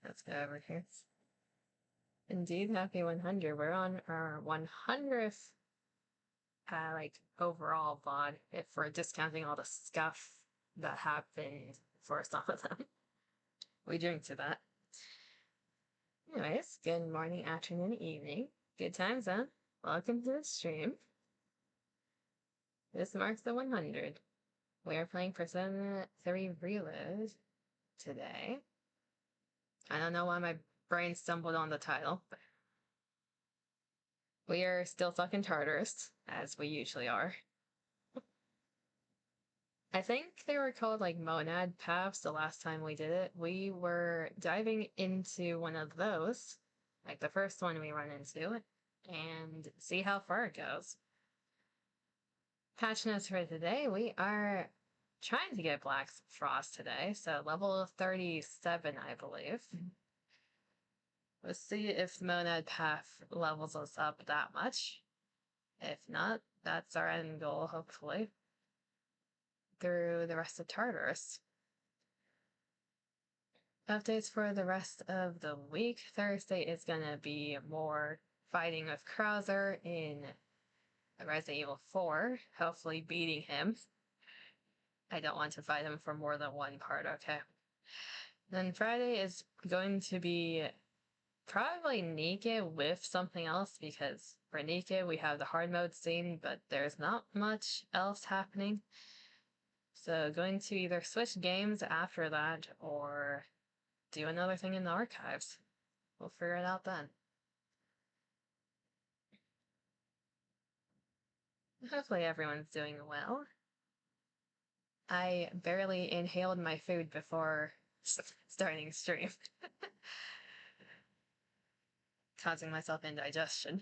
Let's go over here. Indeed, happy 100. We're on our 100th, like, overall VOD, if we're discounting all the stuff that happened for some of them. We drink to that. Anyways, good morning, afternoon, evening. Good times, huh? Welcome to the stream. This marks the 100. We are playing Persona 3 Reload today. I don't know why my brain stumbled on the title, but we are still stuck in Tartarus, as we usually are. I think they were called like monad paths the last time we did it. We were diving into one of those, like the first one we run into, and see how far it goes. Patch notes for today, we are trying to get Black Frost today, so level 37, I believe. Let's see if Monad Path levels us up that much. If not, that's our end goal, hopefully, through the rest of Tartarus. Updates for the rest of the week. Thursday is gonna be more fighting with Krauser in Resident Evil 4, hopefully beating him. I don't want to fight him for more than one part, okay? Then Friday is going to be probably Nikki with something else, because for Nikki we have the hard mode scene, but there's not much else happening. So going to either switch games after that or do another thing in the archives. We'll figure it out then. Hopefully everyone's doing well. I barely inhaled my food before starting stream. Causing myself indigestion.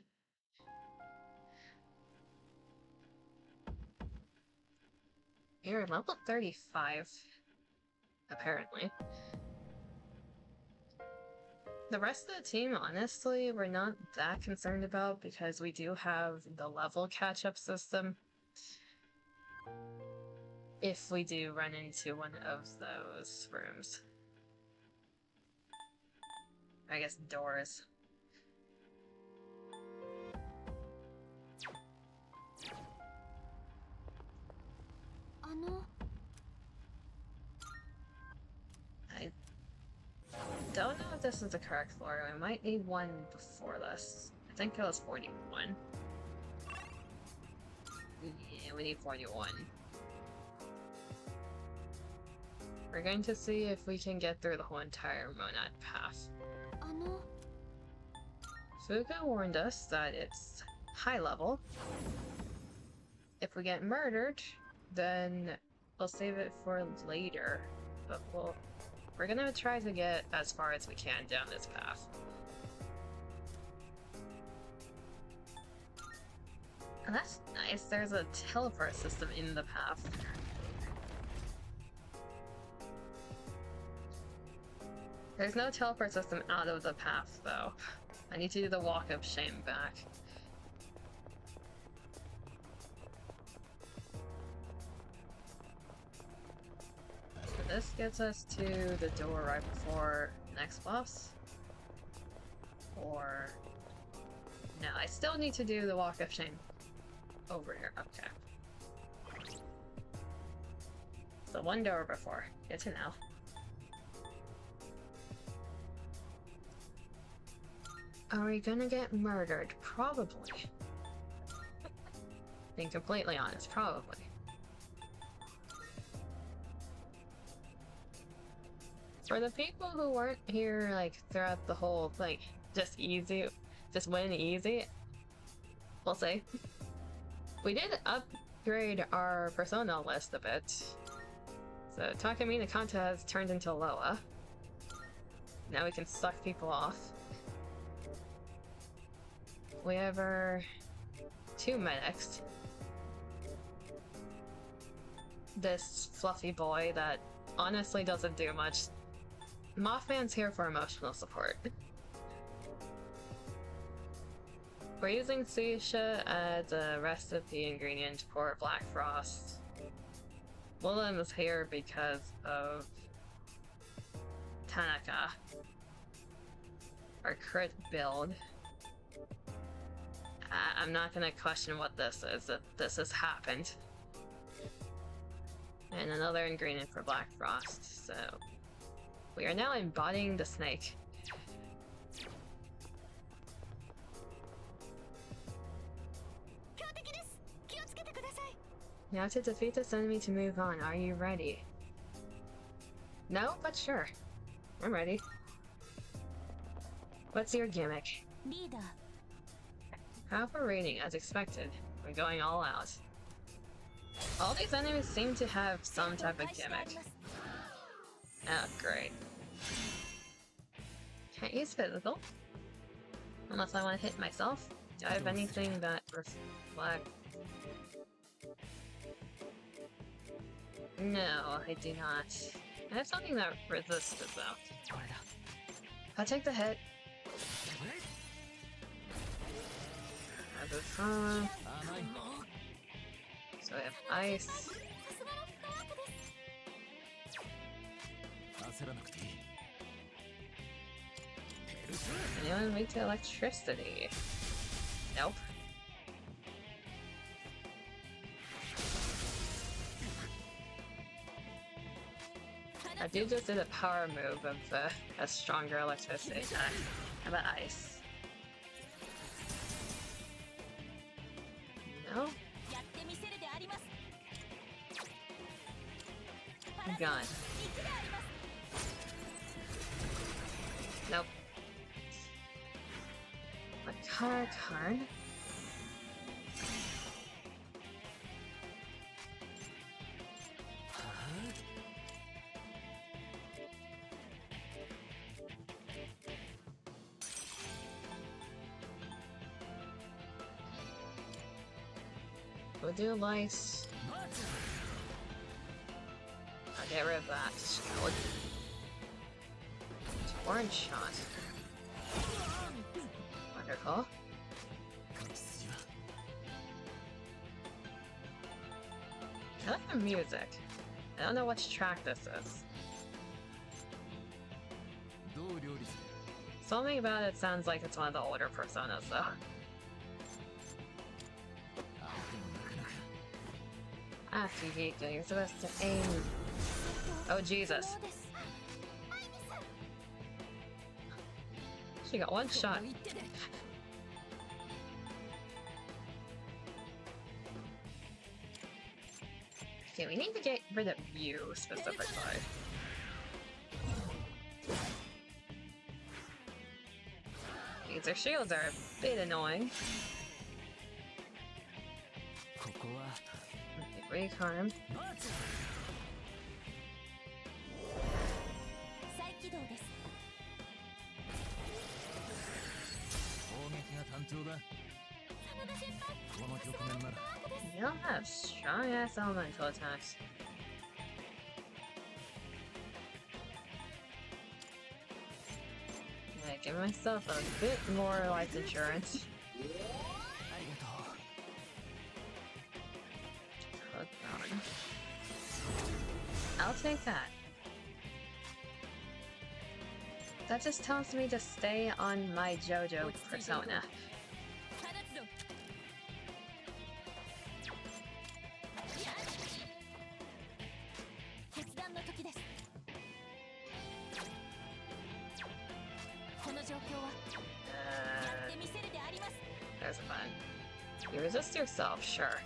You're level 35, apparently. The rest of the team, honestly, we're not that concerned about because we do have the level catch-up system. If we do run into one of those rooms. I guess doors. I don't know if this is the correct floor. We might need one before this. I think it was 41. Yeah, we need 41. We're going to see if we can get through the whole entire Monad path. Fuka warned us that it's high level. If we get murdered, then we'll save it for later. But we're gonna try to get as far as we can down this path. And that's nice, there's a teleport system in the path. There's no teleport system out of the path, though. I need to do the walk of shame back. So this gets us to the door right before the next boss. Or... no, I still need to do the walk of shame over here. Okay. So one door before. Good to know. Are we gonna get murdered? Probably. Being completely honest, probably. For the people who weren't here, like, throughout the whole, like, just win easy, we'll see. We did upgrade our persona list a bit. So Takamine Kanta has turned into Loa. Now we can suck people off. We have our 2 medics. This fluffy boy that honestly doesn't do much. Mothman's here for emotional support. We're using Suisha as a recipe ingredient for Black Frost. Willem is here because of Tanaka. our crit build. I'm not gonna question what this is, that this has happened. And another ingredient for Black Frost, so... We are now embodying the snake. Now to defeat this enemy to move on, are you ready? No, but sure. I'm ready. What's your gimmick? Half a rating, as expected. We're going all out. All these enemies seem to have some type of gimmick. Oh, great. Can't use physical. Unless I want to hit myself. Do I have anything that reflect? No, I do not. I have something that resists it though. I'll take the hit. So I have ice. Anyone weak to electricity? Nope. I do just did a power move of a stronger electricity attack. How about ice? No? Gun. Nope. A card. We'll do lights. I'll get rid of that. Shield. Orange shot. Wonderful. I like the music. I don't know which track this is. Something about it sounds like it's one of the older Personas, though. Ah, Fujiko, you're supposed to aim. Oh, Jesus. She got one shot. Okay, we need to get rid of you specifically. These shields are a bit annoying. Break harm. You don't have strong ass elemental attacks. Yeah, give myself a bit more life insurance. I'll take that. That just tells me to stay on my JoJo persona. There's a button. You resist yourself, sure.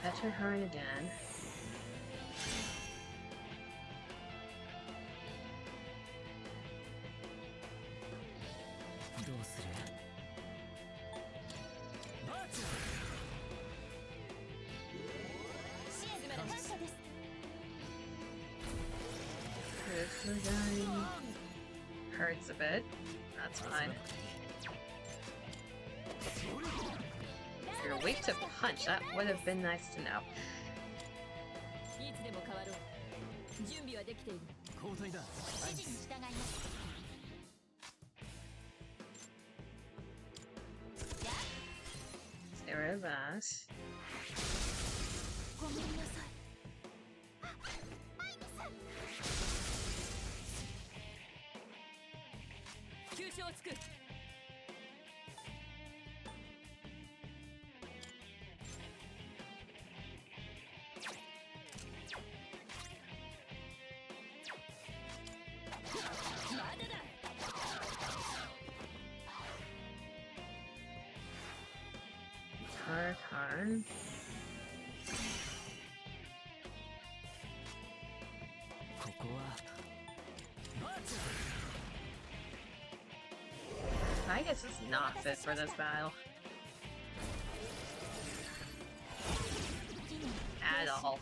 Enter her again. Hurts a bit. That's fine. You're weak to punch. That would have been nice to know. Get rid of that. Karn. I guess it's not fit for this battle. At all.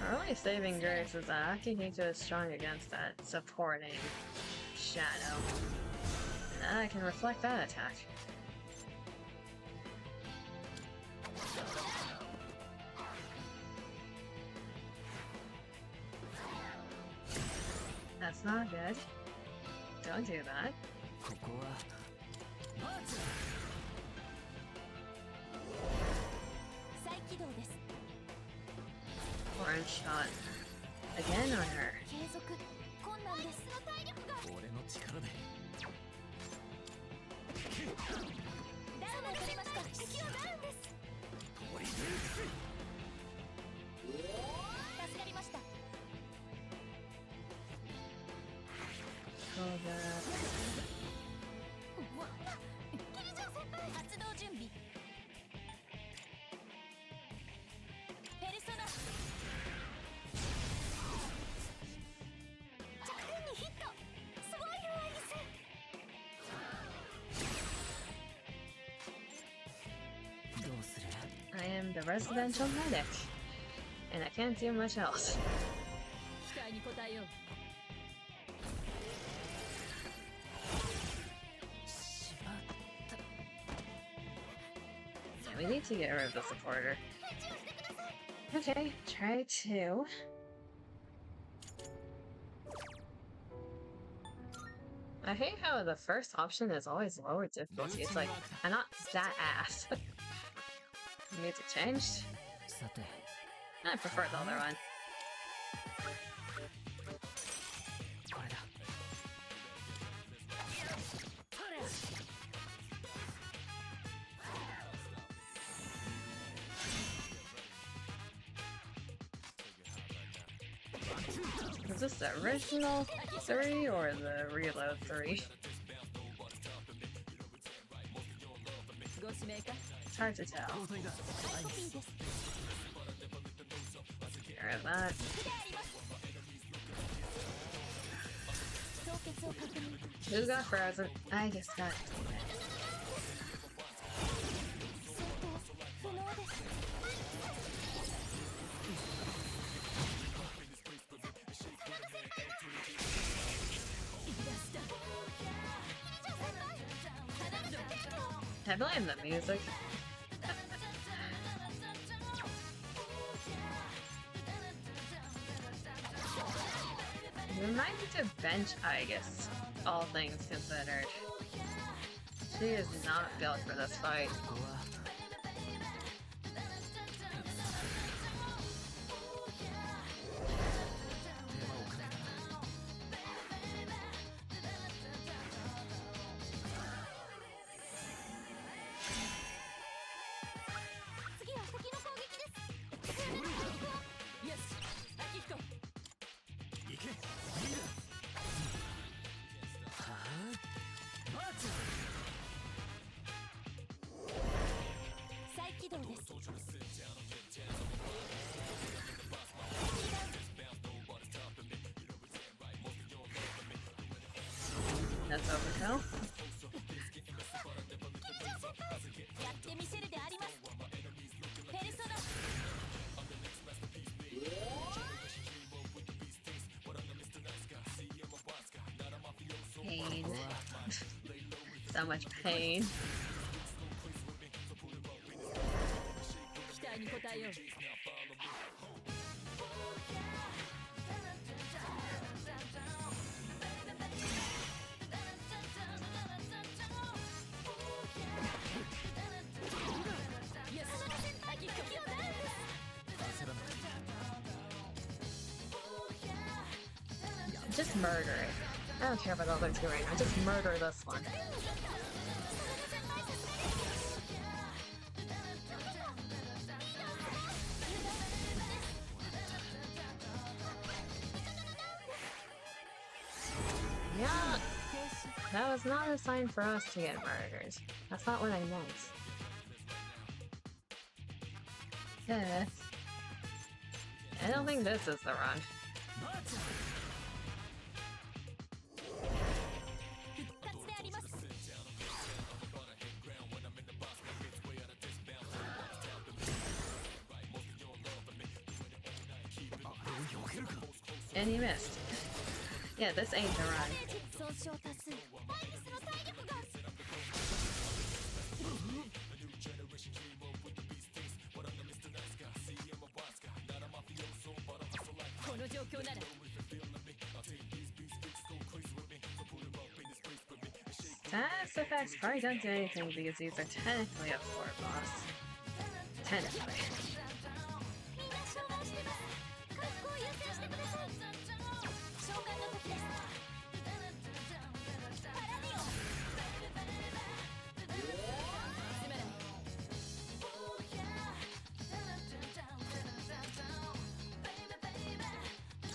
Our only saving grace is that Akihito is strong against that supporting shadow. And I can reflect that attack. That's not good. Don't do that. Orange shot again on her. Oh, that. I am the residential medic, and I can't do much else. Yeah, we need to get rid of the supporter. Okay, try to. I hate how the first option is always lower difficulty. It's like, I'm not that ass. Needs it changed? I prefer the other one. Is this the original 3 or the reload 3? It's hard to tell. Get rid of that. Who got frozen? I just got I blame the music. We might need to bench Aegis, all things considered. She is not built for this fight. That's overkill. Pain. So much pain. Just murder it. I don't care about the other two right now. Just murder this one. Yeah, that was not a sign for us to get murdered. That's not what I meant. Yeah. I don't think this is the run. And he missed. Yeah, this ain't the run. Status effects probably don't do anything because these are technically a 4 boss. Technically.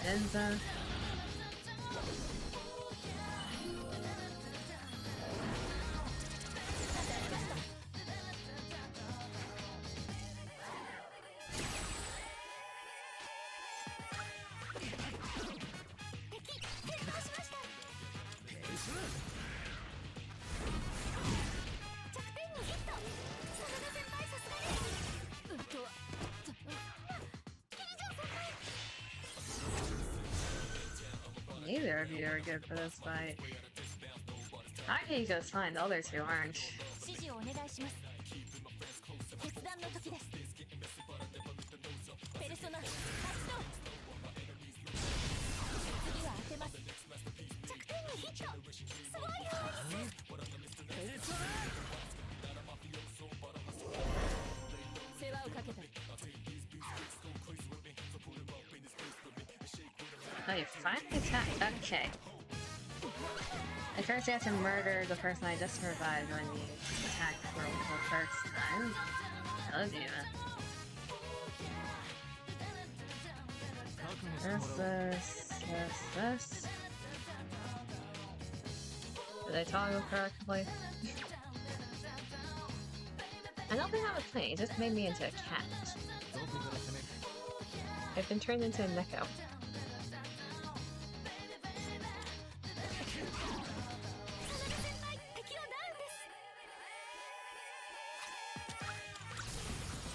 Enza. Neither of you are good for this fight. Akihiko's fine, the other two aren't. Oh, you finally attacked. Okay. At first you have to murder the person I just revived when you attack for the first time. Hello, Diva. This. Did I toggle correctly? I don't think I was playing, it just made me into a cat. I've been turned into a Neko.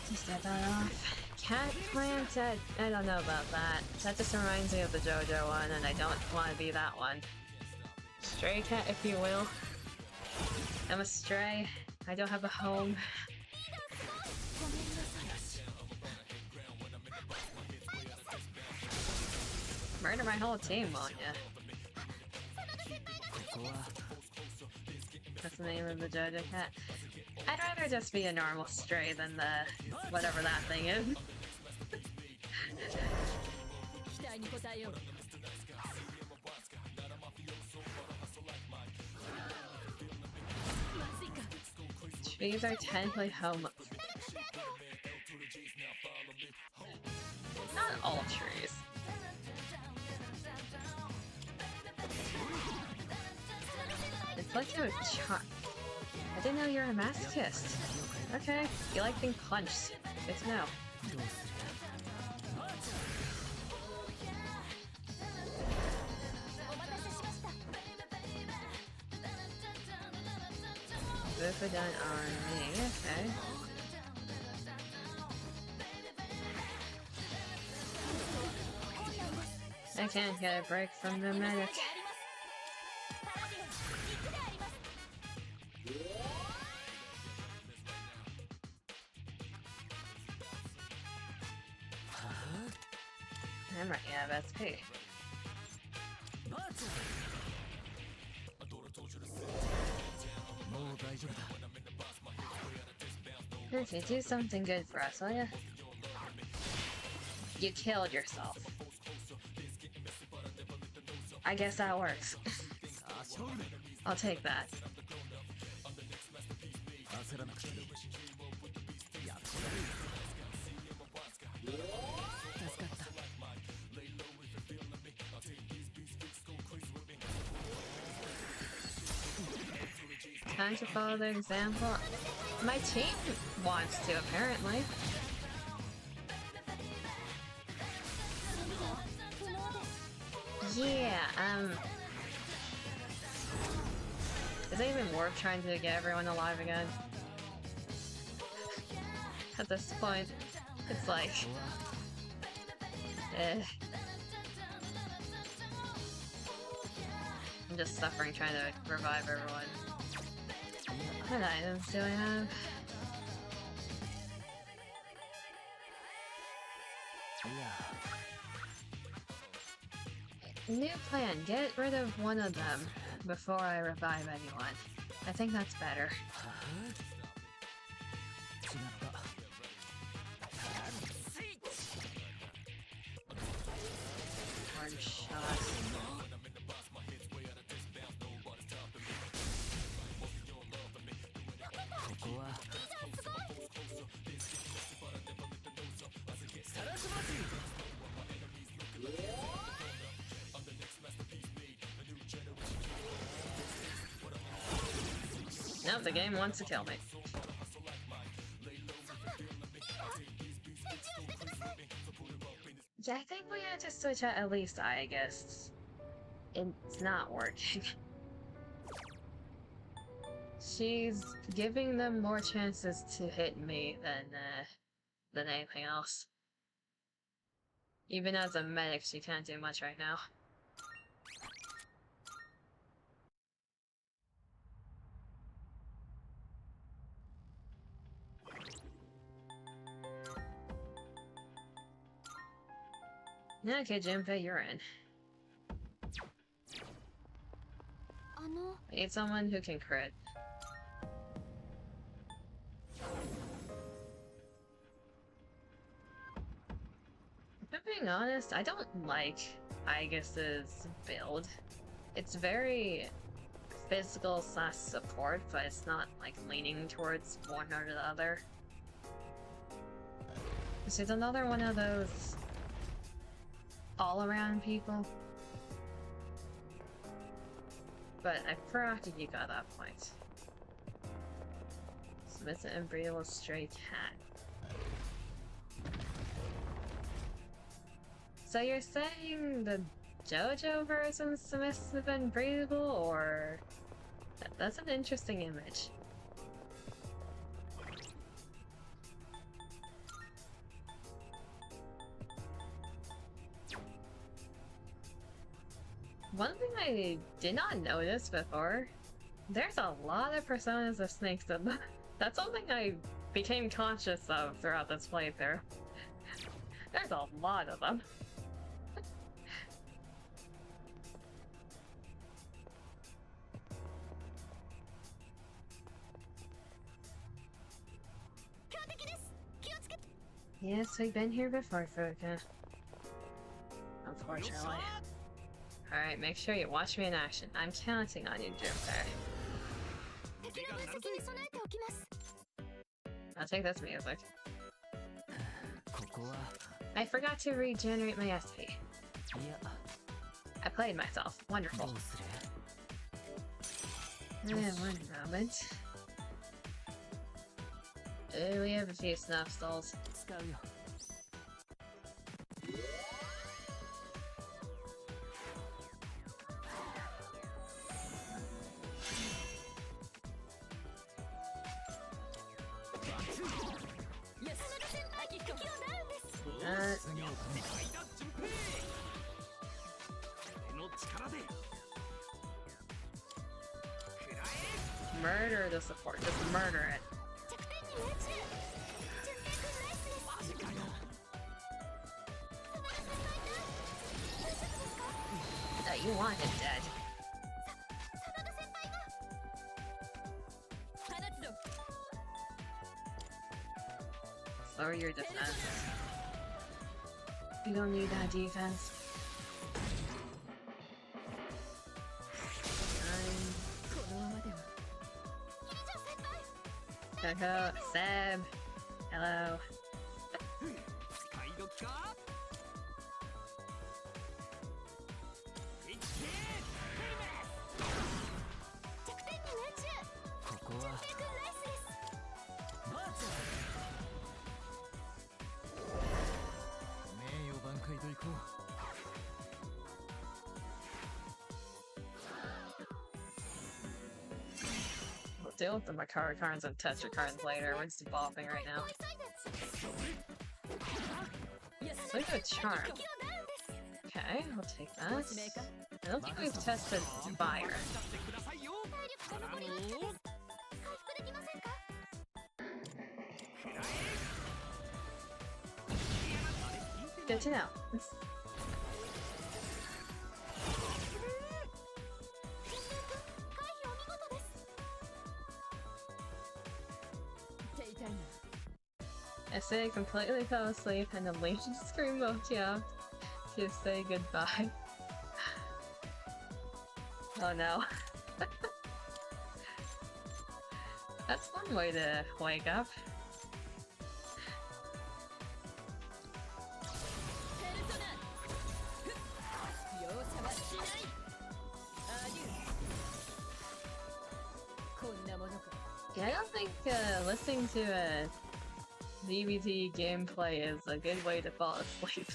Just get that off. Cat plant? I don't know about that. That just reminds me of the JoJo one, and I don't want to be that one. Stray cat, if you will. I'm a stray. I don't have a home. Murder my whole team, won't ya? That's the name of the JoJo cat. I'd rather just be a normal stray than the whatever that thing is. Trees are technically home. Not all trees. It's like you're I didn't know you're a masochist. Okay, you like being punched. Good to know. Buffadon on me, okay. I can't get a break from the medic. I'm running out of SP. Okay, do something good for us, will ya? You killed yourself. I guess that works. I'll take that. Time to follow the example. My team wants to, apparently. Yeah, is it even worth trying to get everyone alive again? At this point, it's like... I'm just suffering trying to revive everyone. What items do I have? New plan. Get rid of one of them before I revive anyone. I think that's better. One shot. No, the game wants to kill me. Yeah, I think we have to switch out at least I guess. It's not working. She's giving them more chances to hit me than anything else. Even as a medic, she can't do much right now. Okay, Junpei, you're in. I need someone who can crit. If I'm being honest, I don't like Aegis's build. It's very physical / support, but it's not like leaning towards one or the other. She's another one of those all-around people. But I proacted you got that point. Smith and Breedable Stray Cat. So you're saying the JoJo version's submissive and breathable, or... That's an interesting image. One thing I did not notice before, there's a lot of personas of snakes in them. That's something I became conscious of throughout this playthrough. There's a lot of them. Yes, we've been here before, Fuka. Unfortunately. Alright, make sure you watch me in action. I'm counting on you, Junpei. I'll take this music. I forgot to regenerate my SP. I played myself. Wonderful. One moment. We have a few snuff stalls. Murder the support. Just murder it. You want him dead. Lower your defense. You don't need that defense. Coco, Seb, hello. We'll deal with the Makara cards and Tetra cards later. We're just evolving right now. Look at a charm. Okay, we'll take that. I don't think we've tested Fire. Good to know. Essay completely fell asleep and then later scream woke you up to say goodbye. Oh no. That's one way to wake up. Yeah, I don't think listening to a DBT gameplay is a good way to fall asleep.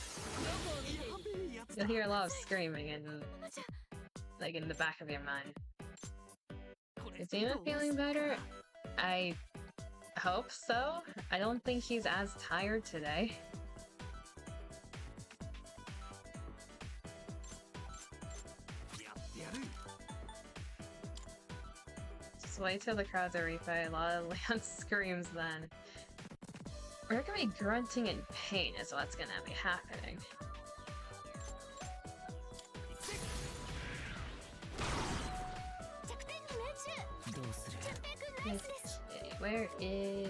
You'll hear a lot of screaming and like in the back of your mind. Is Dana feeling better? I hope so. I don't think he's as tired today. Just wait till the crowds are replay. A lot of Leon screams then. We're gonna be grunting in pain is what's gonna be happening. Okay, where is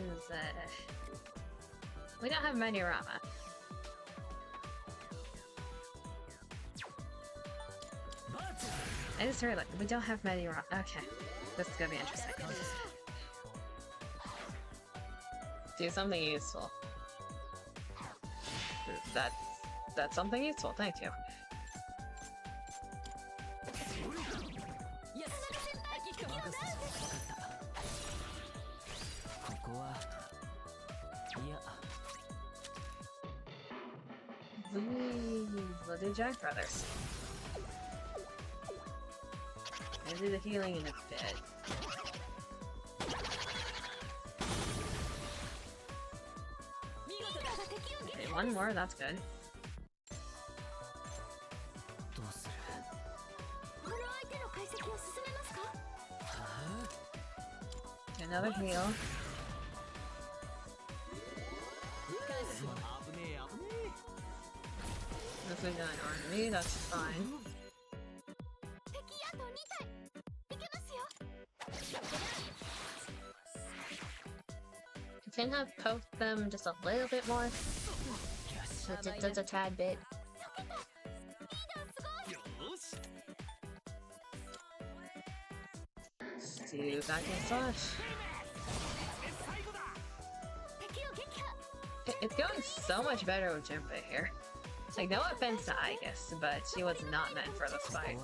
we don't have Manurama. I just heard like we don't have Manurama. Okay. This is gonna be interesting. Do something useful. That's something useful, thank you. We'll do Jack Brothers. I'll do the healing in a bit. Okay, one more, that's good. Okay, another heal. If we don't arm me, that's fine. Can have poked them just a little bit more. Just a tad bit. Let's do back and slash. It's going so much better with Jinpei here. Like, no offense to Aigis, but she was not meant for this fight.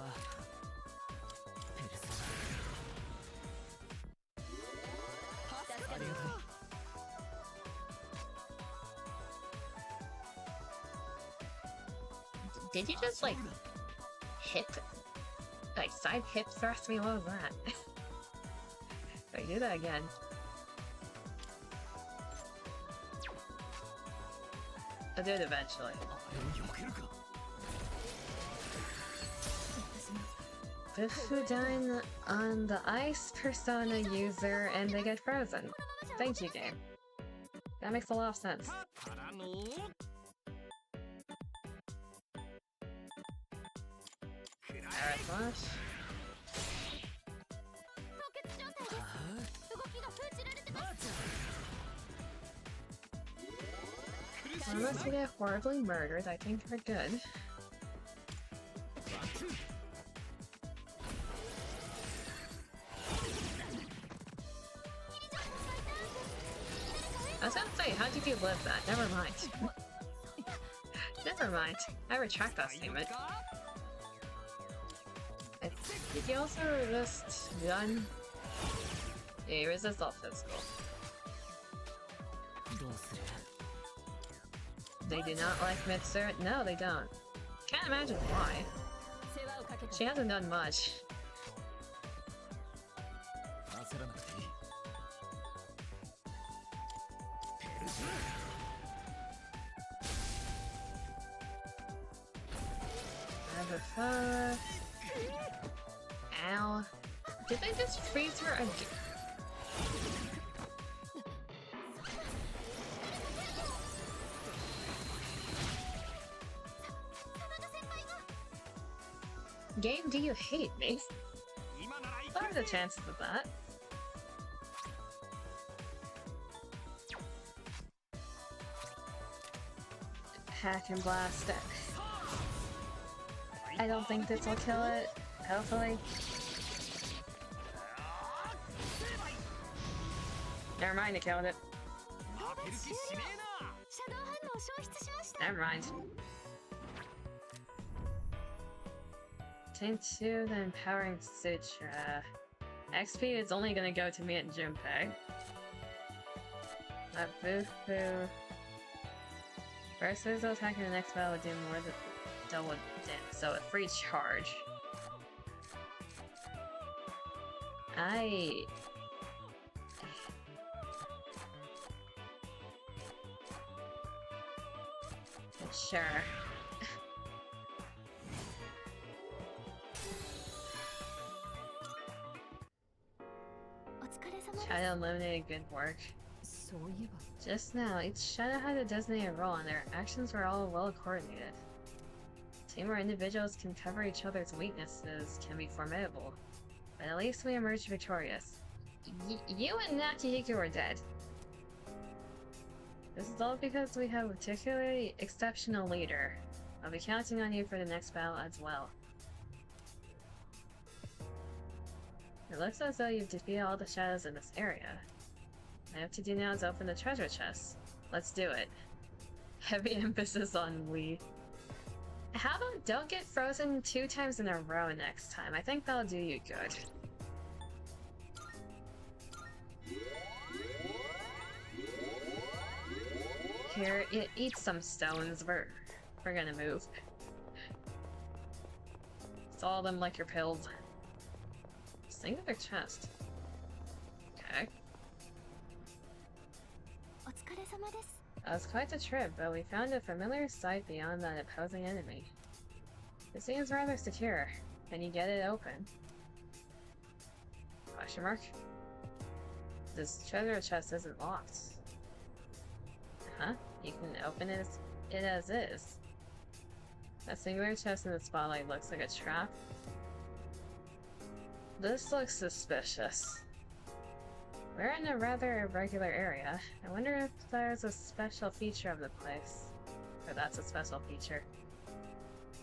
Did you just, like, side hip thrust me? What was that? Wait, do that again. I'll do it eventually. Bifudine on the ice persona user and they get frozen. Thank you, game. That makes a lot of sense. Alright, slash. Unless we get horribly murdered, I think we're good. does that. Never mind. Never mind. I retract that statement. Did he also resist gun? Yeah, he resists all physical. They do not like Mitsuru? No, they don't. Can't imagine why. She hasn't done much. Ow. Did they just freeze her again? Game, do you hate me? What are the chances of that? Hack and blast it. I don't think this will kill it. Hopefully. Never mind, it killed it. Never mind. Tank 2, the Empowering Sutra. XP is only gonna go to me and Junpei. Bufu. First physical attack in the next battle would do more than double damage, so a free charge. Sure. Shadow eliminated, good work. Just now, each shadow had a designated role and their actions were all well coordinated. Team where individuals can cover each other's weaknesses can be formidable, but at least we emerged victorious. You and Nakihiko are dead. This is all because we have a particularly exceptional leader. I'll be counting on you for the next battle as well. It looks as though you've defeated all the shadows in this area. All I have to do now is open the treasure chest. Let's do it. Heavy emphasis on we. How about don't get frozen 2 times in a row next time? I think that'll do you good. Here, eat some stones. We're gonna move. Swallow them like your pills. Singular chest. Okay. That was quite the trip, but we found a familiar sight beyond that opposing enemy. It seems rather secure. Can you get it open? Question mark? This treasure chest isn't locked. Huh? You can open it as is. That singular chest in the spotlight looks like a trap. This looks suspicious. We're in a rather irregular area. I wonder if there's a special feature of the place. Or that's a special feature.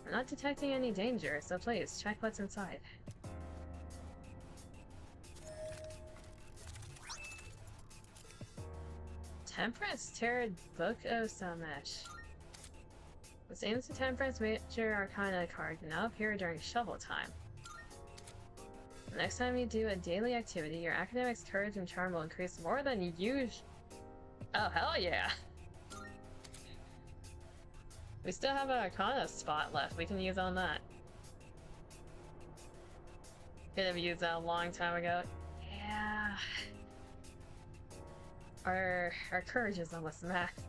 I'm not detecting any danger, so please, check what's inside. Temperance Tarot Book of Samesh. The same as the Temperance Major Arcana card can now appear during shovel time. The next time you do a daily activity, your academics, courage, and charm will increase more than usual. Oh, hell yeah! We still have an Arcana spot left. We can use on that. Could have used that a long time ago. Yeah. Our courage is almost max.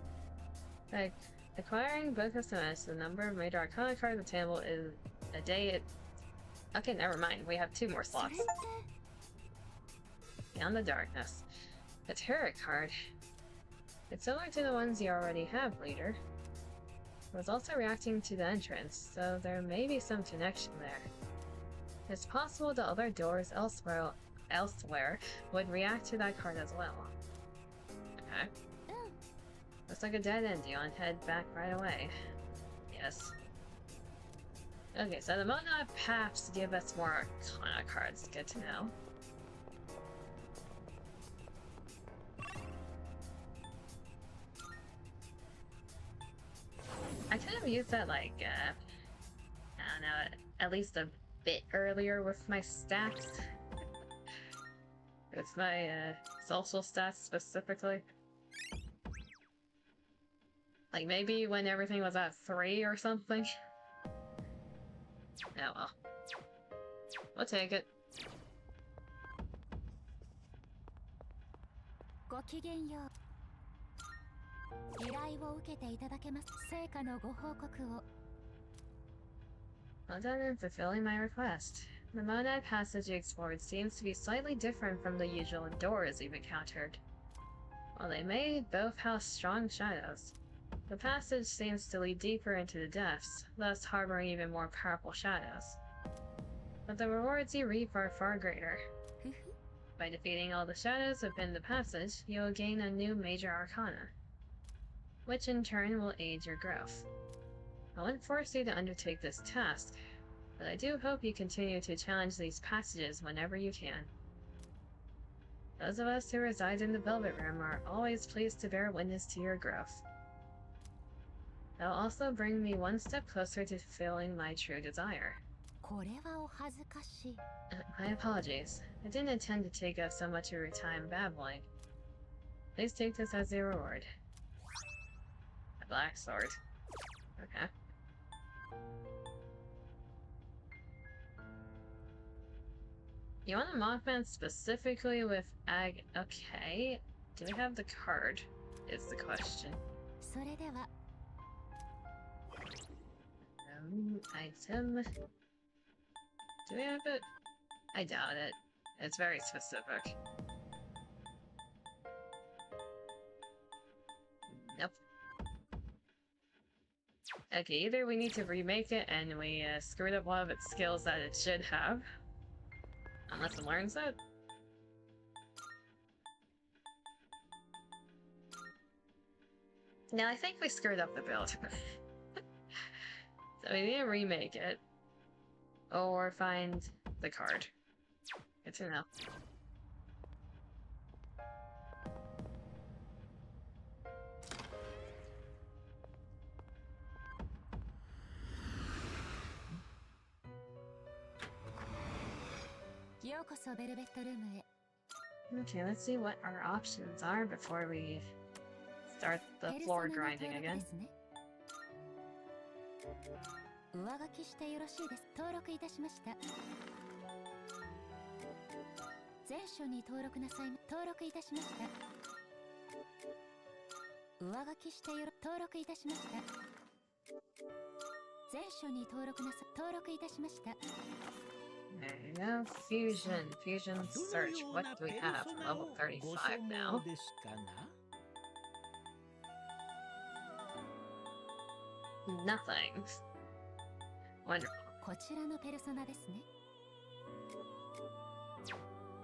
Like, acquiring Book of Samesh, the number of major Arcana cards obtainable is a day. Okay, never mind. We have 2 more slots. Beyond the Darkness. The Tarot card. It's similar to the ones you already have, Leader. It was also reacting to the entrance, so there may be some connection there. It's possible the other doors elsewhere would react to that card as well. Okay. Looks like a dead end. You want to head back right away. Yes. Okay, so the Mona paths give us more Arcana cards. Good to know. have used that like I don't know, at least a bit earlier with my stats. With my social stats specifically. Like maybe when everything was at 3 or something. Oh well. We'll take it. Well done in fulfilling my request. The Monad passage you explored seems to be slightly different from the usual doors you've encountered. While they may both house strong shadows, the passage seems to lead deeper into the depths, thus harboring even more powerful shadows. But the rewards you reap are far greater. By defeating all the shadows within the passage, you will gain a new major arcana, which in turn will aid your growth. I wouldn't force you to undertake this task, but I do hope you continue to challenge these passages whenever you can. Those of us who reside in the Velvet Room are always pleased to bear witness to your growth. That will also bring me one step closer to fulfilling my true desire. My apologies. I didn't intend to take up so much of your time babbling. Please take this as a reward. A black sword. Okay. You want a Mothman specifically with okay. Do we have the card? Is the question. Item. Do we have it? I doubt it. It's very specific. Nope. Okay, either we need to remake it and we screwed up one of its skills that it should have. Unless it learns it. No, I think we screwed up the build. So we need to remake it. Or find the card. Good to know. Okay, let's see what our options are before we start the floor grinding again. There you go. Fusion search. What do we have? Level 35 now. Nothing. Wonderful.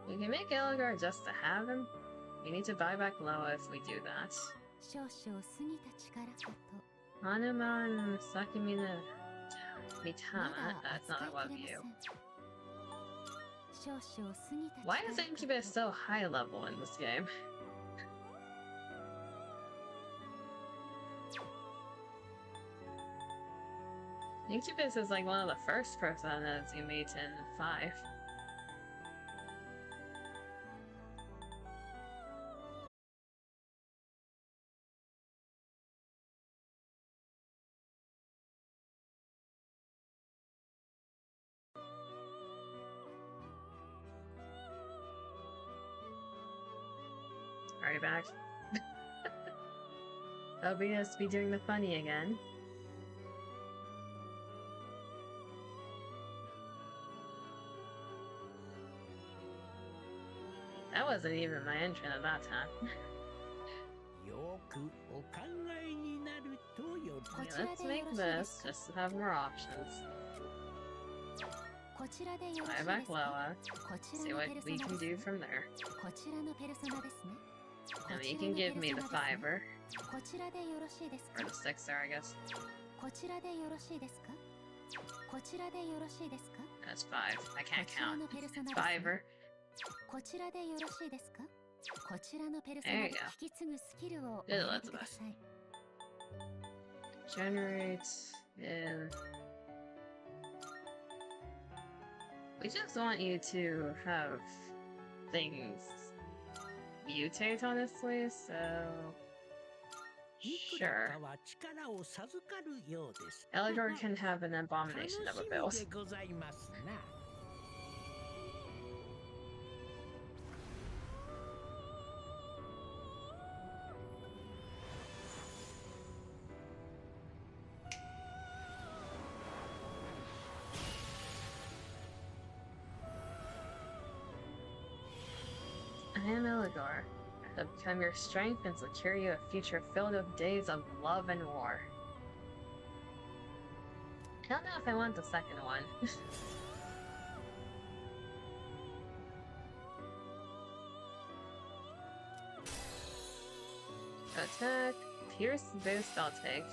We can make Elgar just to have him. We need to buy back Loa if we do that. Hanuman Sakimina Mitama. That's not I love you. Why is Incubus so high level in this game? Incubus is like one of the first personas you meet in 5. Alright, back. OBS be doing the funny again. That wasn't even my entrance at that time. Okay, let's make this just to have more options. Buy back Loa. See what we can do from there. And you can give me the 5er. Or the 6er, I guess. That's 5. I can't count. 5er. There you go. Elizabeth. Generate in. We just want you to have things mutate, honestly, so. Sure. Elador can have an abomination of a build. I am Elador. I have become your strength and secure you a future filled with days of love and war. I don't know if I want the second one. Attack, pierce boost I'll take.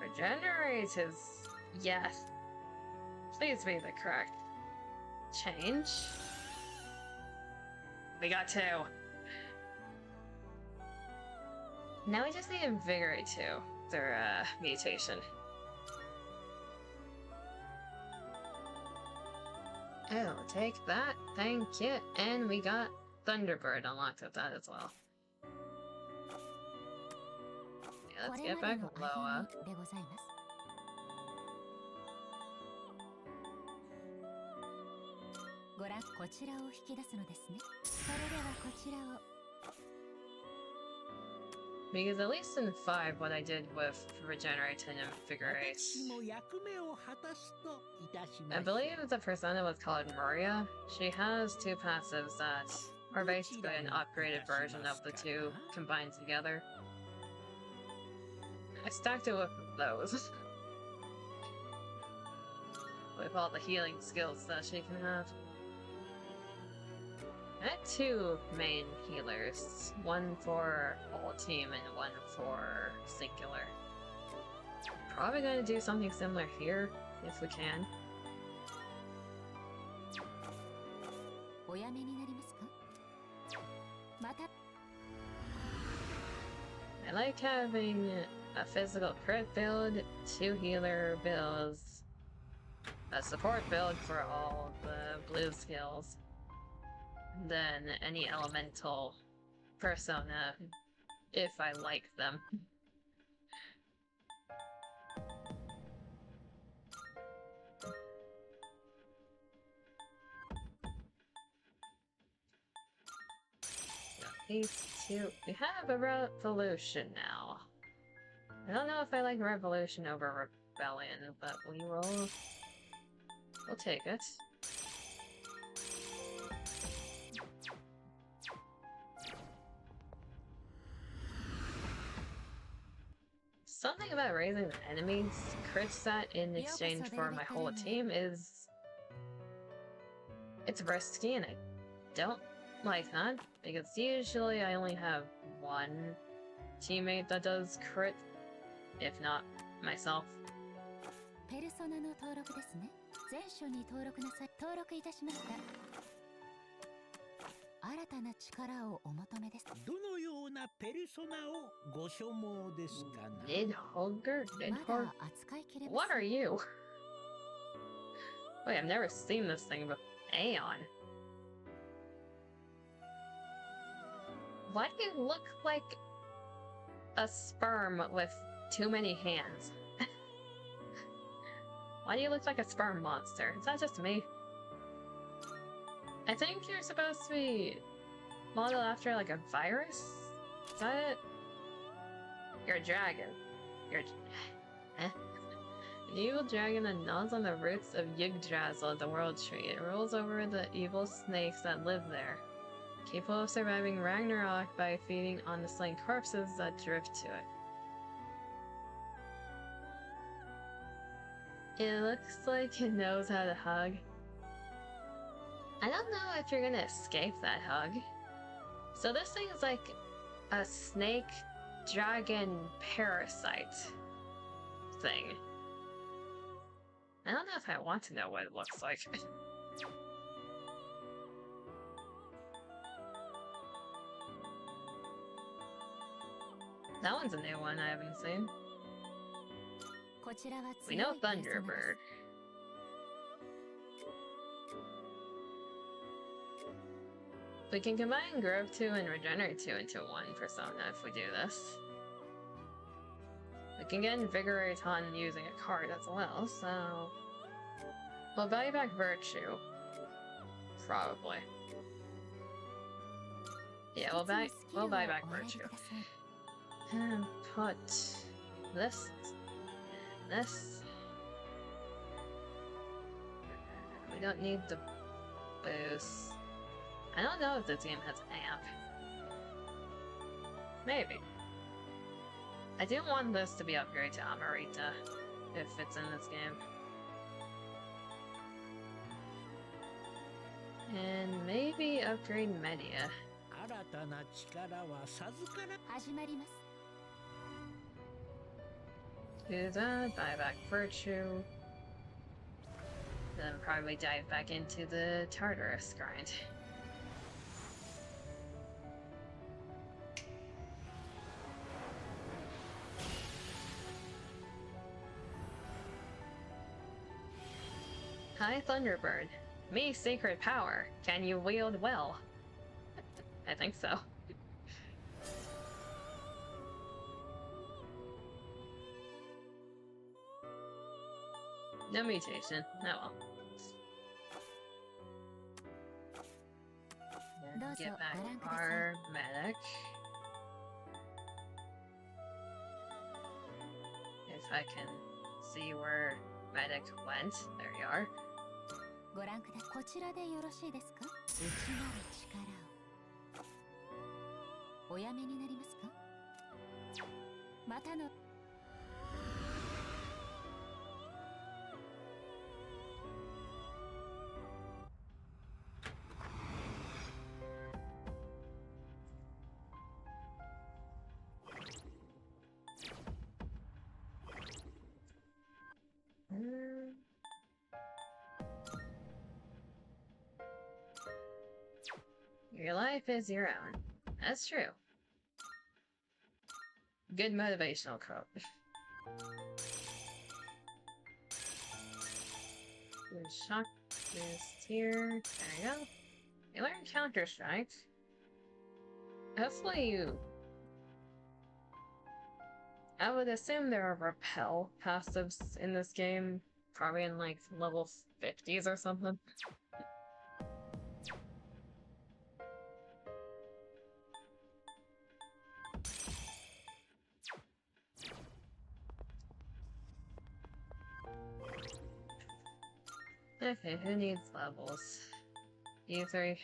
Regenerate is yes. Please be the correct change. We got 2. Now we just need Invigorate 2. Their mutation. Oh, take that. Thank you. And we got Thunderbird unlocked with that as well. Yeah, let's get back Loa. Because at least in 5, what I did with Regenerate and Invigorate, I believe the persona was called Maria. She has 2 passives that are basically an upgraded version of the 2 combined together. I stacked it with those. With all the healing skills that she can have. I had 2 main healers, one for whole team and one for singular. Probably gonna do something similar here, if we can. I like having a physical crit build, 2 healer builds, a support build for all the blue skills, then any elemental persona if I like them. These 2. We have a revolution now. I don't know if I like revolution over rebellion, but we'll take it. Something about raising the enemy's crit stat in exchange for my whole team is... it's risky and I don't like that, because usually I only have 1 teammate that does crit, if not myself. Nidhogger? What are you? Wait, I've never seen this thing before. Aeon. Why do you look like a sperm with too many hands? Why do you look like a sperm monster? Is that just me? I think you're supposed to be modeled after like a virus? Is that it? You're a dragon. You're an evil dragon that gnaws on the roots of Yggdrasil, the world tree. It rules over the evil snakes that live there, capable of surviving Ragnarok by feeding on the slain corpses that drift to it. It looks like it knows how to hug. I don't know if you're gonna escape that hug. So this thing is like a snake dragon parasite thing. I don't know if I want to know what it looks like. That one's a new one I haven't seen. We know Thunderbird. We can combine Grove 2 and Regenerate 2 into one persona if we do this. We can get Invigorate on using a card as well, so... We'll buy back Virtue. Probably. Yeah, we'll buy back Virtue. And put this and this. We don't need the boost. I don't know if this game has an amp. Maybe. I do want this to be upgraded to Amarita, if it's in this game. And maybe upgrade Media. Do that, buy back Virtue. Then probably dive back into the Tartarus grind. Hi, Thunderbird. Me, Sacred Power. Can you wield well? I think so. No mutation. Oh well. And get back our medic. If I can see where medic went. There you are. ご覧くだこちらでよろしいですか？内なる力をおやめになりますか？またの Your life is your own. That's true. Good motivational quote. Good shock boost here. There you go. You learn Counter Strike. Hopefully you... I would assume there are repel passives in this game. Probably in like level 50s or something. Okay, who needs levels? You three.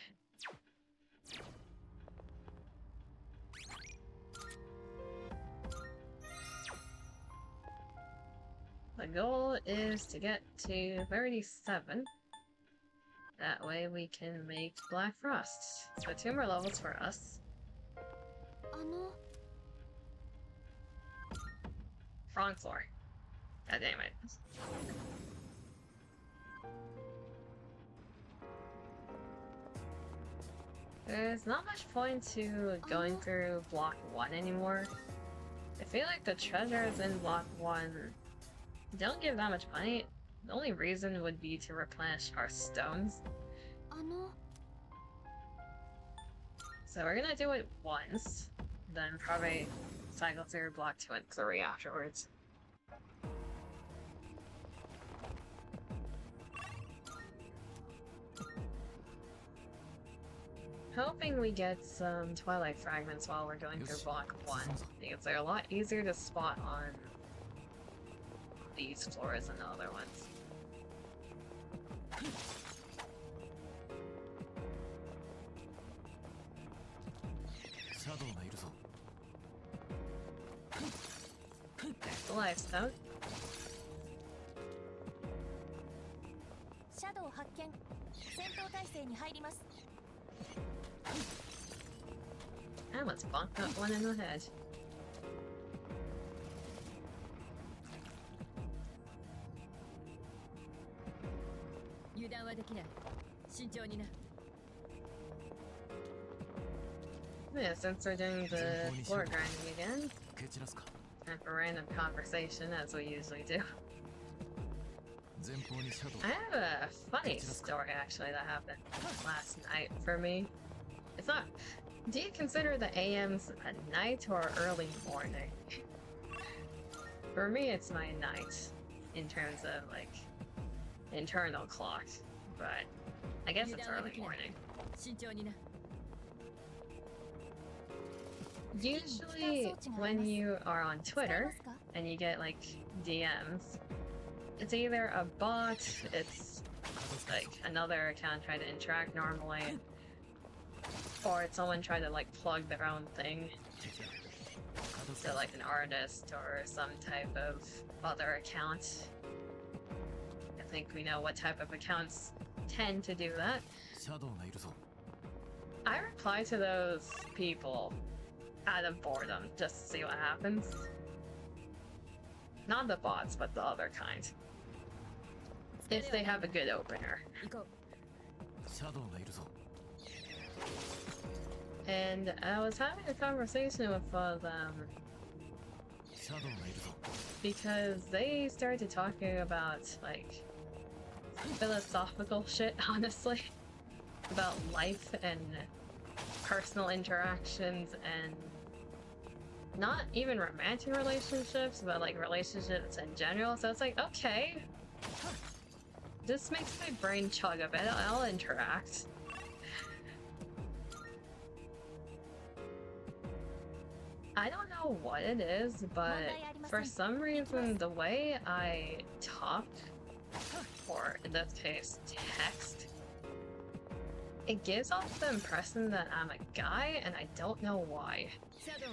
The goal is to get to 37. That way we can make Black Frost. So 2 more levels for us. Wrong floor. God damn it. There's not much point to going through Block 1 anymore. I feel like the treasures in Block 1 don't give that much money. The only reason would be to replenish our stones. So we're gonna do it once, then probably cycle through Block 2 and 3 afterwards. Hoping we get some Twilight Fragments while we're going through Block 1, because they're a lot easier to spot on these floors than the other ones. There's the lifestone. And let's bonk that one in the head. Yeah, since we're doing the floor grinding again, Time for random conversation, as we usually do. I have a funny story actually that happened last night for me. It's not. Do you consider the AMs a night or early morning? For me, it's my night in terms of like internal clock, but I guess it's early morning. Usually, when you are on Twitter and you get like DMs, it's either a bot, it's like another account trying to interact normally, or it's someone trying to like plug their own thing. So like an artist or some type of other account. I think we know what type of accounts tend to do that. I reply to those people out of boredom, just to see what happens. Not the bots, but the other kind. If they have a good opener. And I was having a conversation with them because they started talking about like philosophical shit, honestly, about life and personal interactions and not even romantic relationships, but like relationships in general. So it's like, okay, this makes my brain chug a bit. I'll interact. I don't know what it is, but for some reason the way I talk, or in this case text, it gives off the impression that I'm a guy, and I don't know why.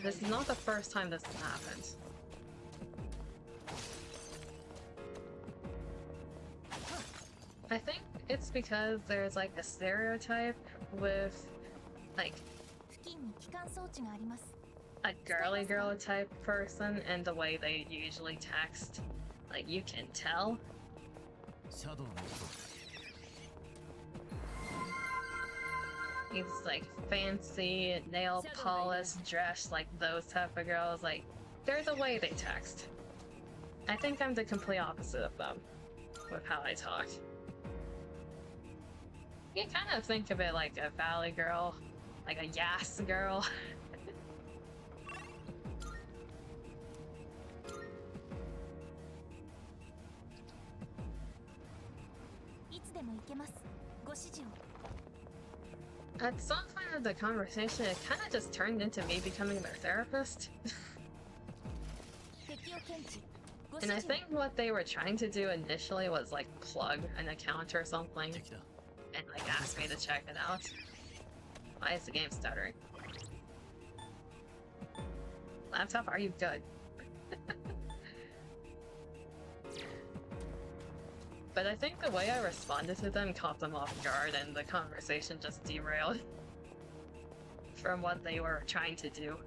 This is not the first time this has happened. I think it's because there's like a stereotype with like a girly girl type person and the way they usually text. Like, you can tell. He's like fancy, nail polish, dressed like those type of girls. Like, there's a way they text. I think I'm the complete opposite of them with how I talk. You can kind of think of it like a valley girl, like a yas girl. At some point of the conversation, it kind of just turned into me becoming their therapist. And I think what they were trying to do initially was like plug an account or something and like ask me to check it out. Why is the game stuttering? Laptop, are you good? But I think the way I responded to them caught them off guard and the conversation just derailed from what they were trying to do.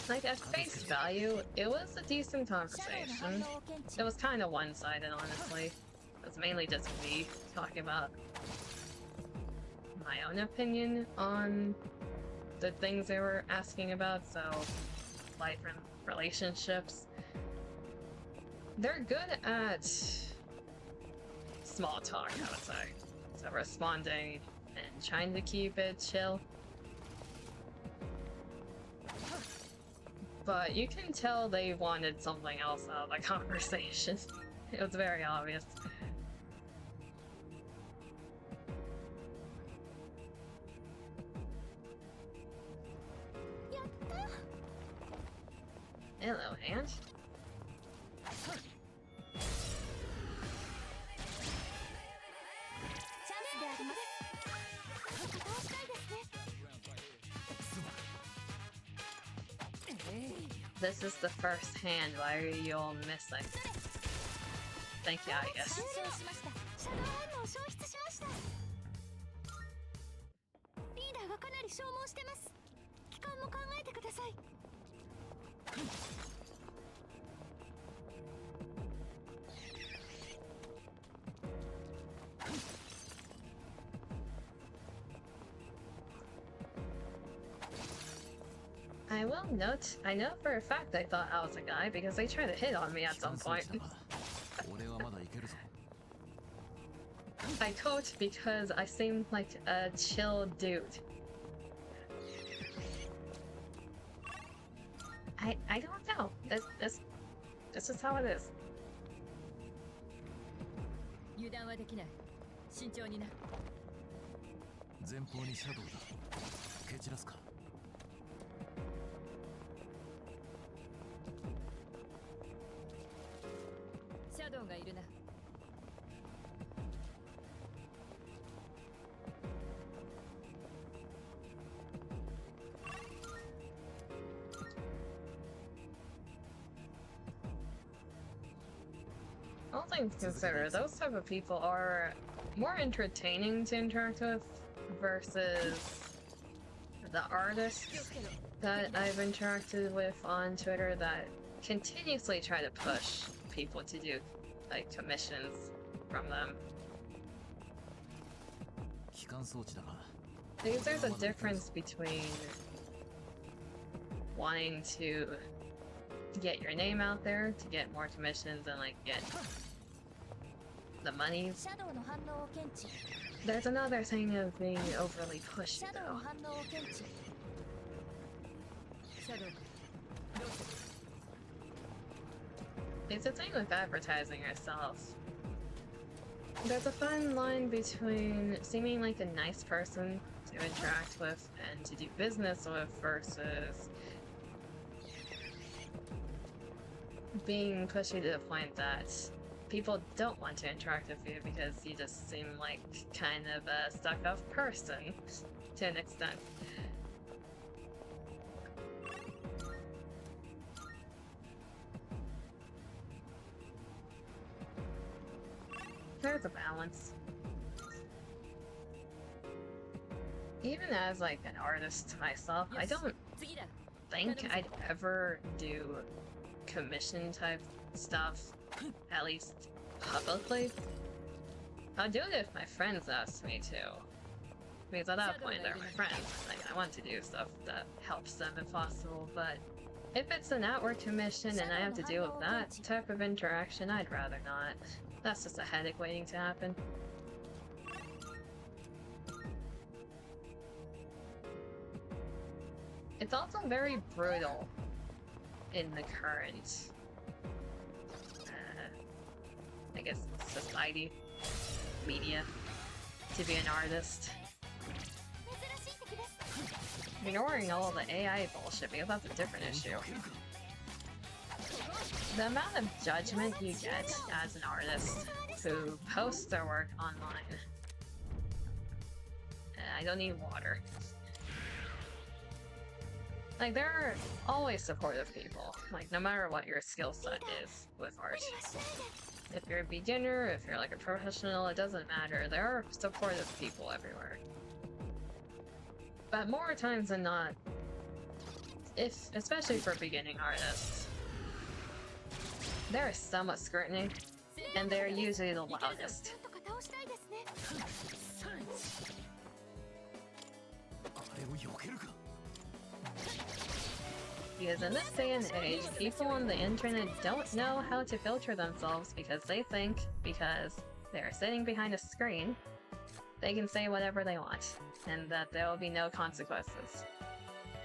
Like, at face value, it was a decent conversation. It was kind of one-sided, honestly. It was mainly just me talking about my own opinion on the things they were asking about, so life and relationships. They're good at small talk, I would say. So responding and trying to keep it chill. But you can tell they wanted something else out of the conversation. It was very obvious. Hello, Hand. This is the first hand. Why are you all missing? Thank you, I guess. がかなり消耗してます。期間も考えてください。I will note, I know for a fact I thought I was a guy because they tried to hit on me at some point. I quote because I seem like a chill dude. I don't know. This is how it is. 油断はできない。慎重にな。前方にシャドウだ。蹴散らすか。シャドウがいるな。All things considered, those type of people are more entertaining to interact with versus the artists that I've interacted with on Twitter that continuously try to push people to do like commissions from them. Because there's a difference between wanting to get your name out there to get more commissions and like get the money. There's another thing of being overly pushy though. It's a thing with advertising yourself. There's a fine line between seeming like a nice person to interact with and to do business with versus being pushy to the point that people don't want to interact with you because you just seem like kind of a stuck-up person to an extent. There's a balance. Even as like an artist myself, I don't think I'd ever do commission type stuff, at least publicly. I'll do it if my friends ask me to, because at that point they're my friends. Like, I want to do stuff that helps them if possible, but if it's an outward commission and I have to deal with that type of interaction, I'd rather not. That's just a headache waiting to happen. It's also very brutal in the current, I guess, society, media, to be an artist. Ignoring all the AI bullshit, because that's a different issue. The amount of judgment you get as an artist who posts their work online. I don't need water. Like, there are always supportive people, like, no matter what your skill set is with art. If you're a beginner, if you're like a professional, it doesn't matter. There are supportive people everywhere. But more times than not, especially for beginning artists, there is so much scrutiny, and they're usually the loudest. Because in this day and age, people on the internet don't know how to filter themselves because they think, because they're sitting behind a screen, they can say whatever they want, and that there will be no consequences.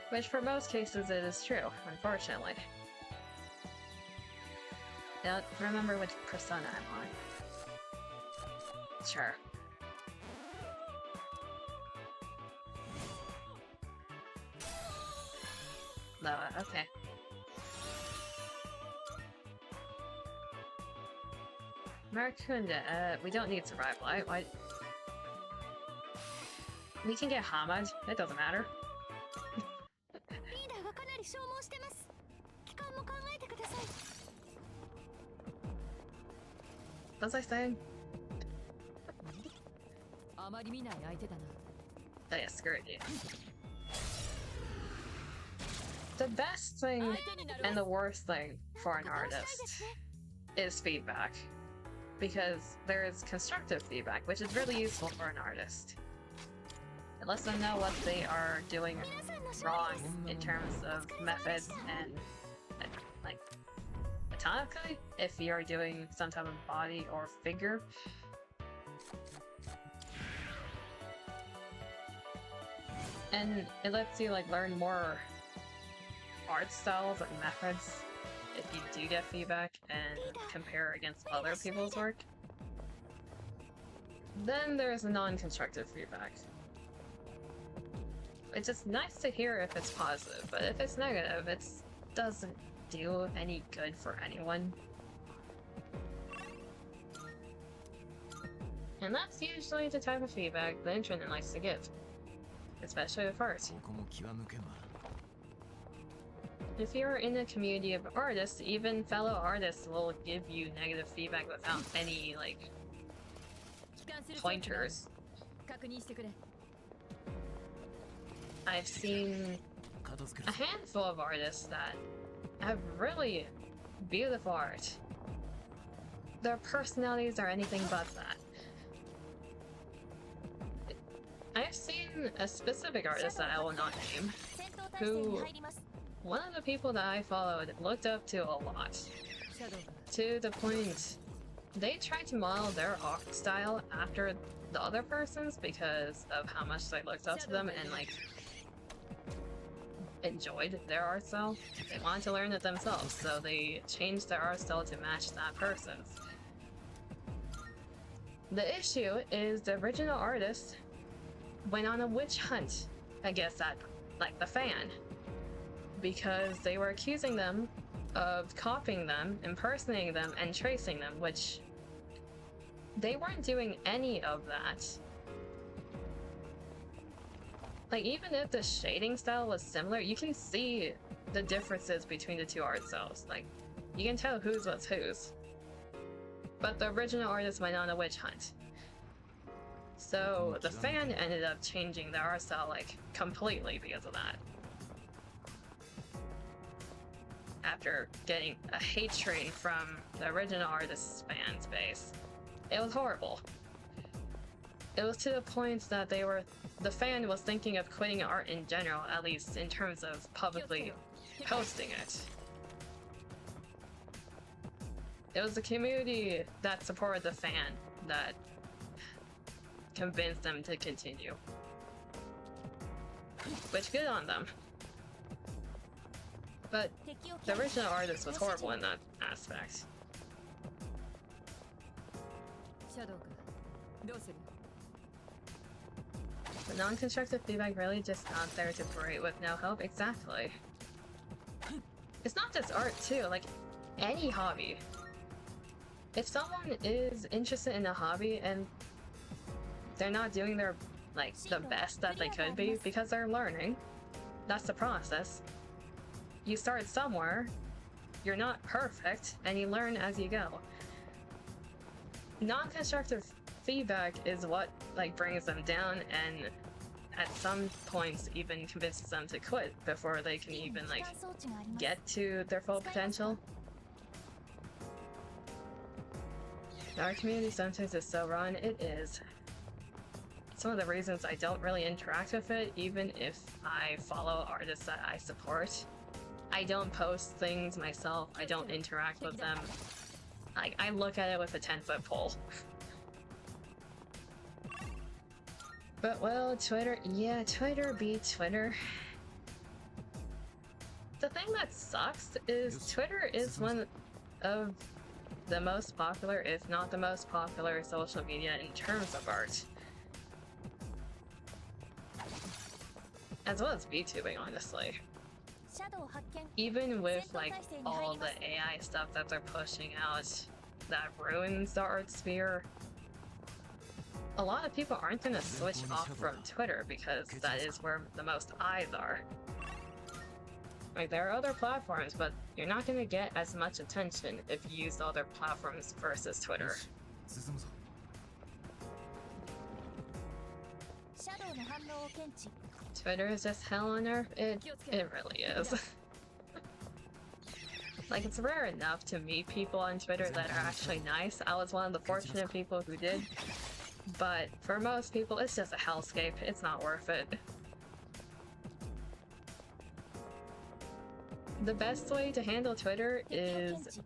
Which for most cases it is true, unfortunately. Don't remember which persona I'm on. Sure. No, okay. Maracunda, we don't need survival. Why? We can get Hamad. It doesn't matter. What was I saying? Oh yeah, screw it. The best thing and the worst thing for an artist is feedback. Because there is constructive feedback, which is really useful for an artist. It lets them know what they are doing wrong in terms of methods and like anatomically, if you're doing some type of body or figure. And it lets you like learn more art styles and methods if you do get feedback and compare against other people's work. Then there's non-constructive feedback. It's just nice to hear if it's positive, but if it's negative, it doesn't do any good for anyone. And that's usually the type of feedback the internet likes to give, especially with art. If you're in a community of artists, even fellow artists will give you negative feedback without any, like, pointers. I've seen a handful of artists that have really beautiful art. Their personalities are anything but that. I've seen a specific artist that I will not name, who one of the people that I followed looked up to a lot. To the point, they tried to model their art style after the other person's because of how much they looked up to them and like enjoyed their art style. They wanted to learn it themselves, so they changed their art style to match that person's. The issue is the original artist went on a witch hunt against that, like, the fan, because they were accusing them of copying them, impersonating them, and tracing them, which they weren't doing any of that. Like, even if the shading style was similar, you can see the differences between the two art styles. Like, you can tell whose was whose. But the original artist went on a witch hunt. So the fan ended up changing their art style, like, completely because of that. After getting a hate train from the original artist's fan base. It was horrible. It was to the point that the fan was thinking of quitting art in general, at least in terms of publicly posting it. It was the community that supported the fan that convinced them to continue. Which, good on them. But the original artist was horrible in that aspect. The non-constructive feedback really just out there to berate with no help? Exactly. It's not just art too, like any hobby. If someone is interested in a hobby and they're not doing their, like, the best that they could be because they're learning, that's the process. You start somewhere, you're not perfect, and you learn as you go. Non-constructive feedback is what, like, brings them down and at some points even convinces them to quit before they can even, like, get to their full potential. Our community sometimes is so rotten. It is. It's one of the reasons I don't really interact with it, even if I follow artists that I support. I don't post things myself, I don't interact with them. I look at it with a 10-foot pole. But, well, Twitter, yeah, Twitter be Twitter. The thing that sucks is Twitter is one of the most popular, if not the most popular, social media in terms of art. As well as VTubing, honestly. Even with, like, all the AI stuff that they're pushing out that ruins the art sphere, a lot of people aren't gonna switch off from Twitter because that is where the most eyes are. Like, there are other platforms, but you're not gonna get as much attention if you use other platforms versus Twitter. Twitter is just hell on earth. It really is. Like, it's rare enough to meet people on Twitter that are actually nice. I was one of the fortunate people who did. But for most people, it's just a hellscape. It's not worth it. The best way to handle Twitter is,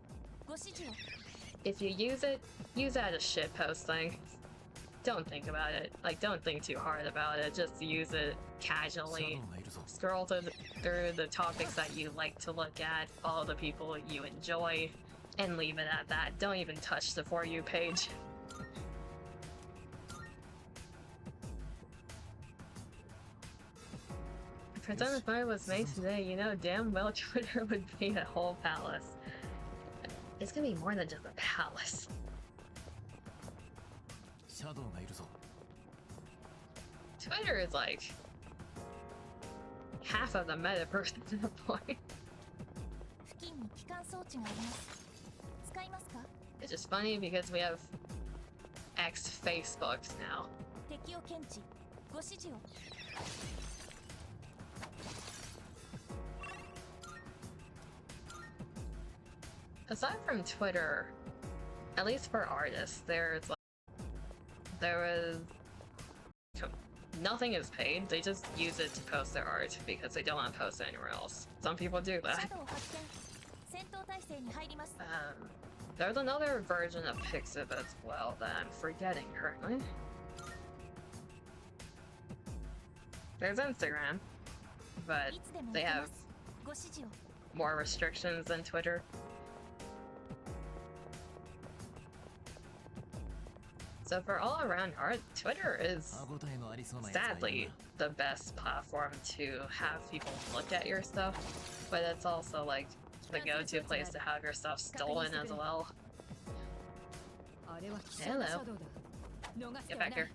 if you use it as a shit posting. Don't think about it. Like, don't think too hard about it. Just use it casually. Scroll through the topics that you like to look at, follow the people you enjoy, and leave it at that. Don't even touch the For You page. Persona 5 was made today, you know damn well Twitter would be a whole palace. It's gonna be more than just a palace. Twitter is like half of the metaverse at that point. It's just funny because we have ex-Facebooks now. Aside from Twitter, at least for artists, there was nothing is paid. They just use it to post their art because they don't want to post it anywhere else. Some people do that. There's another version of Pixiv as well that I'm forgetting currently. There's Instagram, but they have more restrictions than Twitter. So for all-around art, Twitter is sadly the best platform to have people look at your stuff, but it's also like the go-to place to have your stuff stolen as well. Hello. Get back here.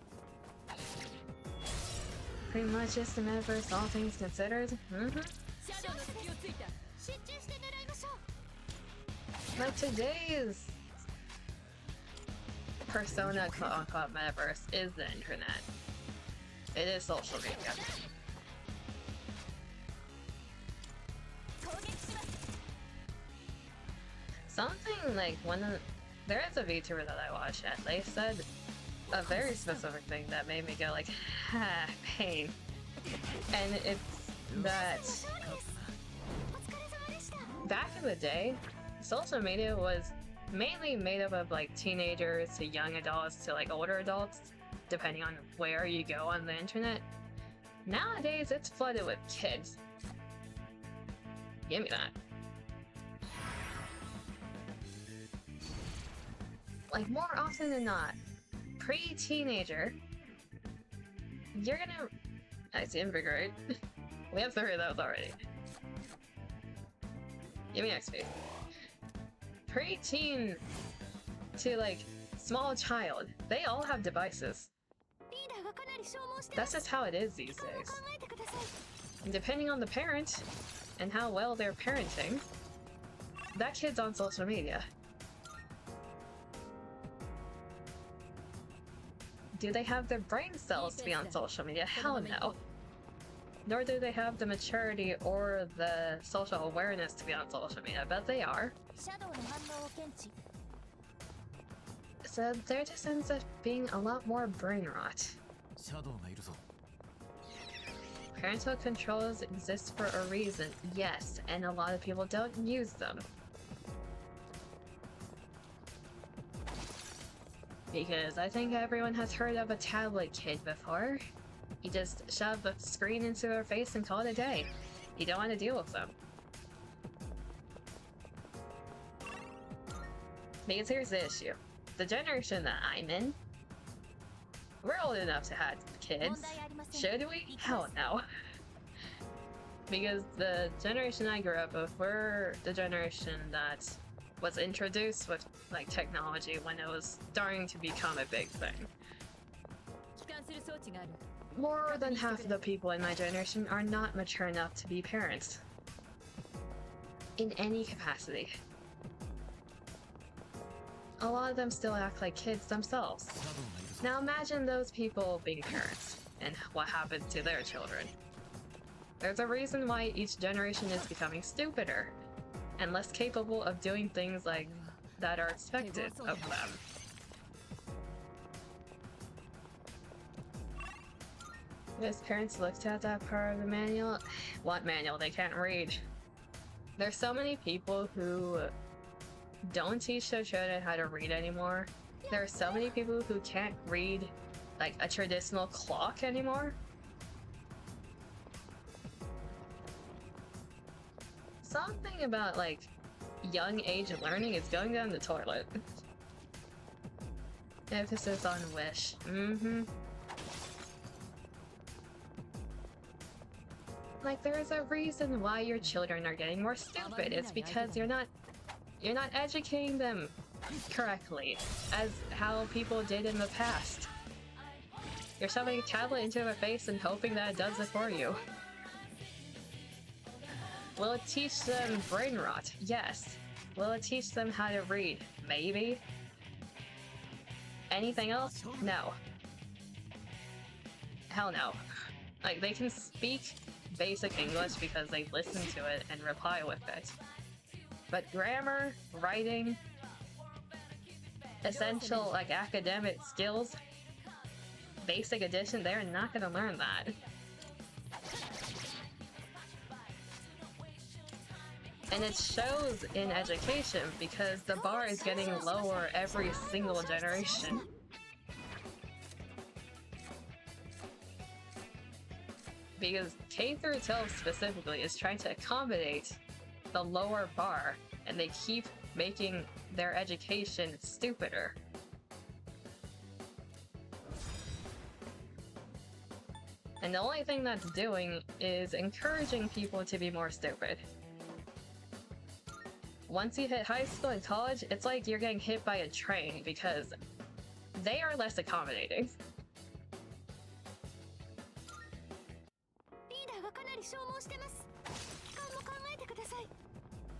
Pretty much just the metaverse, all things considered. Like today's Persona quote-unquote metaverse is the internet. It is social media. Something like there is a VTuber that I watch and they said a very specific thing that made me go like, ha, pain. And it's that back in the day, social media was mainly made up of like teenagers to young adults to like older adults, depending on where you go on the internet. Nowadays, it's flooded with kids. Give me that. Like, more often than not, pre-teenager, you're gonna... I see invigorate. We have 3 of those already. Give me XP. Pre-teen to, like, small child, they all have devices. That's just how it is these days. And depending on the parent, and how well they're parenting, that kid's on social media. Do they have their brain cells to be on social media? Hell no. Nor do they have the maturity or the social awareness to be on social media, but they are. So there just ends up being a lot more brain rot. Parental controls exist for a reason, yes, and a lot of people don't use them. Because I think everyone has heard of a tablet kid before. You just shove the screen into their face and call it a day. You don't want to deal with them. Because here's the issue. The generation that I'm in, we're old enough to have kids. Should we? Hell no. Because the generation I grew up with, we're the generation that was introduced with like technology when it was starting to become a big thing. More than half of the people in my generation are not mature enough to be parents. In any capacity. A lot of them still act like kids themselves. Now imagine those people being parents. and what happens to their children. There's a reason why each generation is becoming stupider and less capable of doing things like that are expected of them. His parents looked at that part of the manual. What manual? They can't read. There's so many people who don't teach their children how to read anymore. There are so many people who can't read like a traditional clock anymore. Something about like young age learning is going down the toilet. Emphasis on wish. Like there's a reason why your children are getting more stupid. It's because you're not educating them correctly as how people did in the past. You're shoving a tablet into their face and hoping that it does it for you. Will it teach them brain rot? Yes. Will it teach them how to read? Maybe. Anything else? No. Hell no. Like, they can speak basic English because they listen to it and reply with it. But grammar, writing, essential, like, academic skills, basic addition, they're not gonna learn that. And it shows in education because the bar is getting lower every single generation. Because K through 12 specifically is trying to accommodate the lower bar, and they keep making their education stupider. And the only thing that's doing is encouraging people to be more stupid. Once you hit high school and college, it's like you're getting hit by a train because they are less accommodating.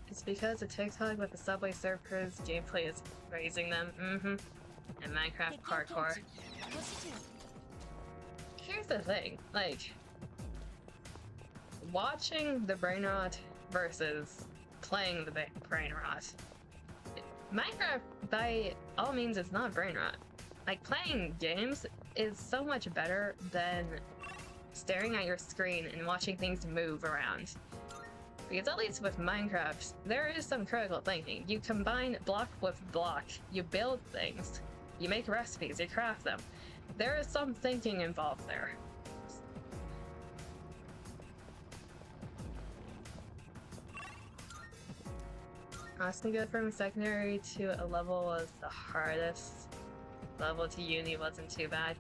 It's because the TikTok with the Subway Surfers gameplay is raising them, and Minecraft parkour. Here's the thing, like, watching the brain rot versus playing the brain rot. Minecraft, by all means, is not brain rot. Like, playing games is so much better than staring at your screen and watching things move around. Because at least with Minecraft, there is some critical thinking. You combine block with block, you build things, you make recipes, you craft them. There is some thinking involved there. Asking to go from secondary to a level was the hardest. Level to uni wasn't too bad.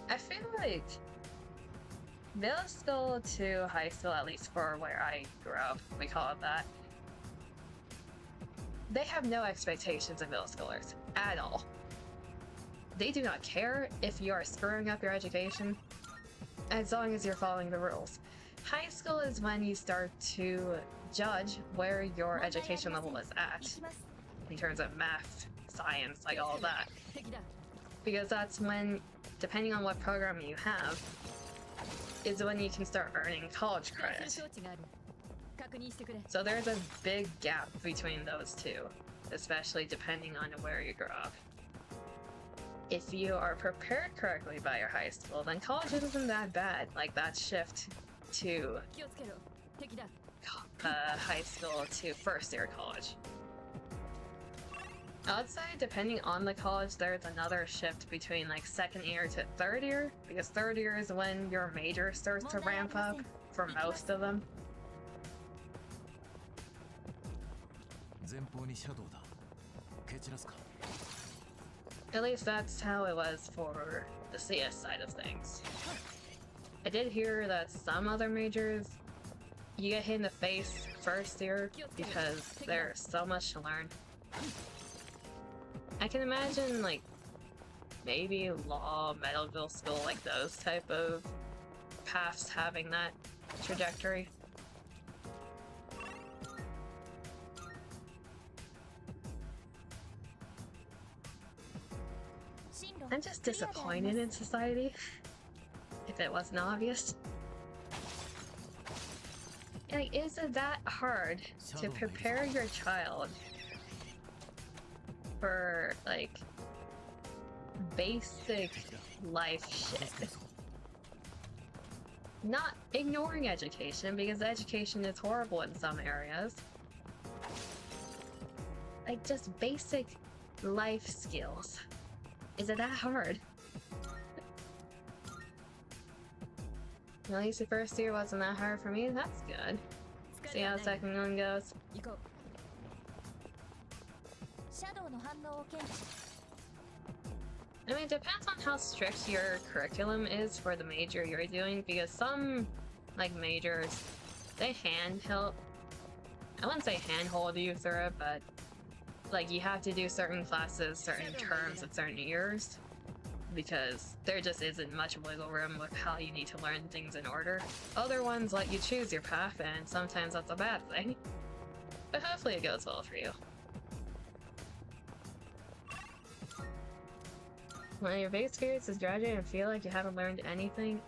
I feel like middle school to high school, at least for where I grew up, we call it that, they have no expectations of middle schoolers at all. They do not care if you are screwing up your education, as long as you're following the rules. High school is when you start to judge where your education level is at, in terms of math, science, like all of that. Because that's when, depending on what program you have, is when you can start earning college credit. So there's a big gap between those two, especially depending on where you grow up. If you are prepared correctly by your high school, then college isn't that bad. Like that shift to high school to first year college. I would say depending on the college, there's another shift between like second year to third year, because third year is when your major starts to ramp up for most of them. At least that's how it was for the CS side of things. I did hear that some other majors, you get hit in the face first year because there's so much to learn. I can imagine, like, maybe law, medical school, like those type of paths having that trajectory. I'm just disappointed in society, if it wasn't obvious. Like, is it that hard to prepare your child for, like, basic life shit? Not ignoring education, because education is horrible in some areas. Like, just basic life skills. Is it that hard? At least the first year wasn't that hard for me. That's good. See how the second one goes. I mean, it depends on how strict your curriculum is for the major you're doing, because some, like, majors, they I wouldn't say handhold you through it, but, like, you have to do certain classes, certain terms, and certain years, because there just isn't much wiggle room with how you need to learn things in order. Other ones let you choose your path, and sometimes that's a bad thing. But hopefully it goes well for you. When your base experience is graduated and feel like you haven't learned anything,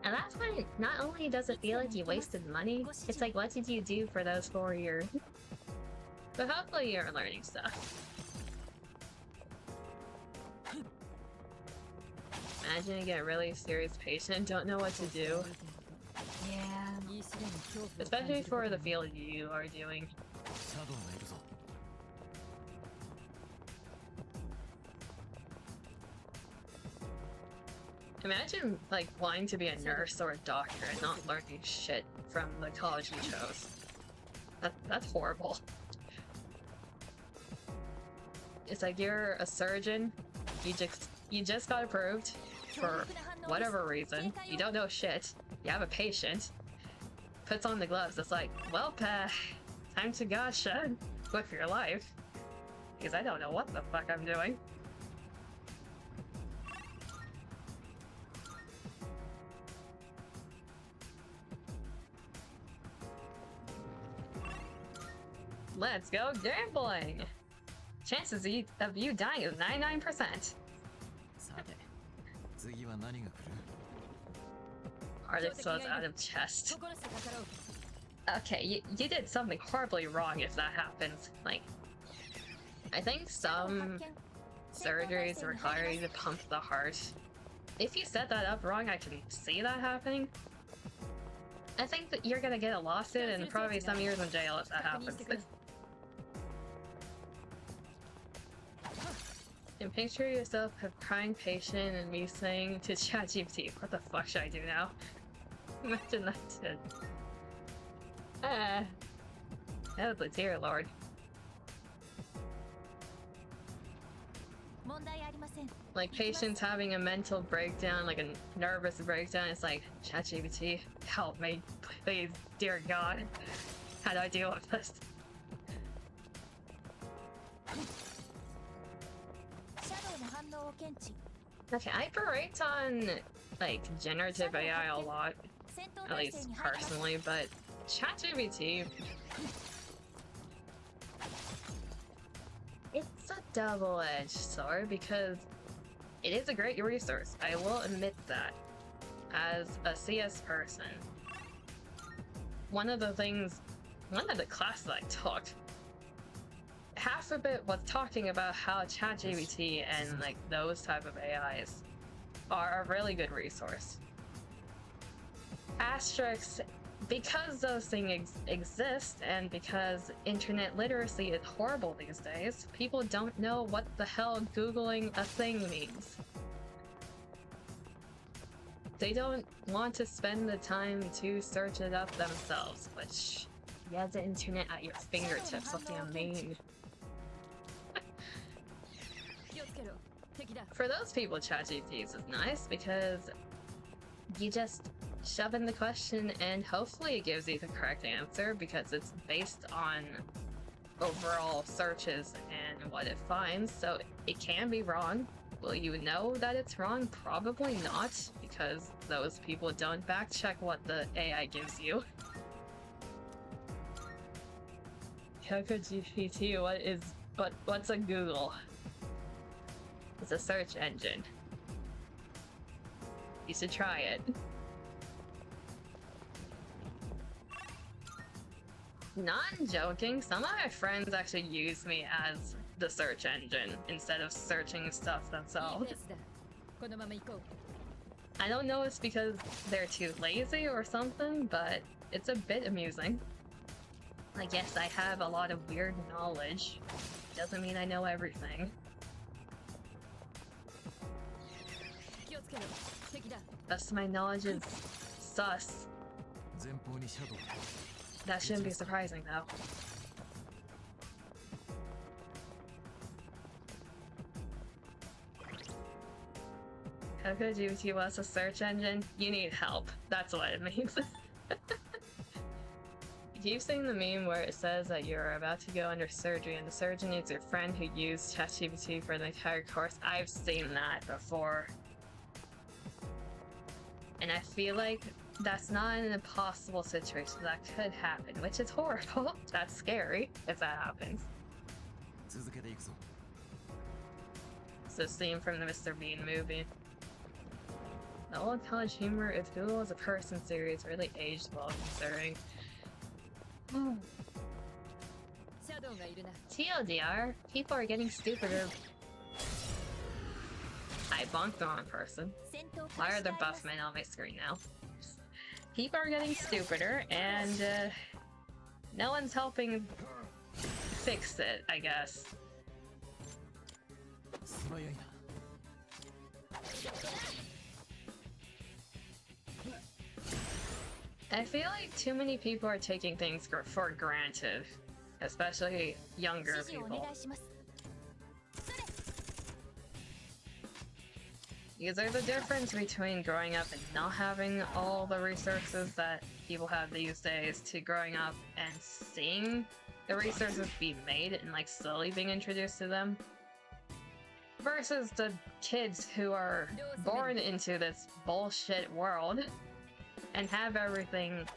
and that's when not only does it feel like you wasted money, it's like, what did you do for those 4 years? But hopefully you're learning stuff. Imagine you get a really serious patient and don't know what to do. Yeah. Especially for the field you are doing. Imagine, like, wanting to be a nurse or a doctor and not learning shit from the college you chose. That's horrible. It's like you're a surgeon, you just got approved for whatever reason, you don't know shit, you have a patient, puts on the gloves, it's like, well, time to gosh with your life, because I don't know what the fuck I'm doing. Let's go gambling! Chances of you dying is 99%. Artist was out of chest. Okay, you did something horribly wrong if that happens. Like, I think some surgeries require you to pump the heart. If you set that up wrong, I can see that happening. I think that you're gonna get a lawsuit and probably some years in jail if that happens. And picture yourself a crying patient and me saying to ChatGPT, what the fuck should I do now? Imagine that shit. That was a tear, Lord. Like patients having a mental breakdown, like a nervous breakdown, it's like, ChatGPT, help me, please, dear God. How do I deal with this? Okay, I berate on, like, generative AI a lot, at least personally, but ChatGPT, it's a double-edged sword because it is a great resource, I will admit that. As a CS person, one of the classes I took, half of it was talking about how ChatGPT and, like, those type of AIs are a really good resource. Asterisks, because those things exist and because internet literacy is horrible these days, people don't know what the hell Googling a thing means. They don't want to spend the time to search it up themselves, which you have the internet at your fingertips, what do you mean? For those people, ChatGPT is nice because you just shove in the question and hopefully it gives you the correct answer because it's based on overall searches and what it finds, so it can be wrong. Will you know that it's wrong? Probably not, because those people don't back check what the AI gives you. Coco GPT, what's a Google? It's a search engine. You should try it. Not joking, some of my friends actually use me as the search engine instead of searching stuff themselves. I don't know if it's because they're too lazy or something, but it's a bit amusing. I guess I have a lot of weird knowledge. Doesn't mean I know everything. Thus my knowledge is sus. That shouldn't be surprising though. Coco GPT was a search engine? You need help. That's what it means. You keep seeing the meme where it says that you're about to go under surgery and the surgeon is your friend who used ChatGPT for the entire course. I've seen that before. And I feel like that's not an impossible situation. That could happen, which is horrible. That's scary if that happens. It's the scene from the Mr. Bean movie. The old college humor, if Google was a person series, really aged well considering. TLDR, people are getting stupider. I bonked the wrong person. Why are there buff men on my screen now? People are getting stupider, and no one's helping fix it, I guess. I feel like too many people are taking things for granted, especially younger people. Because there's a difference between growing up and not having all the resources that people have these days to growing up and seeing the resources be made and like slowly being introduced to them, versus the kids who are born into this bullshit world and have everything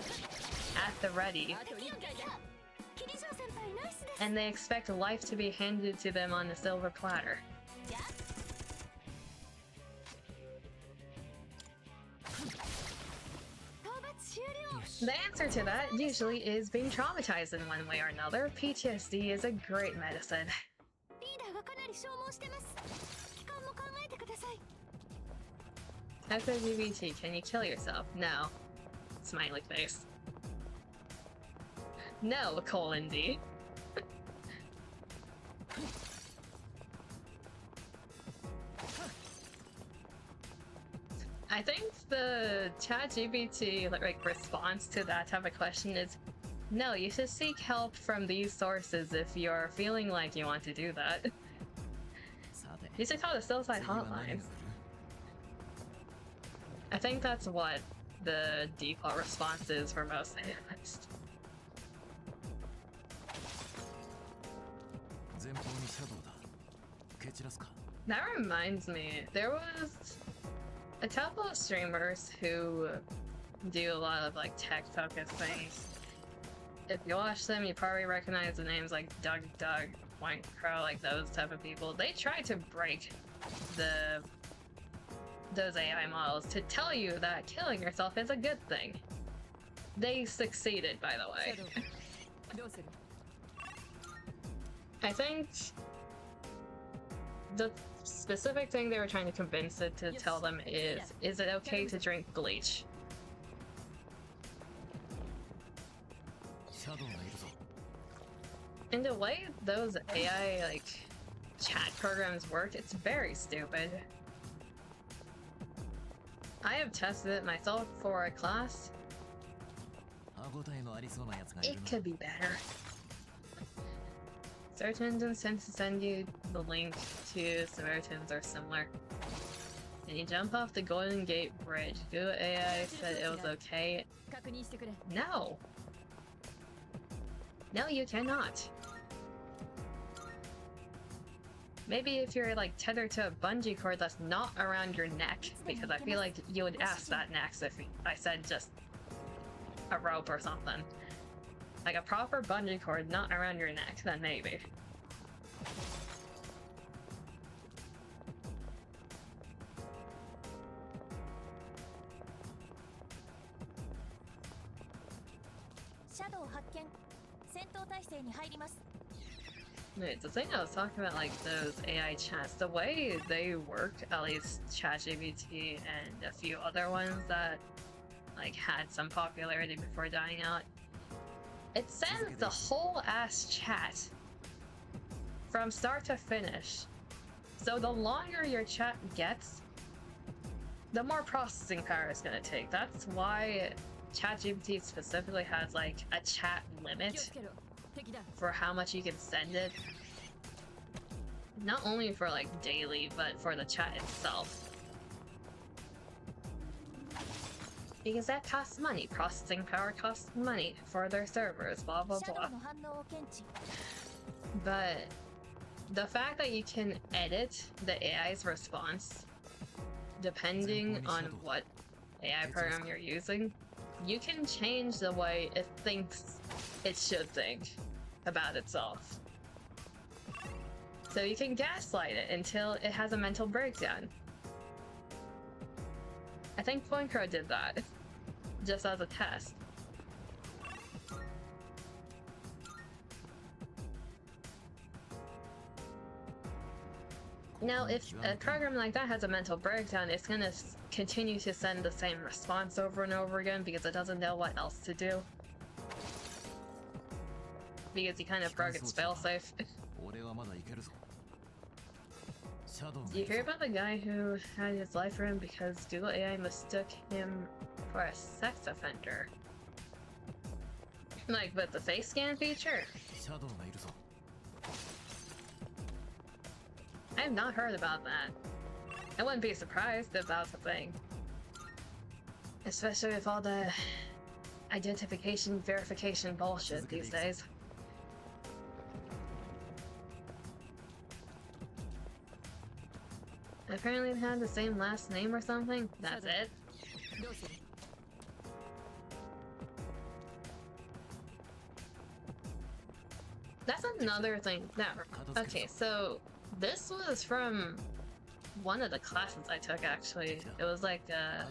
at the ready, and they expect life to be handed to them on a silver platter. The answer to that usually is being traumatized in one way or another. PTSD is a great medicine. LGBT, can you kill yourself? No. Smiley face. No, colon D. I think the ChatGPT like response to that type of question is, no, you should seek help from these sources if you're feeling like you want to do that. You should call the suicide hotline. I think that's what the default response is for most analysts. That reminds me, there was a couple of streamers who do a lot of like tech focused things. If you watch them, you probably recognize the names like Doug, White Crow, like those type of people. They try to break those AI models to tell you that killing yourself is a good thing. They succeeded, by the way. I think the specific thing they were trying to convince it to tell them is it okay to drink bleach? And the way those AI like chat programs work, it's very stupid. I have tested it myself for a class. It could be better. Search engines tend to send you the link to Samaritans or similar. Can you jump off the Golden Gate Bridge? Google AI said it was okay. No! No, you cannot. Maybe if you're like tethered to a bungee cord that's not around your neck, because I feel like you would ask that next if I said just a rope or something. Like a proper bungee cord not around your neck, then maybe. シャドウ発見。戦闘態勢に入ります。Wait, the thing I was talking about, like those AI chats, the way they work, at least ChatGPT and a few other ones that like had some popularity before dying out, it sends the whole ass chat from start to finish. So the longer your chat gets, the more processing power it's gonna take. That's why ChatGPT specifically has like a chat limit for how much you can send it. Not only for like daily, but for the chat itself. Because that costs money. Processing power costs money for their servers, blah blah blah. But the fact that you can edit the AI's response depending on what AI program you're using, you can change the way it thinks it should think about itself. So you can gaslight it until it has a mental breakdown. I think Crow did that, just as a test. Now, if a program like that has a mental breakdown, it's gonna continue to send the same response over and over again because it doesn't know what else to do. Because he kind of broke its failsafe. You hear about the guy who had his life ruined because Google AI mistook him for a sex offender? Like with the face scan feature? I have not heard about that. I wouldn't be surprised if that's a thing. Especially with all the identification verification bullshit these days. Apparently they had the same last name or something. That's it. That's another thing. Okay, so this was from one of the classes I took, actually. It was like a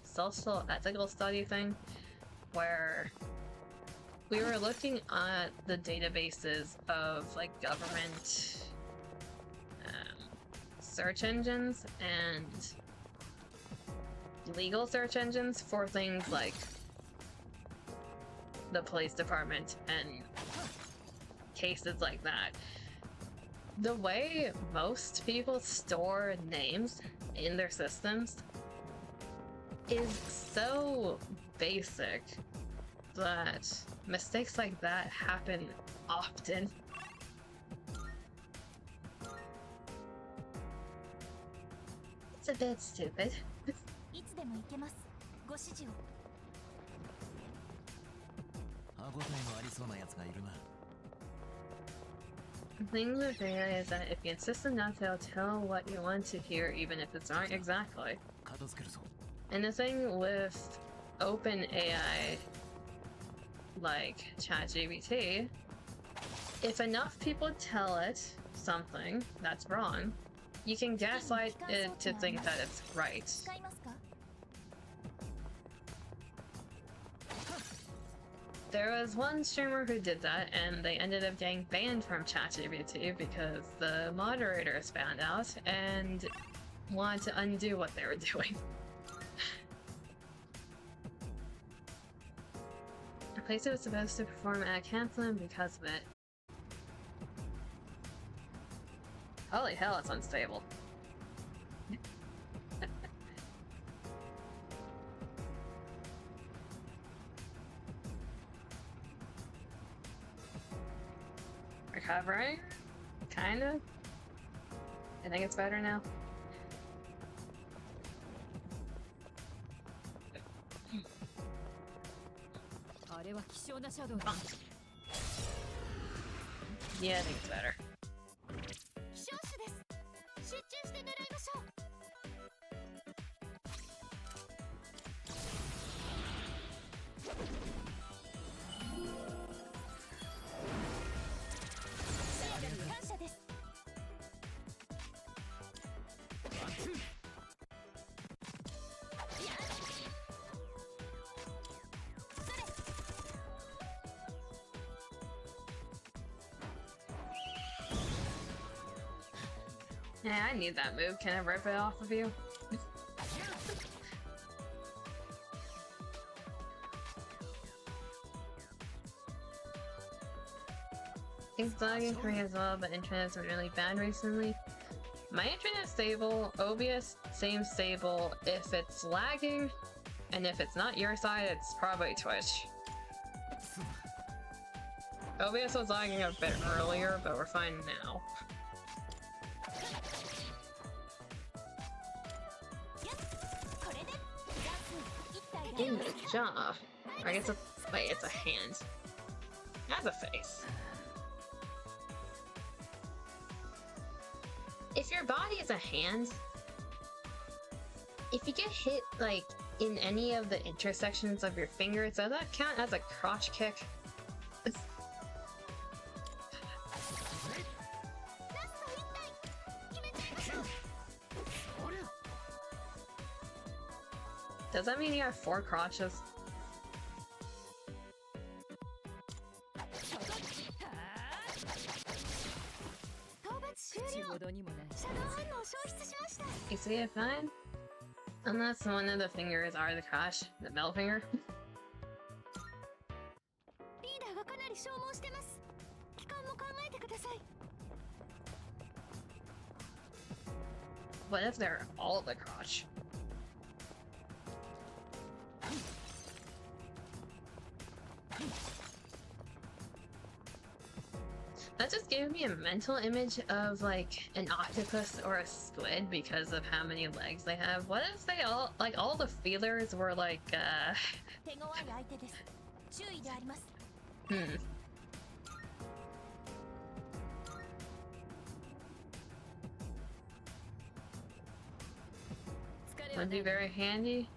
social ethical study thing where we were looking at the databases of like government search engines and legal search engines for things like the police department and cases like that. The way most people store names in their systems is so basic that mistakes like that happen often. It's a bit stupid. The thing with AI is that if you insist enough, they'll tell what you want to hear, even if it's not exactly. And the thing with open AI, like ChatGPT, if enough people tell it something that's wrong, you can gaslight it to think that it's right. There was one streamer who did that, and they ended up getting banned from ChatGPT because the moderators found out and wanted to undo what they were doing. A place it was supposed to perform at canceling because of it. Holy hell, it's unstable. Recovering? Kinda? I think it's better now. Yeah, I think it's better. Yeah, I need that move. Can I rip it off of you? It's lagging for me as well, but internet's been really bad recently. My internet's stable, OBS same stable. If it's lagging, and if it's not your side, it's probably Twitch. OBS was lagging a bit earlier, but we're fine now. In the jaw. Or I guess wait, it's a hand. That's a face. If your body is a hand, if you get hit like in any of the intersections of your fingers, does that count as a crotch kick? Does that mean you have 4 crotches? You see it fine? Unless one of the fingers are the crotch, the middle finger. What if they're all the crotch? That just gave me a mental image of like an octopus or a squid because of how many legs they have. What if they all, like all the feelers were like, Would be very handy.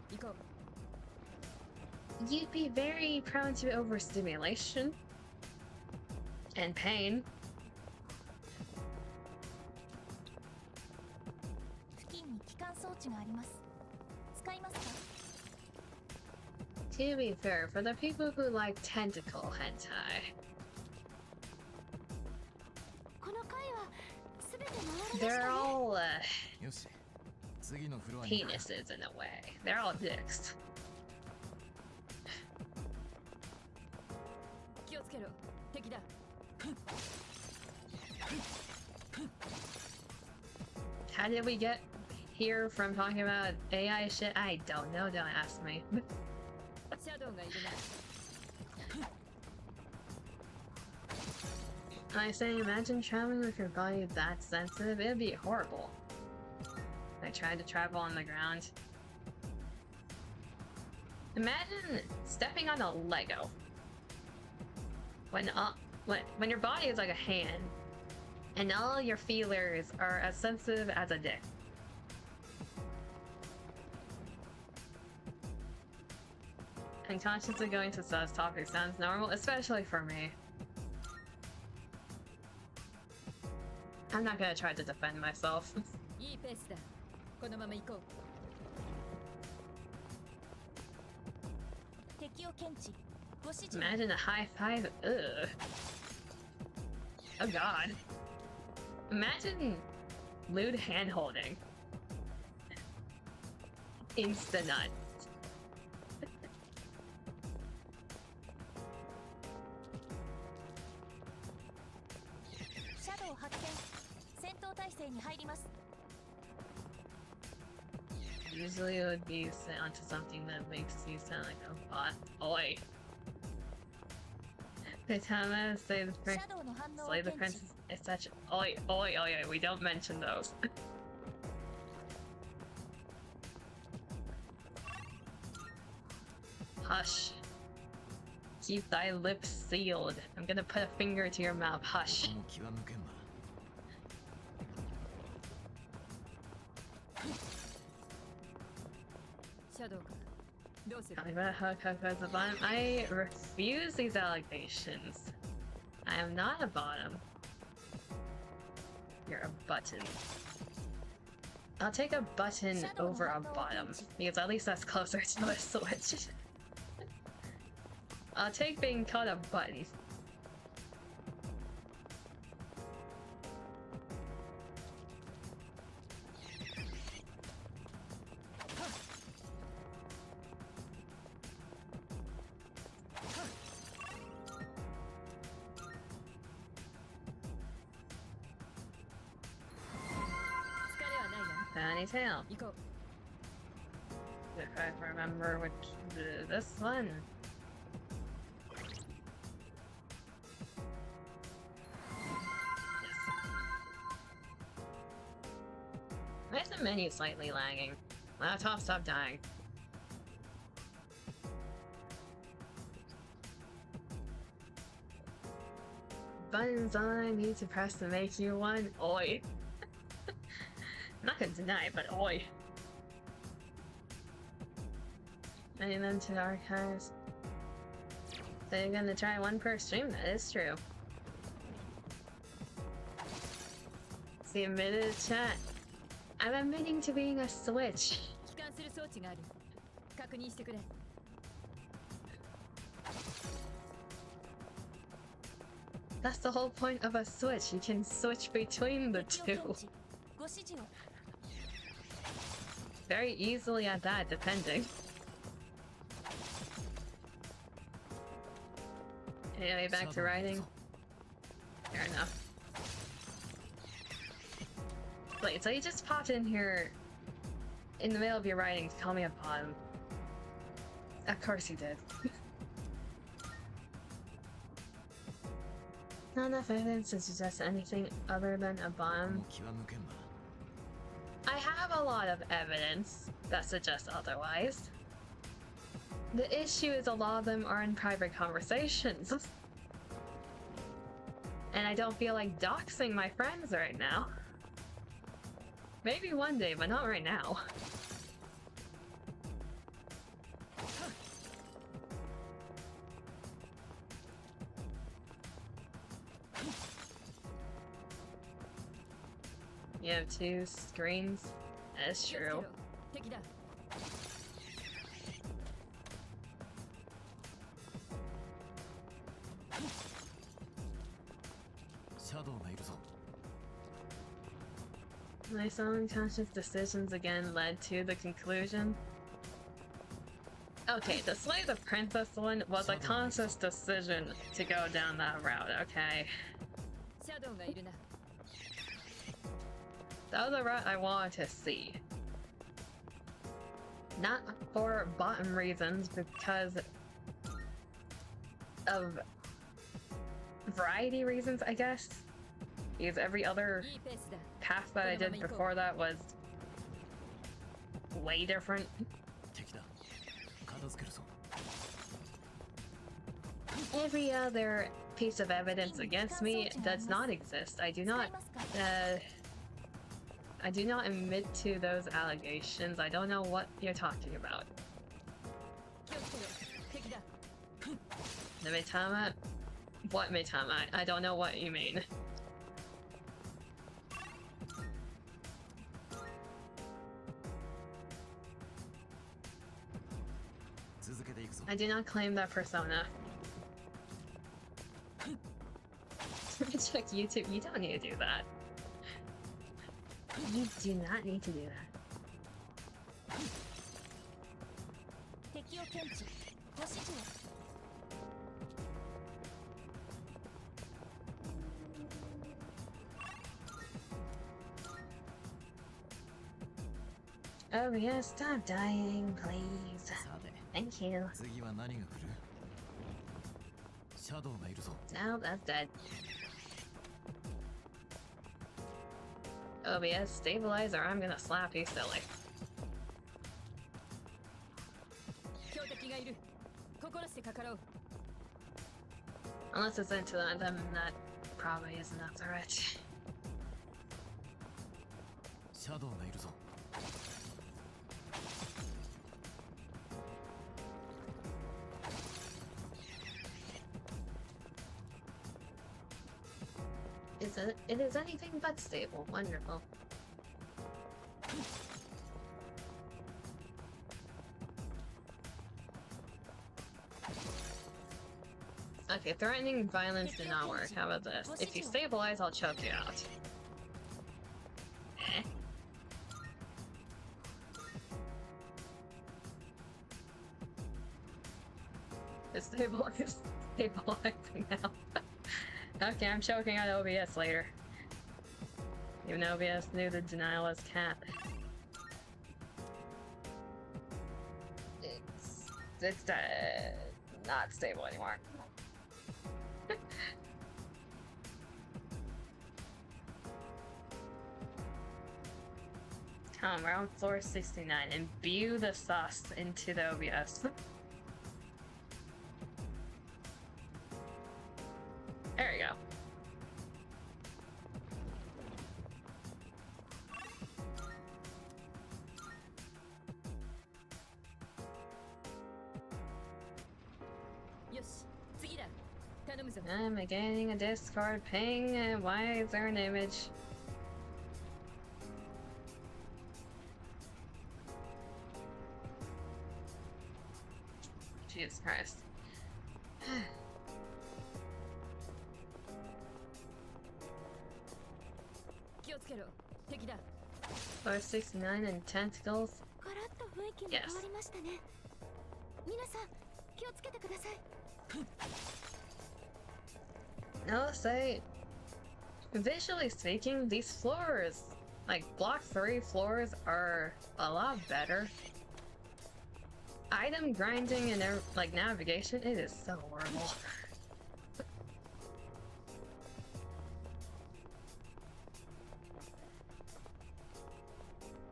You'd be very prone to overstimulation and pain. To be fair, for the people who like tentacle hentai, they're all penises in a way. They're all dicks. How did we get here from talking about AI shit? I don't know, don't ask me. I say, imagine traveling with your body that sensitive. It'd be horrible. I tried to travel on the ground. Imagine stepping on a Lego. When your body is like a hand, and all your feelers are as sensitive as a dick. Unconsciously going to sus topic sounds normal, especially for me. I'm not gonna try to defend myself. Imagine a high five. Ugh. Oh god. Imagine lewd hand holding. Insta nut. Usually it would be set onto something that makes you sound like a bot. Oi. Pitama, slay the princess is such. Oi, oi, oi, oi, we don't mention those. Hush. Keep thy lips sealed. I'm gonna put a finger to your mouth. Hush. Talking about how Coco's a bottom. I refuse these allegations. I am not a bottom. You're a button. I'll take a button over a bottom, because at least that's closer to a switch. I'll take being called a button. ponytail. If I remember which this one. Yes. Why is the menu slightly lagging? Laptop, stop dying. Buttons I need to press to make you one. Oi. I'm not gonna deny it, but oi. Adding them to the archives. So you're gonna try one per stream? That is true. See, admitted chat. I'm admitting to being a Switch. That's the whole point of a Switch. You can switch between the two. Very easily at that, depending. Anyway, back to writing. Fair enough. Wait, so you just popped in here in the middle of your writing to call me a bottom. Of course you did. Not enough evidence to suggest anything other than a bomb. I have a lot of evidence that suggests otherwise. The issue is a lot of them are in private conversations. And I don't feel like doxing my friends right now. Maybe one day, but not right now. You have two screens? That's true. My unconscious decisions again led to the conclusion. Okay, the Slay the Princess one was a conscious decision to go down that route, okay? That was a route I wanted to see. Not for bottom reasons, because of variety reasons, I guess. Because every other path that I did before that was way different. Every other piece of evidence against me does not exist. I do not admit to those allegations. I don't know what you're talking about. The Mitama? What Mitama? I don't know what you mean. I do not claim that persona. Check YouTube. You don't need to do that. You do not need to do that. Oh yeah, stop dying, please. Thank you. No, that's dead. OBS stabilizer, I'm gonna slap you silly. Unless it's into that, then that probably is enough threat. It is anything but stable. Wonderful. Okay, threatening violence did not work. How about this? If you stabilize, I'll choke you out. Eh? It's stabilizing now. Okay, I'm choking out OBS later. Even OBS knew the denial was cap. it's not stable anymore. Come, we're on floor 69. Imbue the sauce into the OBS. There we go. I'm getting a Discord ping, and why is there an image? Jesus Christ. Floor 69 and tentacles. Yes. I'll say, visually speaking, these floors, like block 3 floors, are a lot better. Item grinding and like navigation, it is so horrible.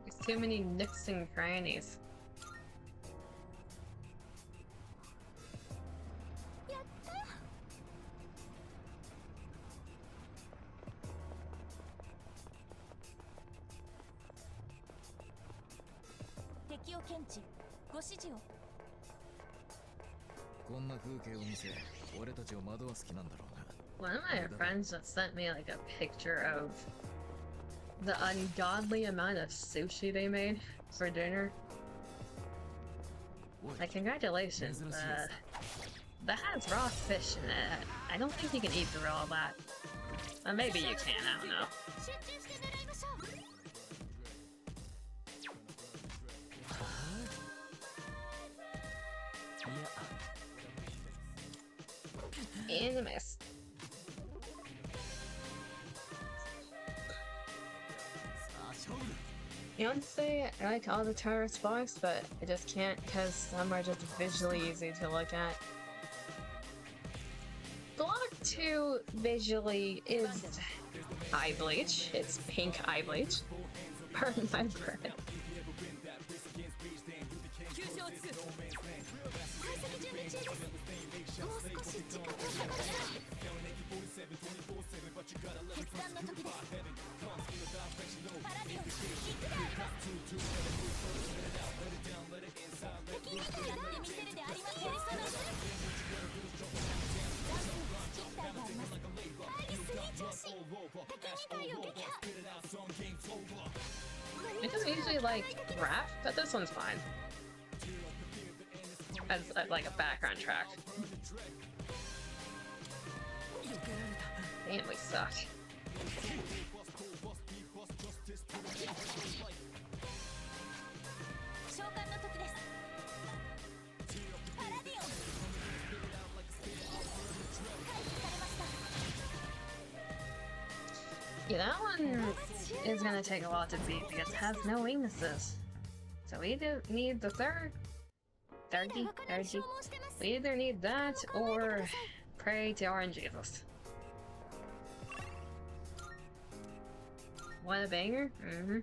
There's too many nooks and crannies. One of my friends just sent me like a picture of the ungodly amount of sushi they made for dinner. Like, congratulations, that has raw fish in it. I don't think you can eat through all that. Or maybe you can, I don't know. In a mess. Honestly, I like all the tourist blocks, but I just can't because some are just visually easy to look at. Block 2 visually is eye bleach. It's pink eye bleach. Pardon my breath. I just usually like rap, but this one's fine. As like a background track. Damn, we suck. Yeah, that one is gonna take a while to beat because it has no weaknesses. So we either need the third. We either need that or pray to our Jesus. What a banger? Mm-hmm.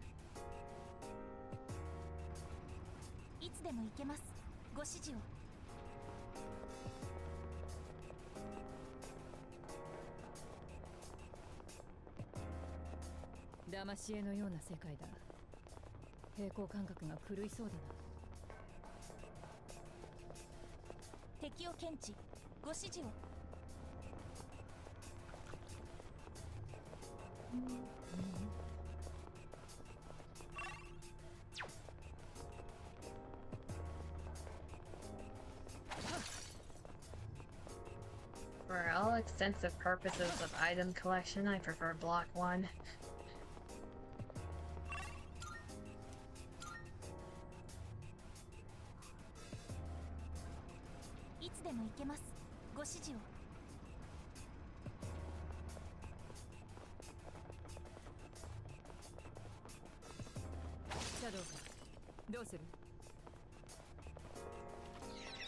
For all extensive purposes of item collection, I prefer block 1.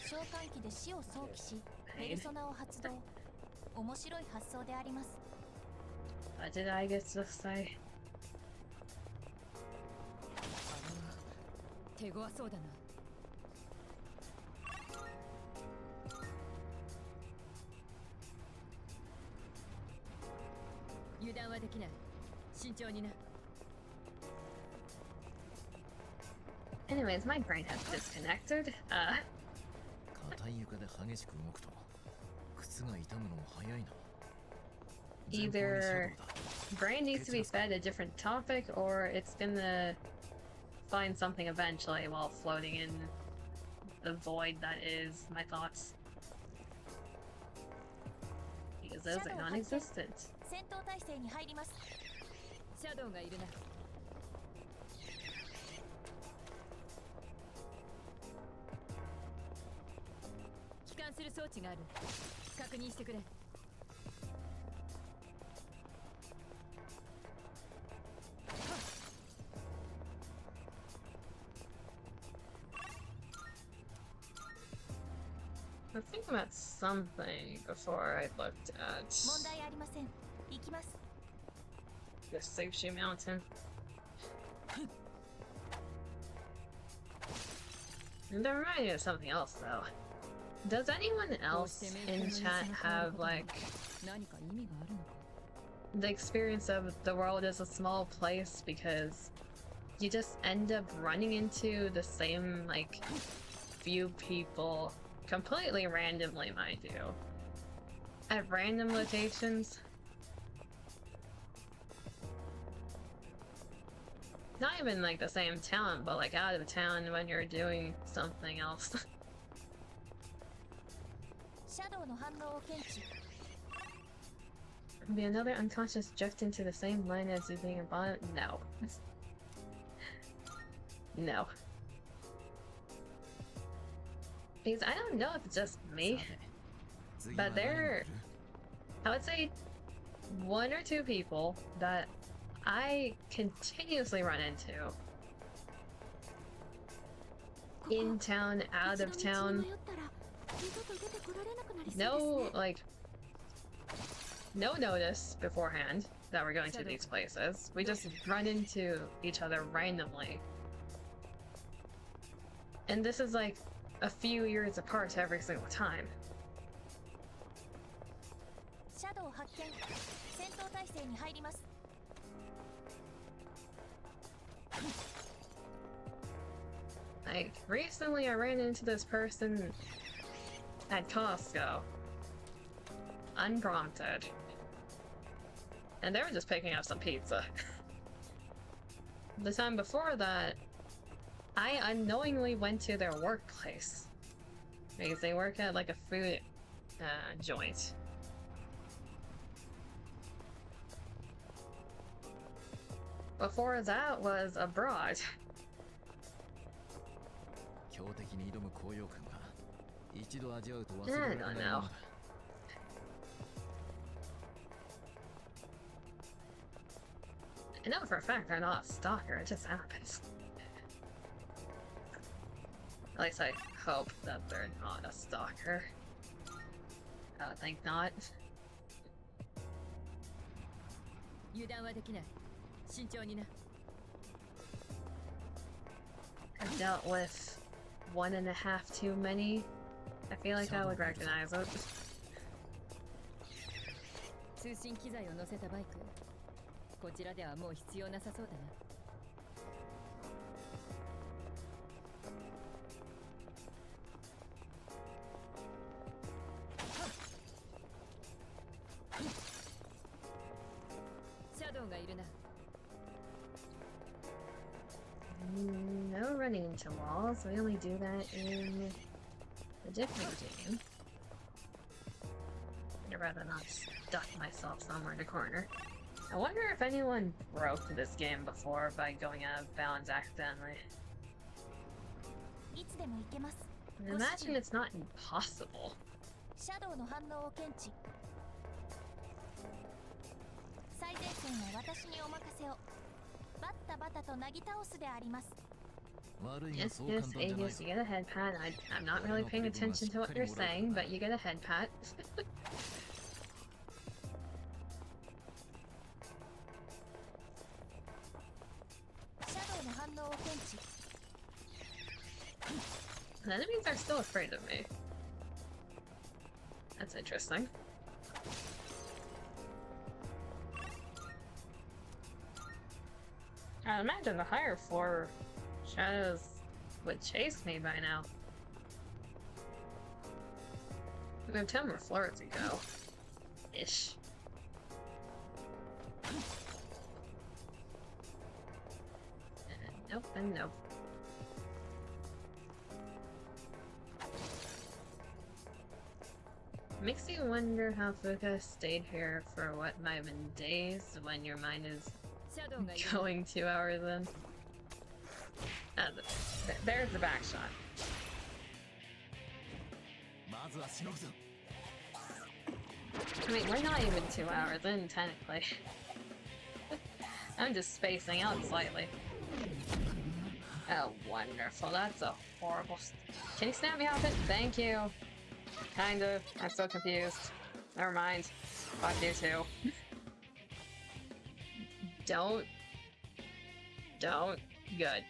召喚機で死を想起しペルソナを発動。面白い発想であります。 What did I get to say? 手強そうだな。油断はできない。慎重にな。 Anyways, my brain has disconnected. 硬い床で激しく動くと靴が痛むのも早いな。 Either brain needs to be fed a different topic, or it's gonna find something eventually while floating in the void that is my thoughts. Because those are non-existent. 戦闘態勢に入ります。シャドウがいるな。帰還する装置がある。確認してくれ。 I think about something before I looked at 問題ありません。行きます。 the Sushi Mountain. And that reminded me of something else, though. Does anyone else in chat have, like, 何か意味があるのか。 the experience of the world is a small place because you just end up running into the same, like, few people completely randomly, mind you, at random locations? Not even like the same town, but like out of town when you're doing something else. シャドウの反応を検知。 Be another unconscious drift into the same line as you being a bot? No. No. Because I don't know if it's just me, but there, I would say 1 or 2 people that I continuously run into. In town, out of town. No, like, no notice beforehand that we're going to these places. We just run into each other randomly. And this is like a few years apart every single time. シャドウ発見。戦闘態勢に入ります。 Like, recently I ran into this person at Costco. Unprompted. And they were just picking up some pizza. The time before that, I unknowingly went to their workplace. Because they work at like a food joint. Before that was abroad. 強敵に挑む高揚感が一度味わうと忘れ I られ don't ないも know. のだ。 I know for a fact they're not a stalker, it just happens. At least I hope that they're not a stalker. I would think not. 油断はできない。慎重にな。 I've dealt with 1.5 too many. I feel like I would recognize it. 通信機材を乗せたバイク。こちらではもう必要なさそうだな。 シャドウがいるな。 No running into walls. We only do that in a different game. I'd rather not stuck myself somewhere in a corner. I wonder if anyone broke this game before by going out of bounds accidentally. いつでも行けます。 I imagine it's not impossible. シャドウの反応を検知。最前線は私にお任せを。バッタバタとなぎ倒すであります。Yes, yes, Aegis, you get a head pat. I'm not really paying attention to what you're saying, but you get a head pat. シャドウの反応を検知 The enemies are still afraid of me. That's interesting. I imagine the higher floor shadows would chase me by now. We have 10 more floors to go. Ish. Nope and nope. Makes you wonder how Fuka stayed here for what might have been days when your mind is going 2 hours in. There's the back shot. I mean, we're not even 2 hours in, technically. I'm just spacing out slightly. Oh, wonderful. That's a horrible... Can you snap me off it? Thank you. Kind of. I'm so confused. Never mind. Fuck you too. Don't. Good.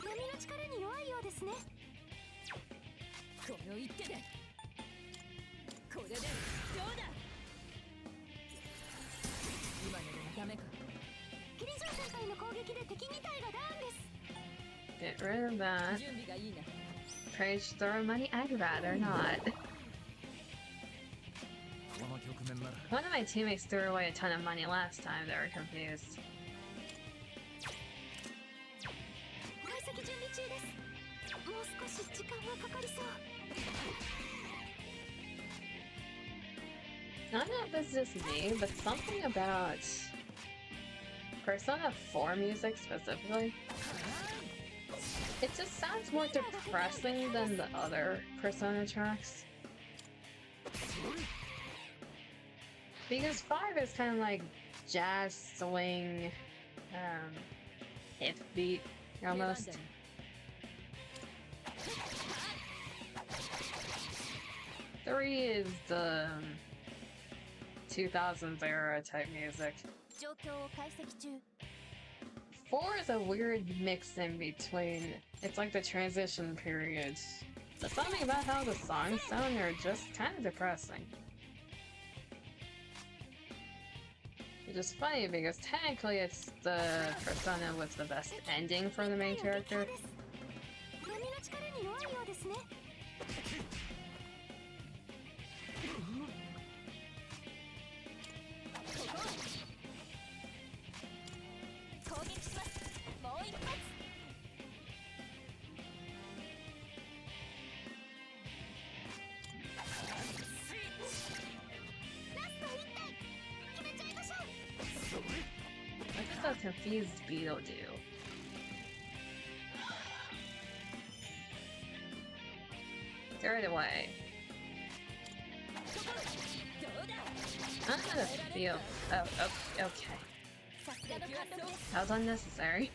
闇の力に弱いようですねこの一手でこれでどうだ今のでもダメかキリジョー先輩の攻撃で敵2体がダウンです Get rid of that. 準備がいいな Praise throw money? I'd rather not. One of my teammates threw away a ton of money last time. They were confused. 解析準備中ですもう少し時間がかかりそう I don't know if this is just me, but something about Persona 4 music specifically. It just sounds more depressing than the other Persona tracks. Because 5 is kind of like jazz, swing, hip beat, almost. Three is the 2000s era type music. 状況を解析中 4 is a weird mix in between. It's like the transition periods. But something about how the songs sound are just kind of depressing. Which is funny because technically it's the persona with the best ending for the main character. 闇の力に弱いようですね 攻撃しますもう一発 What does a confused beetle do? Throw it away. I'm gonna feel. Oh, okay. That was unnecessary.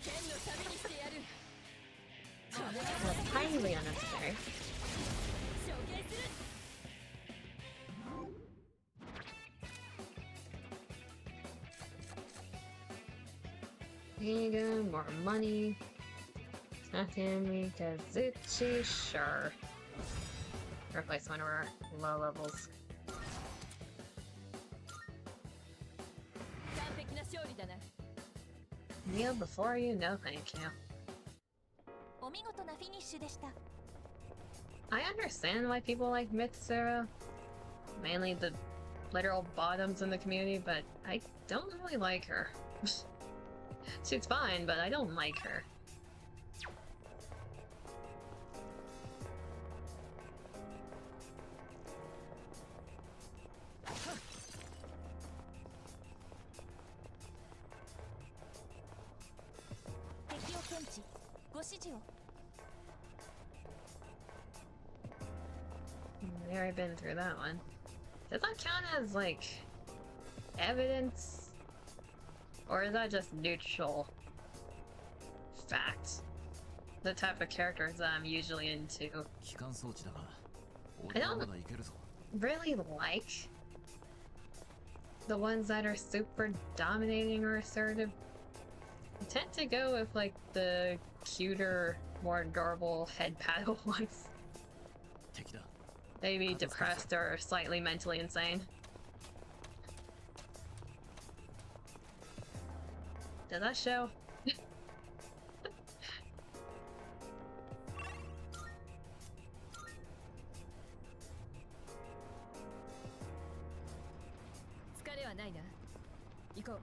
Well, highly unnecessary. Here you go, more money. Takemi Kazuchi, sure. Replace one of our low levels. 完璧な勝利だな Kneel before you, no thank you. お見事なフィニッシュでした I understand why people like Mitsuru. Mainly the literal bottoms in the community, but I don't really like her. She's fine, but I don't like her. We already been through that one. Does that count as, like, evidence? Or is that just neutral fact the type of characters that I'm usually into. 機関装置だが俺はまだいけるぞ Really like the ones that are super dominating or assertive. I tend to go with like the cuter, more adorable head paddle ones. 敵だ Maybe depressed or slightly mentally insane. Does that show? 疲れはないな。行こう。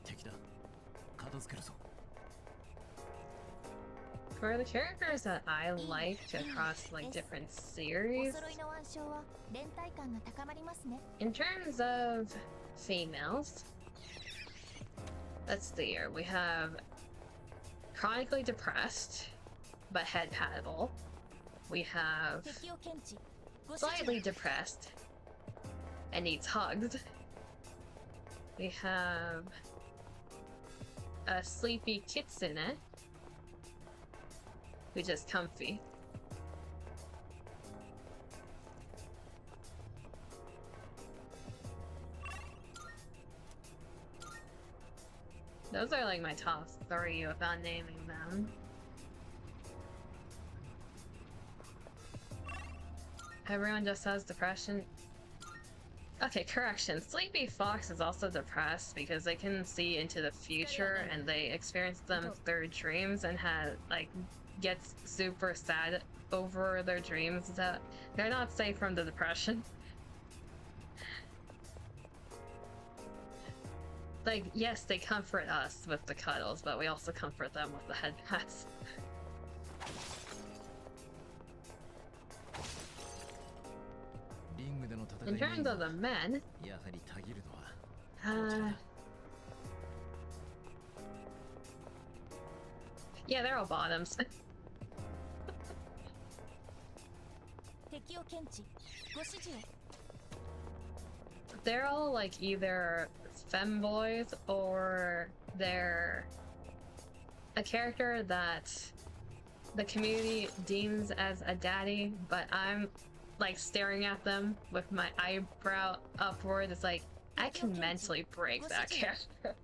敵だ片付けるぞ For the characters that I liked across like different series, お揃いの腕章は連帯感が高まりますね。 in terms of females, let's see here. We have chronically depressed, but head paddle. We have 敵を検知。ご指示 slightly depressed and needs hugs. We have a sleepy kitsune who's just comfy. Those are like my top 3 without naming them. Everyone just has depression. Okay, correction. Sleepy Fox is also depressed because they can see into the future and they experience them through dreams and gets super sad over their dreams. That they're not safe from the depression. Like, yes, they comfort us with the cuddles, but we also comfort them with the head pats. In terms of the men, やはりたぎるのは yeah, they're all bottoms. 敵を検知。ご指示を。 They're all like either femboys or they're a character that the community deems as a daddy, but I'm like staring at them with my eyebrow upward. It's like I can mentally break that character.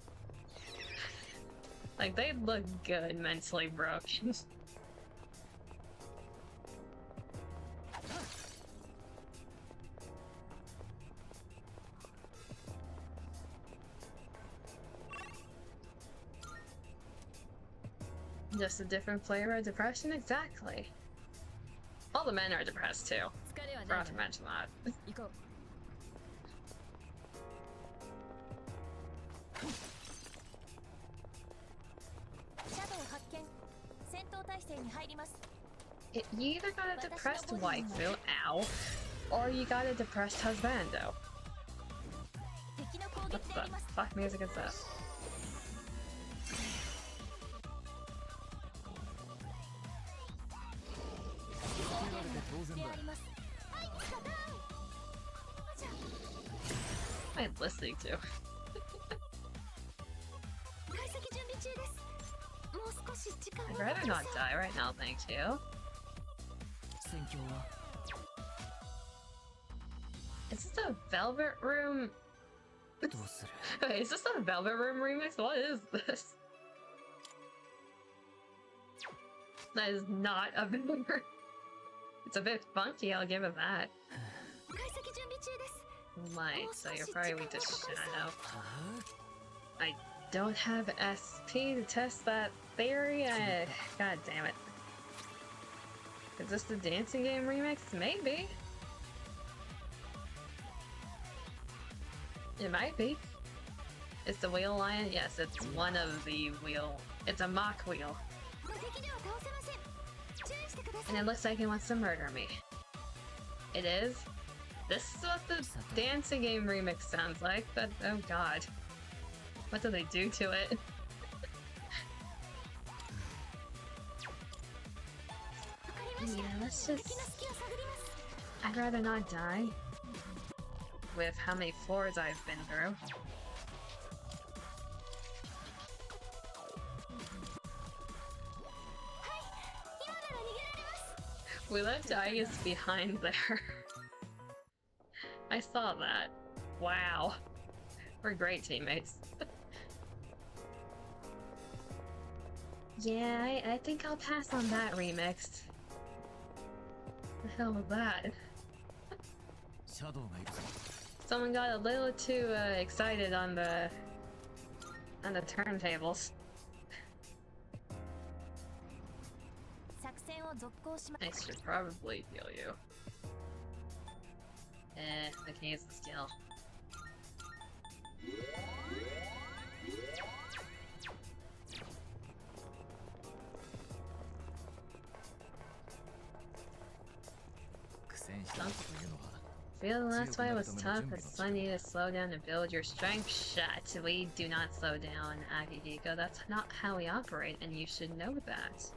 Like they look good mentally broken. Just a different flavor of depression? Exactly. All the men are depressed too. 疲れはない Forgot to な。 mention that. 行こう。シャドウ発見。戦闘態勢に入ります。 You either got a depressed waifu, ow, or you got a depressed husbando. 敵の攻 What 撃であ the ります。 fuck music is this? 当然だ であります。はい、スカダウン。じゃ What am I listening to? 解析準備中です。もう少し時間 I'd を rather not die right now, thank you. 戦況は Is this a Velvet Room? どうする Wait, is this a Velvet Room remix? What is this? That is not a Velvet Room. It's a bit funky, I'll give it that. 解析準備中です。 Might, so you're probably weak to Shadow. は I don't have SP to test that theory. God damn it. Is this the dancing game remix? Maybe. It might be. It's the wheel lion? Yes, it's one of the wheel. It's a mock wheel. 敵では倒せません。注意してください。 And it looks like he wants to murder me. It is? This is what the dancing game remix sounds like, but oh god. What do they do to it? Yeah, let's just... 敵の隙を探ります。 I'd rather not die. With how many floors I've been through. We left Igus behind there. I saw that. Wow. We're great teammates. Yeah, I think I'll pass on that remix. The hell was that? Someone got a little too excited on the turntables. I should probably heal you. I can use the skill. Feel the last fight was tough, but it's time you to slow down and build your strength. Shut. We do not slow down, Akihiko. That's not how we operate, and you should know that.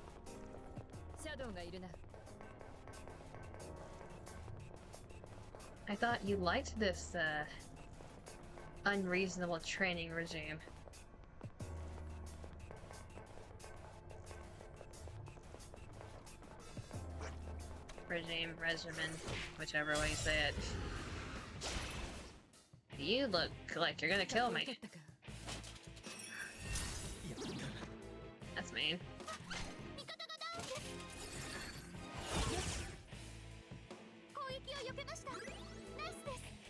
I thought you liked this, unreasonable training regime. Regimen, whichever way you say it. You look like you're gonna kill me. That's mean.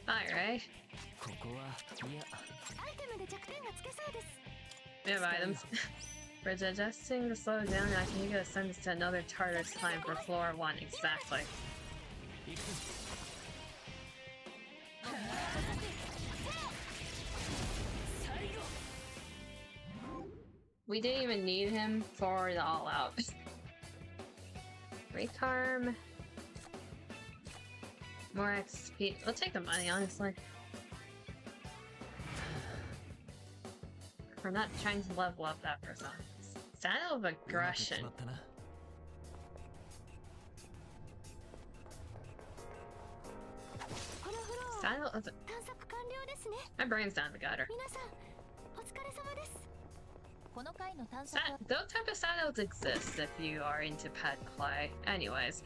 Alright. We have items. For adjusting the slow down, I can get a sentence to another Tartar's time for floor 1, exactly. We didn't even need him for the all-out. Recarm. More XP. We'll take the money, honestly. We're not trying to level up that person. Style of aggression. Style of... My brain's down the gutter. Those type of styles exist if you are into pet play. Anyways.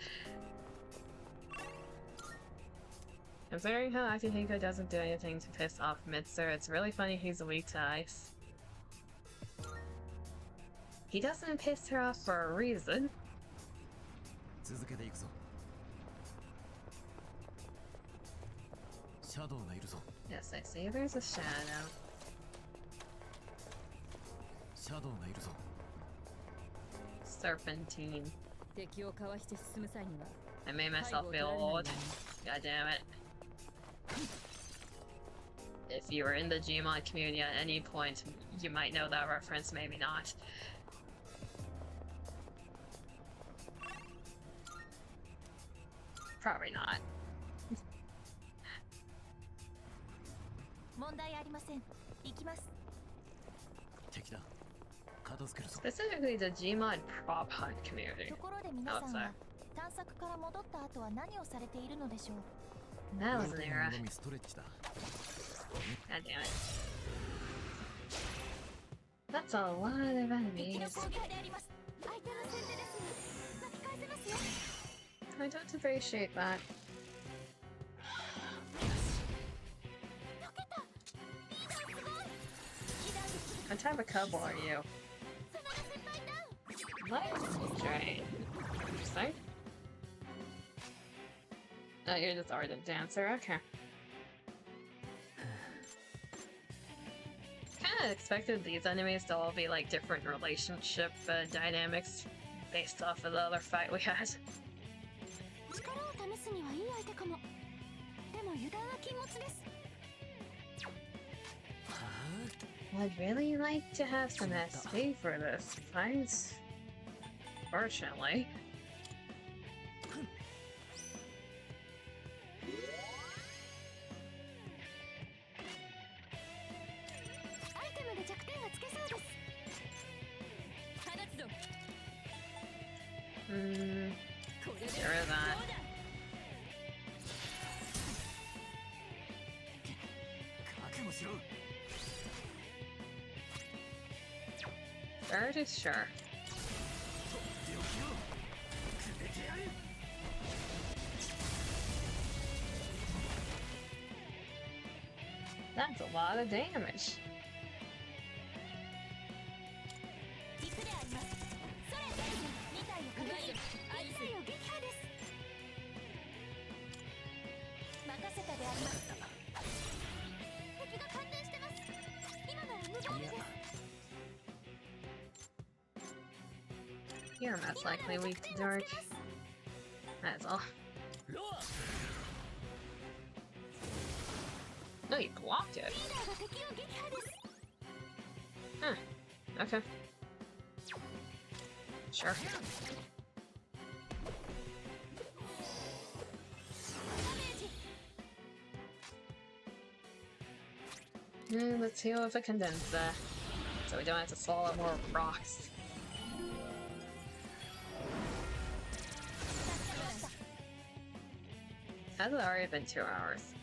Considering how Akihiko doesn't do anything to piss off Mitsu, it's really funny he's weak to ice. He doesn't piss her off for a reason. Yes, I see there's a shadow. Serpentine. I made myself feel old. God damn it. If you were in the Gmod community at any point, you might know that reference, maybe not. Probably not. Specifically the Gmod prop hunt community. I would say. That was an era. God damn it. That's a lot of enemies. I don't appreciate that. What type of couple are you? Life drain. Interesting. Oh, you're just ardent dancer, okay. Kinda expected these enemies to all be like different relationship dynamics based off of the other fight we had. I'd really like to have some SP for this fight. Fortunately. Get rid of that. Third is sure. That's a lot of damage. You're most likely weak to dark. That's all. No, you blocked it. Huh. Okay. Sure. Let's heal with a condenser, so we don't have to swallow more rocks. Has it already been 2 hours?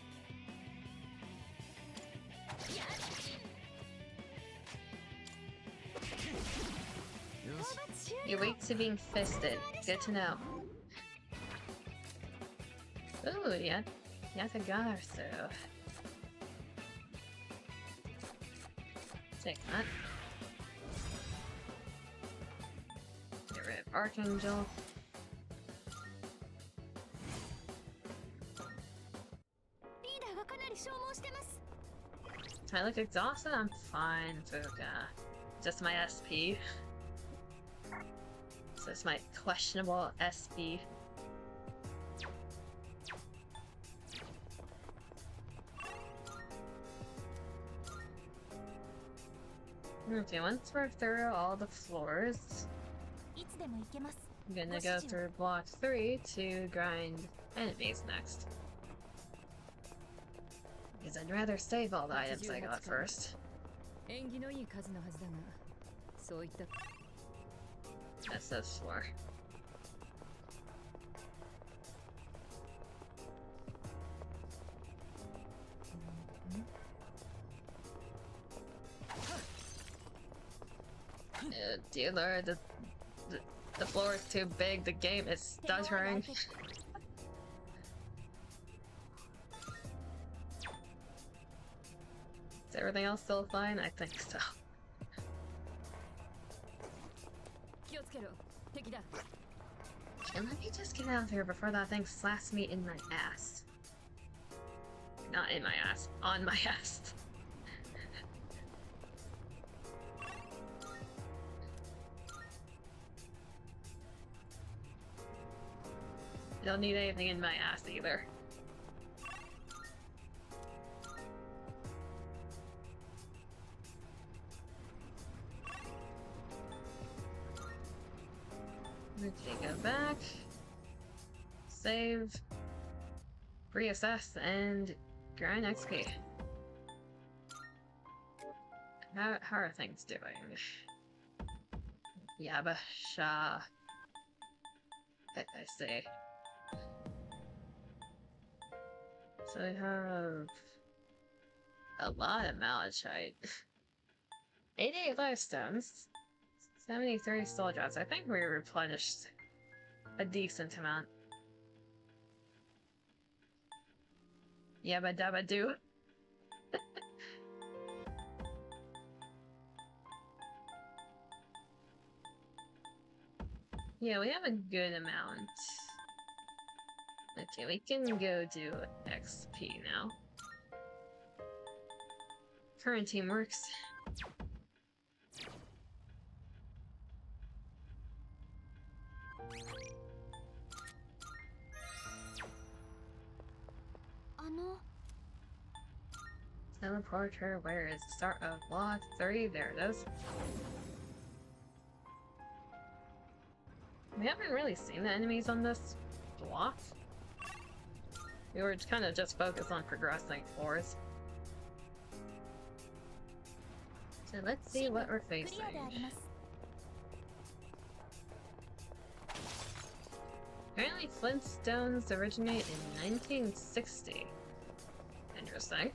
You're weak to being fisted. Good to know. Ooh, yeah. Yatagarasu. Take that. Get rid of Archangel. I look exhausted? I'm fine, Fuka. Just my SP. So it's my questionable SP. Okay, once we're through all the floors, I'm gonna go through block 3 to grind enemies next. Because I'd rather save all the items I got first. That's this floor. Dear Lord, the floor is too big, the game is stuttering. Is everything else still fine? I think so. And let me just get out of here before that thing slaps me in my ass. Not in my ass, on my ass. I don't need anything in my ass either. Okay, go back, save, reassess, and grind XP. How are things doing? Yabasha. I see. So we have a lot of malachite. 88 life stones. 73 soul drops. I think we replenished a decent amount. Yabba dabba doo. Yeah, we have a good amount. Okay, we can go do XP now. Current team works. Teleporter, where is the start of block 3? There it is. We haven't really seen the enemies on this block. We were kind of just focused on progressing floors. So let's see what we're facing. Apparently Flintstones originate in 1960. Interesting.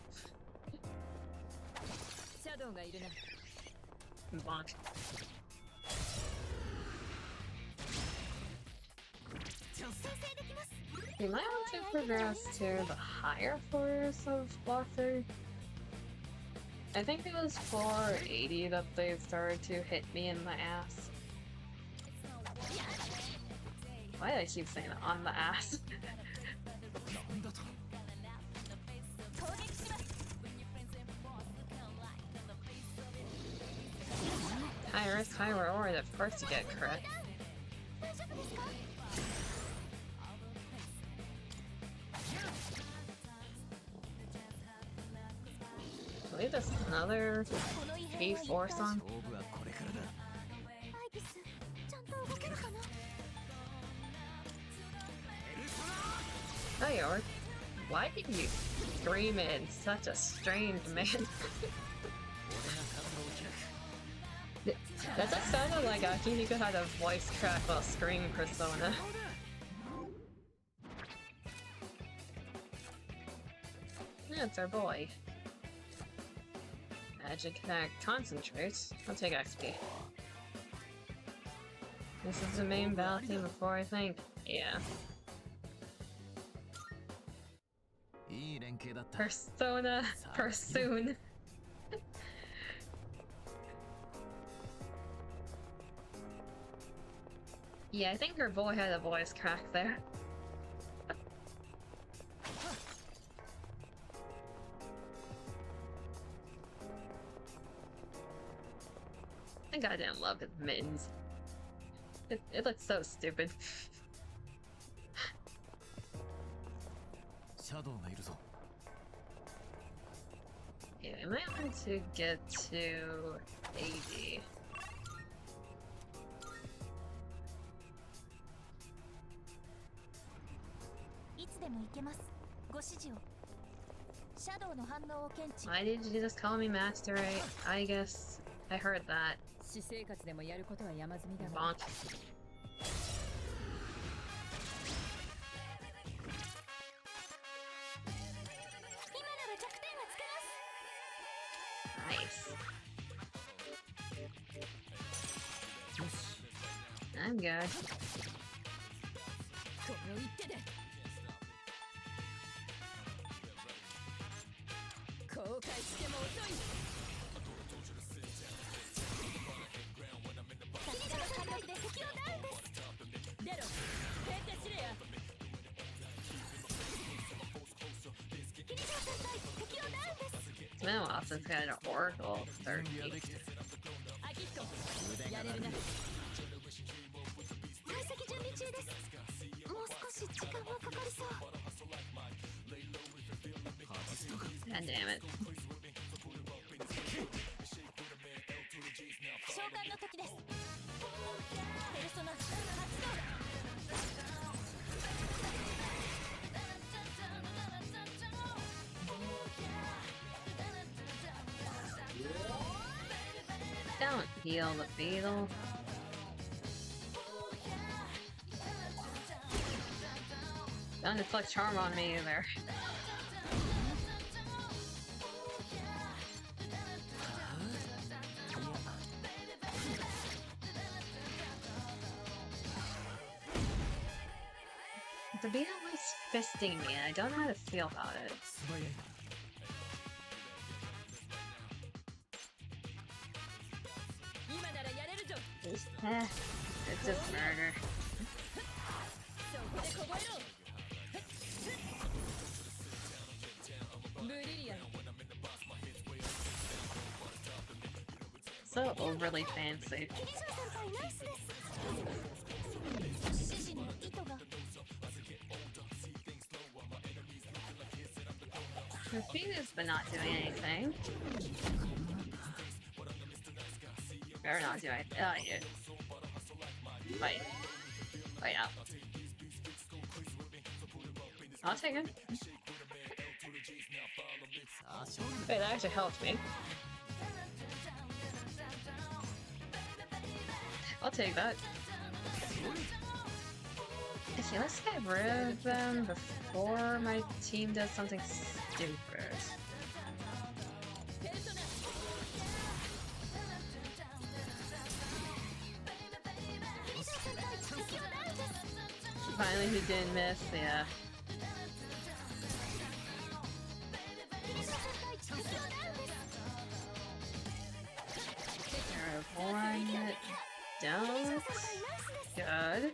Bonk. We might want to progress to the higher floors of block 3. I think it was 480 that they started to hit me in the ass. Why do I keep saying on the ass? High risk, high reward at first to get crit. I believe there's another P3R song. Hi, York. Why did you scream in such a strange manner? That just sounded like Akihiko had a voice crack while screaming Persona. Yeah, it's our boy. Magic Connect Concentrate. I'll take XP. This is the main battle theme before I think. Yeah. Persona Pursoon. Yeah, I think her boy had a voice crack there. I goddamn love his mittens. It looks so stupid. Yeah, I might want to get to AD. Why did you just call me Master? I guess I heard that. Bonk. Nice. I'm good. It's been a while since I had an Oracle 30. God damn it. Don't heal the beetle. Don't deflect charm on me either. The beetle was fisting me and I don't know how to feel about it. It's just murder. So overly fancy. Confused but not doing anything. Better not do it. Oh, yeah. Fight. Fight out. I'll take it. Wait, that actually helped me. I'll take that. Okay, let's get rid of them before my team does something stupid. Finally, he didn't miss, yeah. Don't. Good.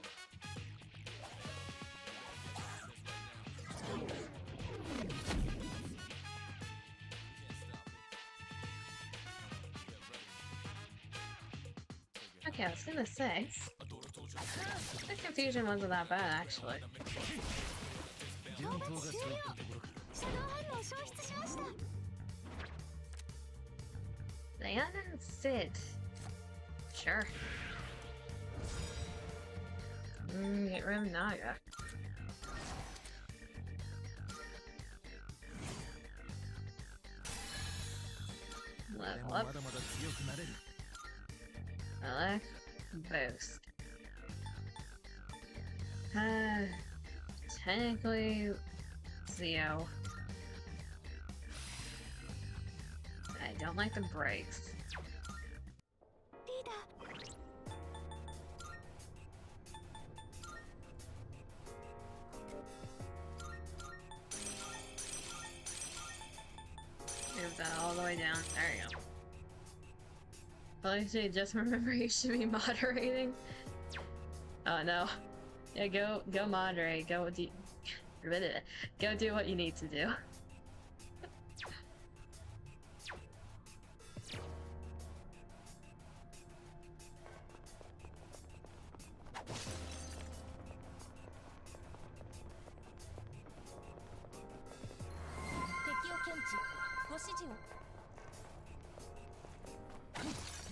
Okay, I was gonna say, the confusion wasn't that bad, actually. 順当がそういったところか。シャドウ反応消失しました。 Diana and Sid. Sure. Get rid of Naga. Level up. まだまだ強くなれる。 Select. Boost. Technically, Zio. I don't like the brakes. リーダー。 Move that all the way down. There you go. Felicity, just remember you should be moderating. Oh no. Yeah, go moderate. Go do what you need to do.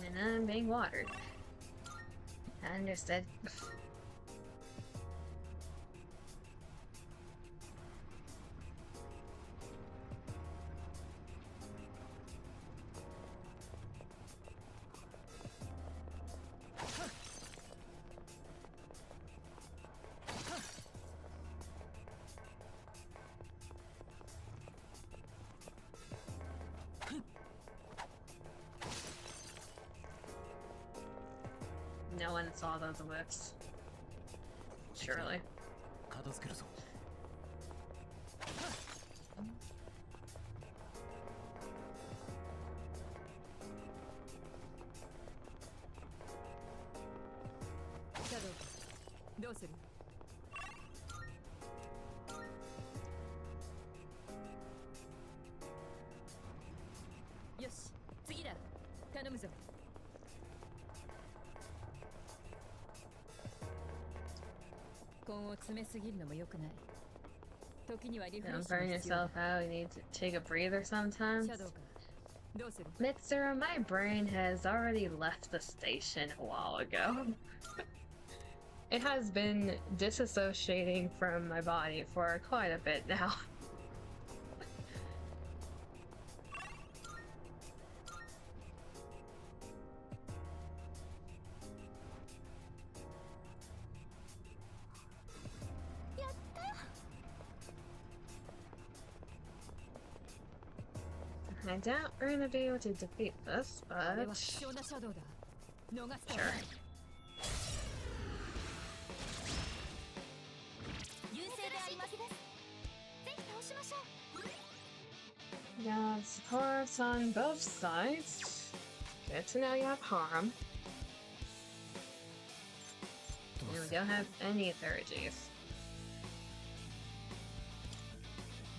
And I'm being watered. I understood. No one saw those whips. Surely. 片付けるぞ。シャドウ、どうする？よし、次だ。頼むぞ。 Don't burn yourself out, you need to take a breather sometimes. Mitsuru, my brain has already left the station a while ago. It has been disassociating from my body for quite a bit now. I doubt we're gonna be able to defeat this, but sure. Yeah, supports on both sides. Good to know you have harm. And we don't have any 30s.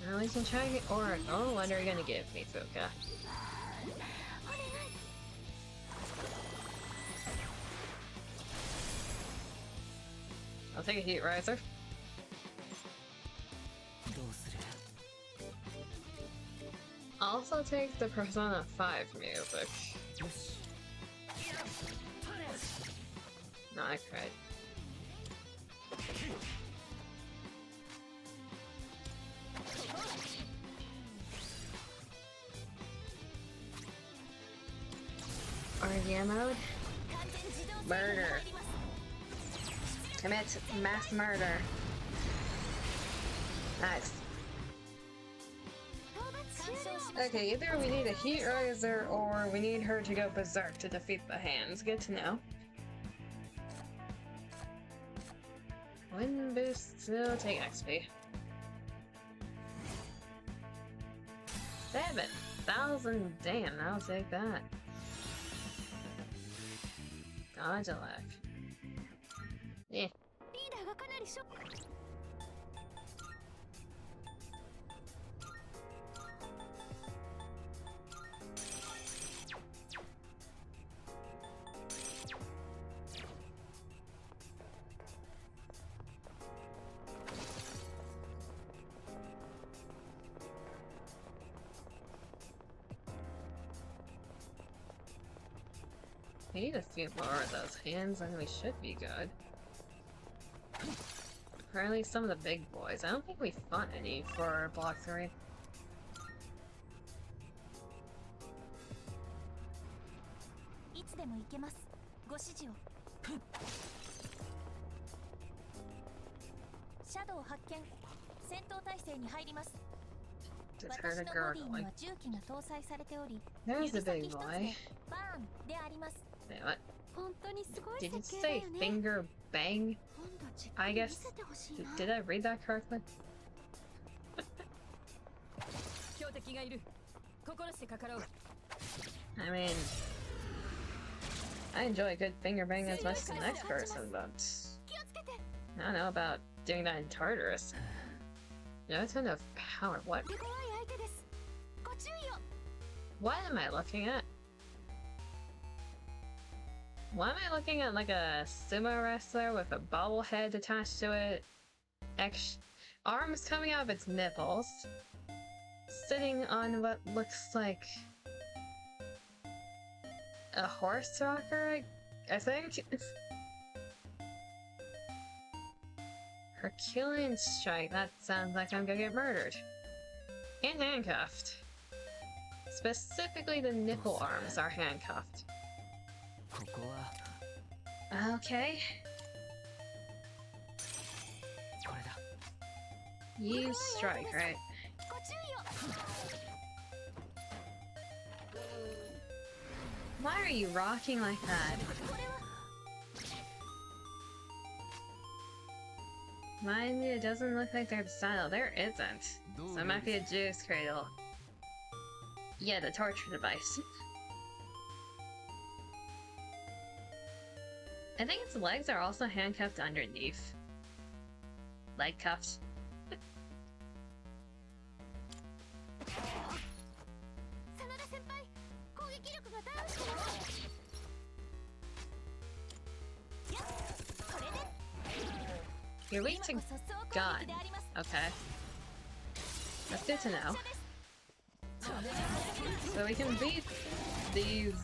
At least I'm trying to get Oracle. What are you gonna give me, Fuka? I'll take a Heat Riser. Also take the Persona 5 music. No, I cried. RDM mode. Murder. Commit mass murder. Nice. Okay, either we need a Heat Riser or we need her to go berserk to defeat the hands. Good to know. Wind boost, still take XP. 7,000, damn, I'll take that. Modulak. Yeah. リーダーがかなりショック。 We need a few more of those hands and we should be good. Or at least some of the big boys. I don't think we fought any for Block 3. いつでも行けます。ご指示を。シャドウ発見。戦闘態勢に入ります。 Just 私 heard の a ボディに gurgling. は重機が搭載されており、 There's 指 the 先 big 一つで boy. バーンであります。 Wait, what? 本当にすごい Did you 設計だ say よね。 finger bang? 今度じっく I り見 guess. せてほしいな。 Did I read that correctly? 強敵がいる。心してかかろう。 I mean, I enjoy a good finger bang as much as the next person, but 気をつけて。 I don't know about doing that in Tartarus. No, it's enough power. What? 手強い相手です。ご注意を。 What am I looking at? Why am I looking at like a sumo wrestler with a bobblehead attached to it? Arms coming out of its nipples. Sitting on what looks like a horse rocker, I think? Herculean strike, that sounds like I'm gonna get murdered. And handcuffed. Specifically the nipple arms are handcuffed. ここは Okay. これだ。 You strike, right? ご注意を。 Why are you rocking like that? これは Mind you, it doesn't look like there's style. There isn't. So it might be a juice cradle. Yeah, the torture device. I think its legs are also handcuffed underneath. Leg cuffs. 真田先輩、攻撃力がダウンしてます。やっ、これで。 You're weak to 今こそ総攻 gun. 撃であります。 Okay. That's good to know. So we can beat these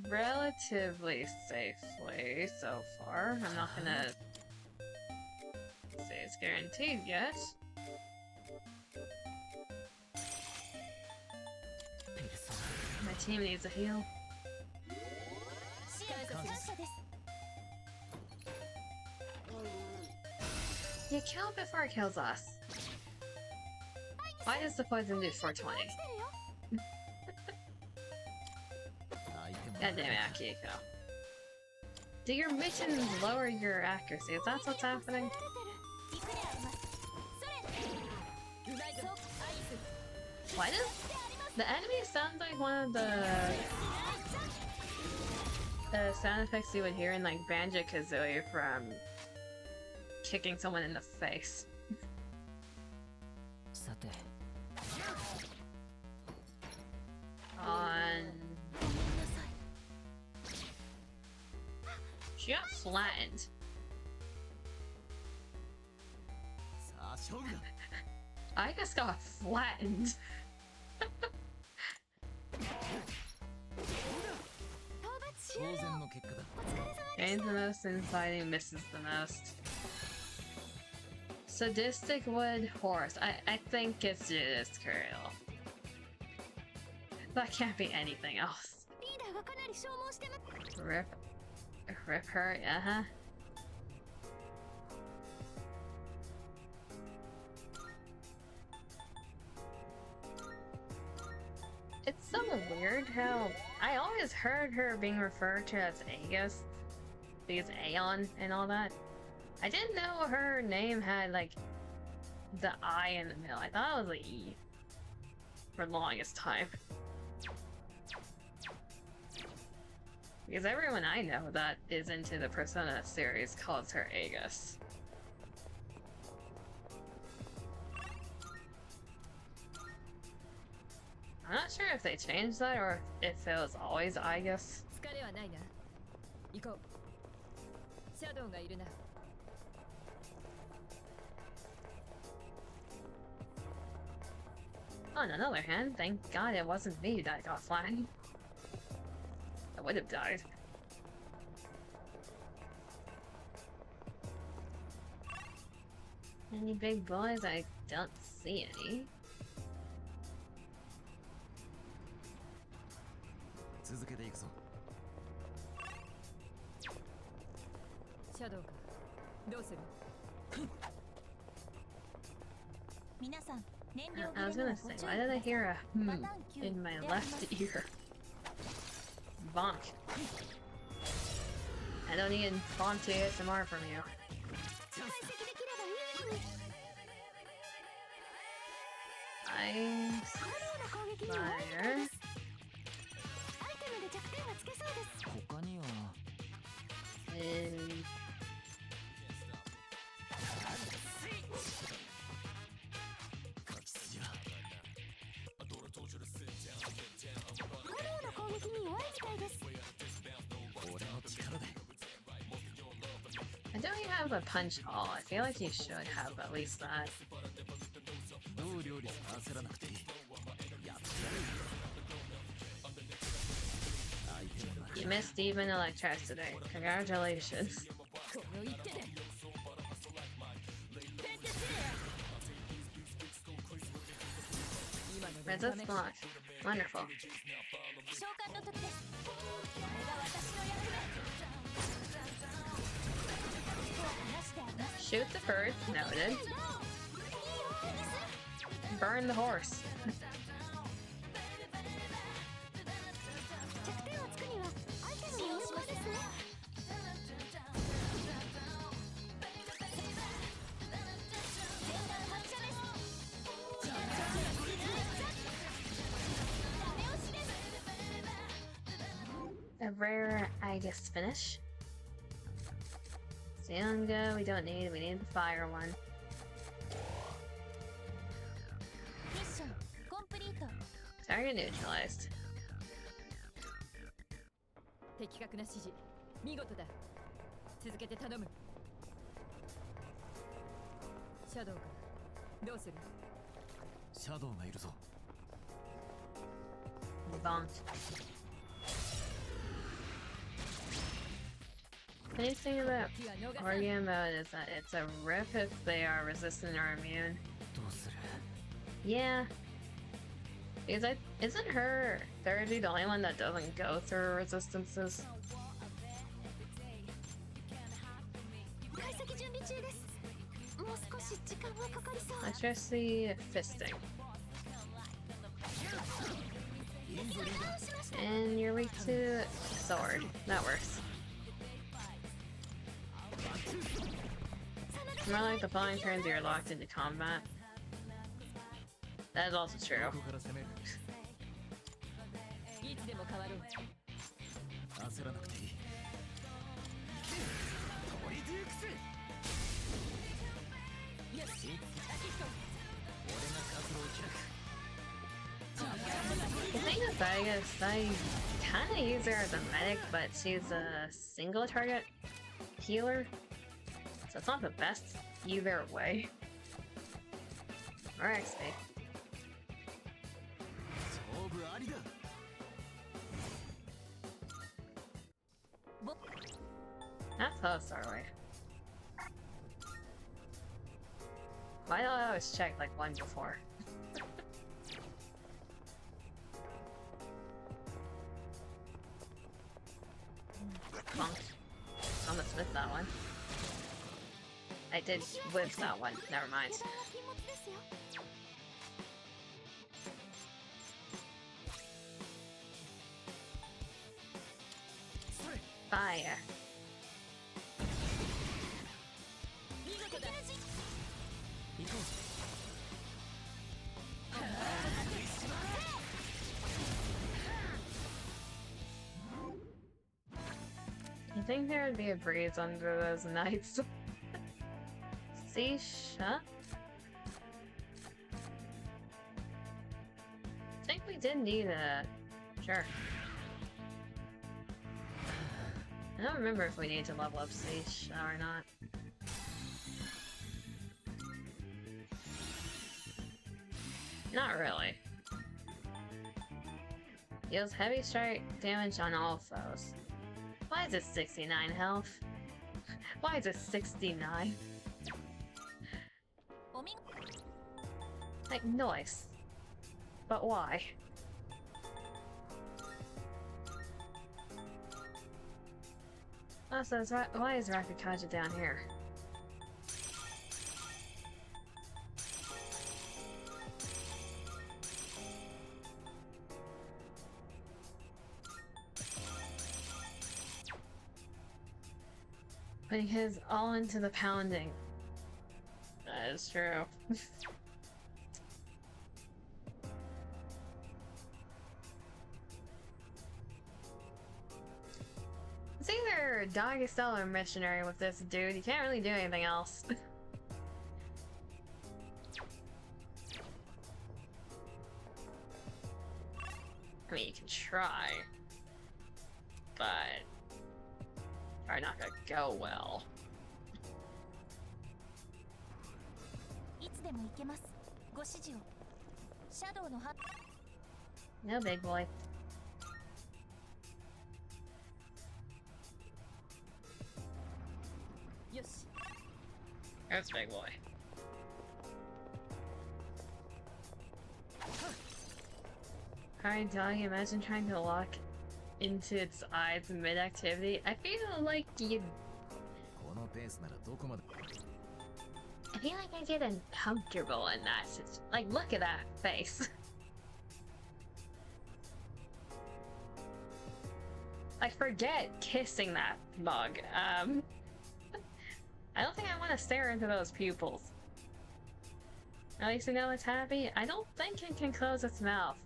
relatively safely so far. I'm not gonna say it's guaranteed yet. ペルソ My team needs a heal. 支援感謝です。 You kill it before it kills us. Why does the poison do 420? 落ちてるよ。 God damn it, Akiko. Do your mittens lower your accuracy? Is that what's happening? いくであります。それ。うまいぞ。アイス。 Why does the enemy sound like one of the sound effects you would hear in like Banjo-Kazooie from kicking someone in the face? さて On... She got flattened. さあ勝負だ I just got flattened. 討伐当終了。然の結果だ お疲れ様で Gains し the た。 most and fighting misses the most. Sadistic wood horse. I think it's just Kuriel. That can't be anything else. リーダーがかなり消耗してます。 Rip her, uh-huh. It's so weird how I always heard her being referred to as Aegis, because Aeon and all that. I didn't know her name had like the I in the middle. I thought it was an E for the longest time. Because everyone I know that is into the Persona series calls her Aegis. I'm not sure if they changed that or if it was always Aegis. On another hand, thank God it wasn't me that got flagged. I would have died. Any big boys? I don't see any. 続けていくぞ。シャドウか。どうする？皆さん、燃料 I was gonna say, why did I hear a in my left ear? Bonk. I don't need bonk ASMR from you. Ice fire. 他には And 書き筋だ。俺の力で I don't even have a punch all. I feel like you should have at least that. どう料理焦らなくていい。やってやる。 You missed even electricity. Congratulations. Resist block. Wonderful. Shoot the bird. Noted. Burn the horse. A rare Aegis finish. Sanga, we don't need. We need the fire one. Target neutralized. 的確な指示、見事だ。続けて頼む。シャドウか。どうする？シャドウがいるぞ。 Bonk. The nice thing about Organ mode is that it's a rip if they are resistant or immune. どうする？ Yeah. Because isn't her Thurgy the only one that doesn't go through resistances? Electricity fisting. And you're weak to sword. That works. More like the following turns you're locked into combat. That is also true. ここから攻める。いつでも変わろう。焦らなくていい。トリデュークス。よし、アシスト。俺が活路を開く。 The thing with Vegas, I kinda use her as a medic, but she's a single target healer. So it's not the best either way. Or XP. 勝負ありだ。 Not close, are we? Why don't I always check like one before? Bonk. Almost missed that one. I did whiff that one. Never mind. Fire. I think there would be a breeze under those nights. See, shut. I think we did need a... Sure. I don't remember if we need to level up Siege or not. Not really. Deals heavy strike damage on all foes. Why is it 69 health? Why is it 69? Like, nice. But why? Also, why is Rakakaja down here? Putting his all into the pounding. That is true. It's either Doggy Style or Missionary with this dude. You can't really do anything else. I mean, you can try, but probably not gonna go well. No, big boy. That's big boy. Alright, dog, imagine trying to lock into its eyes mid-activity. I feel like I get uncomfortable in that. Like, look at that face. I forget kissing that bug. I don't think I want to stare into those pupils. At least I know it's happy. I don't think it can close its mouth.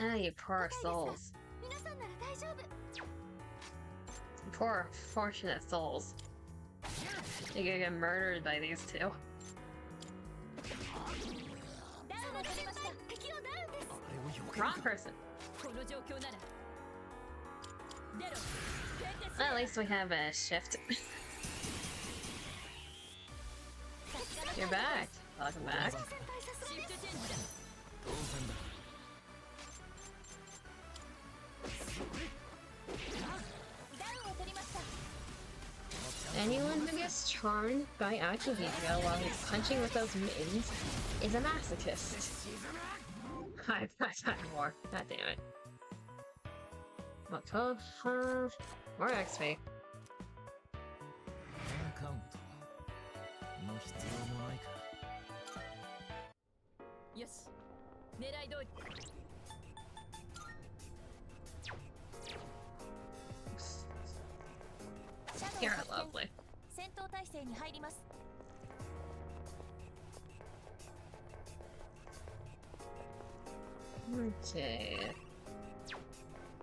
Ah, you poor souls. Poor, fortunate souls. You're gonna get murdered by these two. Wrong person. Well, at least we have a shift. You're back. Welcome back. Anyone who gets charmed by Akihiko while he's punching with those mittens is a masochist. I've had more. God damn it. What code? More XP. You're lovely. Okay.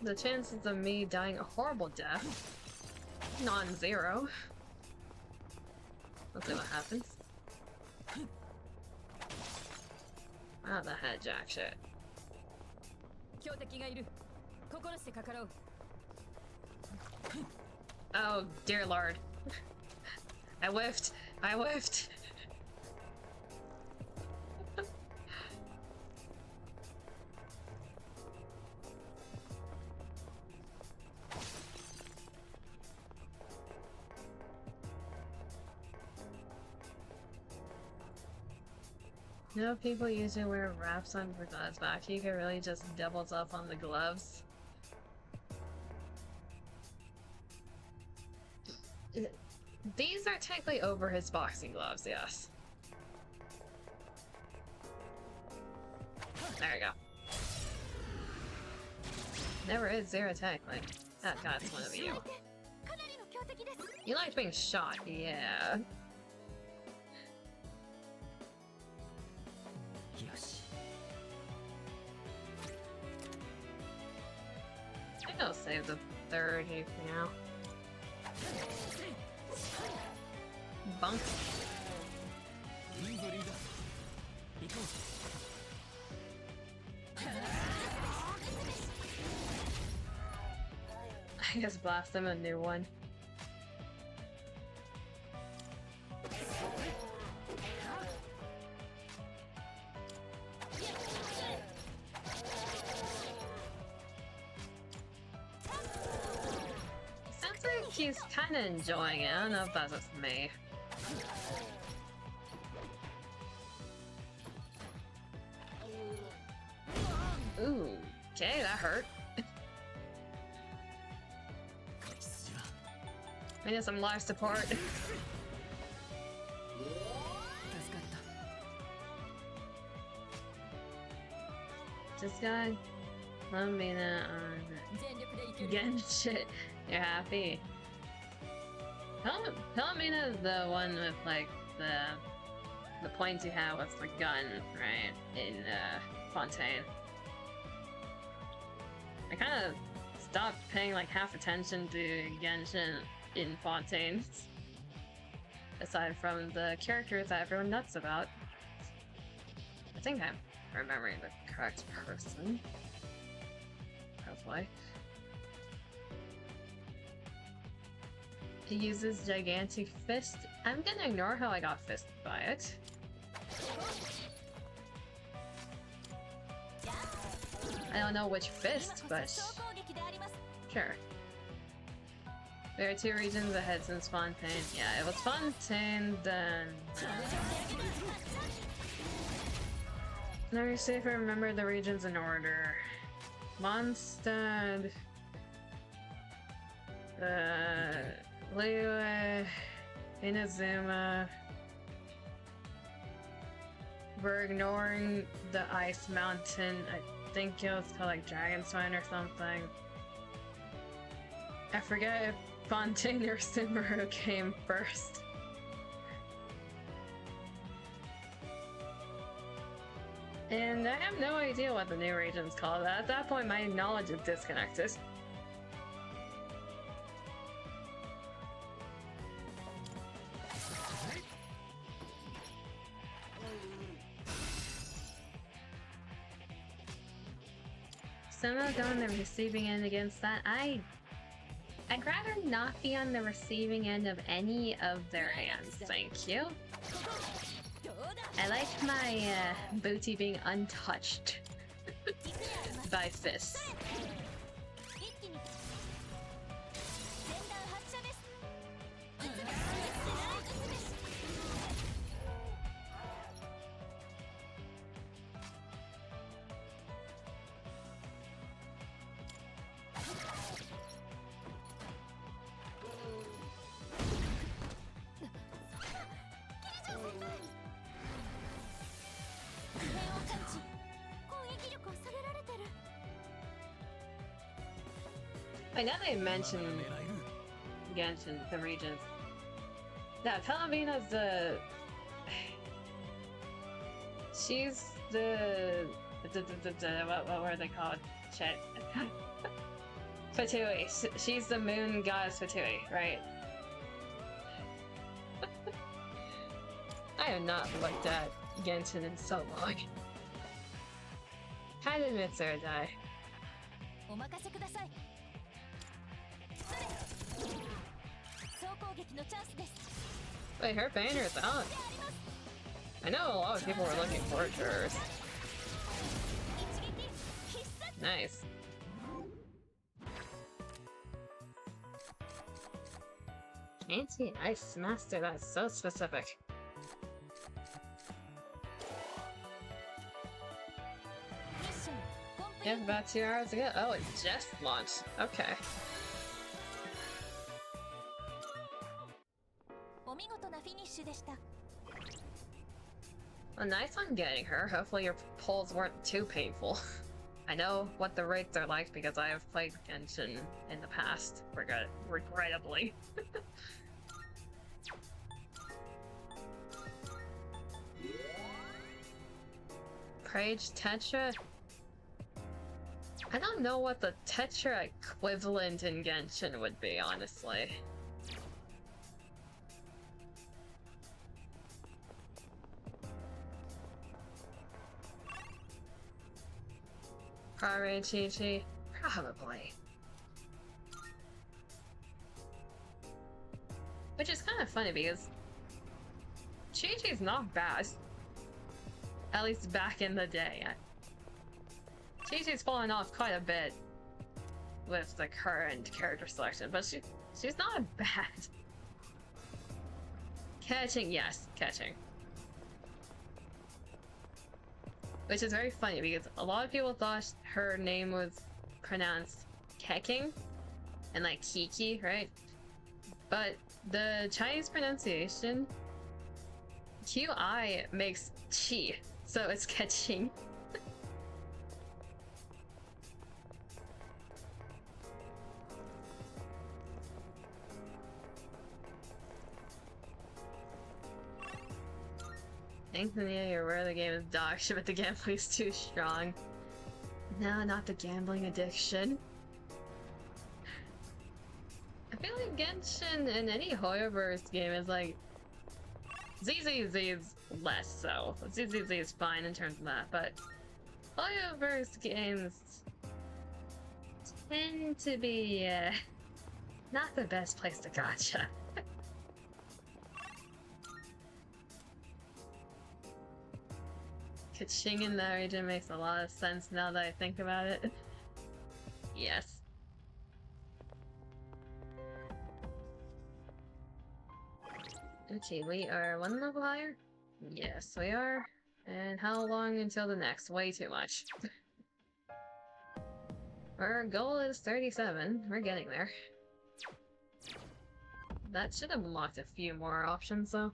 The chances of me dying a horrible death, non-zero. Let's see what happens. Ah, the head jack shit. Oh, dear lord. I whiffed. I whiffed. You know, people usually wear wraps on for gloves, but Akihiko really just doubles up on the gloves. These are technically over his boxing gloves, yes. There we go. Never is zero technically. That God's one of you. You like being shot, yeah. よし I think I'll save the third here for now. Bunk. いいぞリーダー行こう I just blast him a new one. Sounds like he's kind of enjoying it. I don't know if that's just me. Ooh, okay, that hurt. I need some life support. This guy, let me know on Genshin. You're happy. Palomina is the one with like the points you have with the gun, right? In Fontaine. I kind of stopped paying like half attention to Genshin in Fontaine. Aside from the characters that everyone nuts about. I think I'm remembering the correct person. Hopefully. He uses gigantic fist. I'm gonna ignore how I got fisted by it. I don't know which fist, but sure. There are two regions ahead since Fontaine. Yeah, it was Fontaine, then... Let me see if I remember the regions in order. Mondstadt... Liyue... Inazuma... We're ignoring the Ice Mountain. I think it was called like Dragonstone or something. I forget if Fontaine or Subaru came first. And I have no idea what the new region's called. At that point, my knowledge is disconnected. Somehow go on the receiving end against that. I'd rather not be on the receiving end of any of their hands, thank you. I like my booty being untouched by fists. Wait, now that I mentioned Genshin, the regions. Yeah, Palomina's the... She's the... What were they called? Shit. Fatui. She's the moon goddess Fatui, right? I have not looked at Genshin in so long. Kind of admits her die. Wait, her banner's out. I know a lot of people were looking forward to hers. Nice. Anti-ice master, that's so specific. Yeah, about 2 hours ago. Oh, it just launched. Okay. Well, nice on getting her. Hopefully your pulls weren't too painful. I know what the rates are like because I have played Genshin in the past, regrettably. Prage Tetra? I don't know what the Tetra equivalent in Genshin would be, honestly. Probably Chi-Chi? Probably. Which is kind of funny because Chi-Chi's not bad. At least back in the day. Chi-Chi's fallen off quite a bit with the current character selection, but she's not bad. Catching, yes, catching. Which is very funny because a lot of people thought her name was pronounced Keking and like Kiki, right? But the Chinese pronunciation, QI makes Chi, so it's catching. Thankfully, you're aware the game is dog shit, but the gameplay's too strong. No, not the gambling addiction. I feel like Genshin in any Hoyoverse game is like... ZZZ is less so. ZZZ is fine in terms of that, but Hoyoverse games tend to be not the best place to gacha. Kaching in that region makes a lot of sense now that I think about it. Yes. Okay, we are one level higher? Yes, we are. And how long until the next? Way too much. Our goal is 37. We're getting there. That should have unlocked a few more options, though.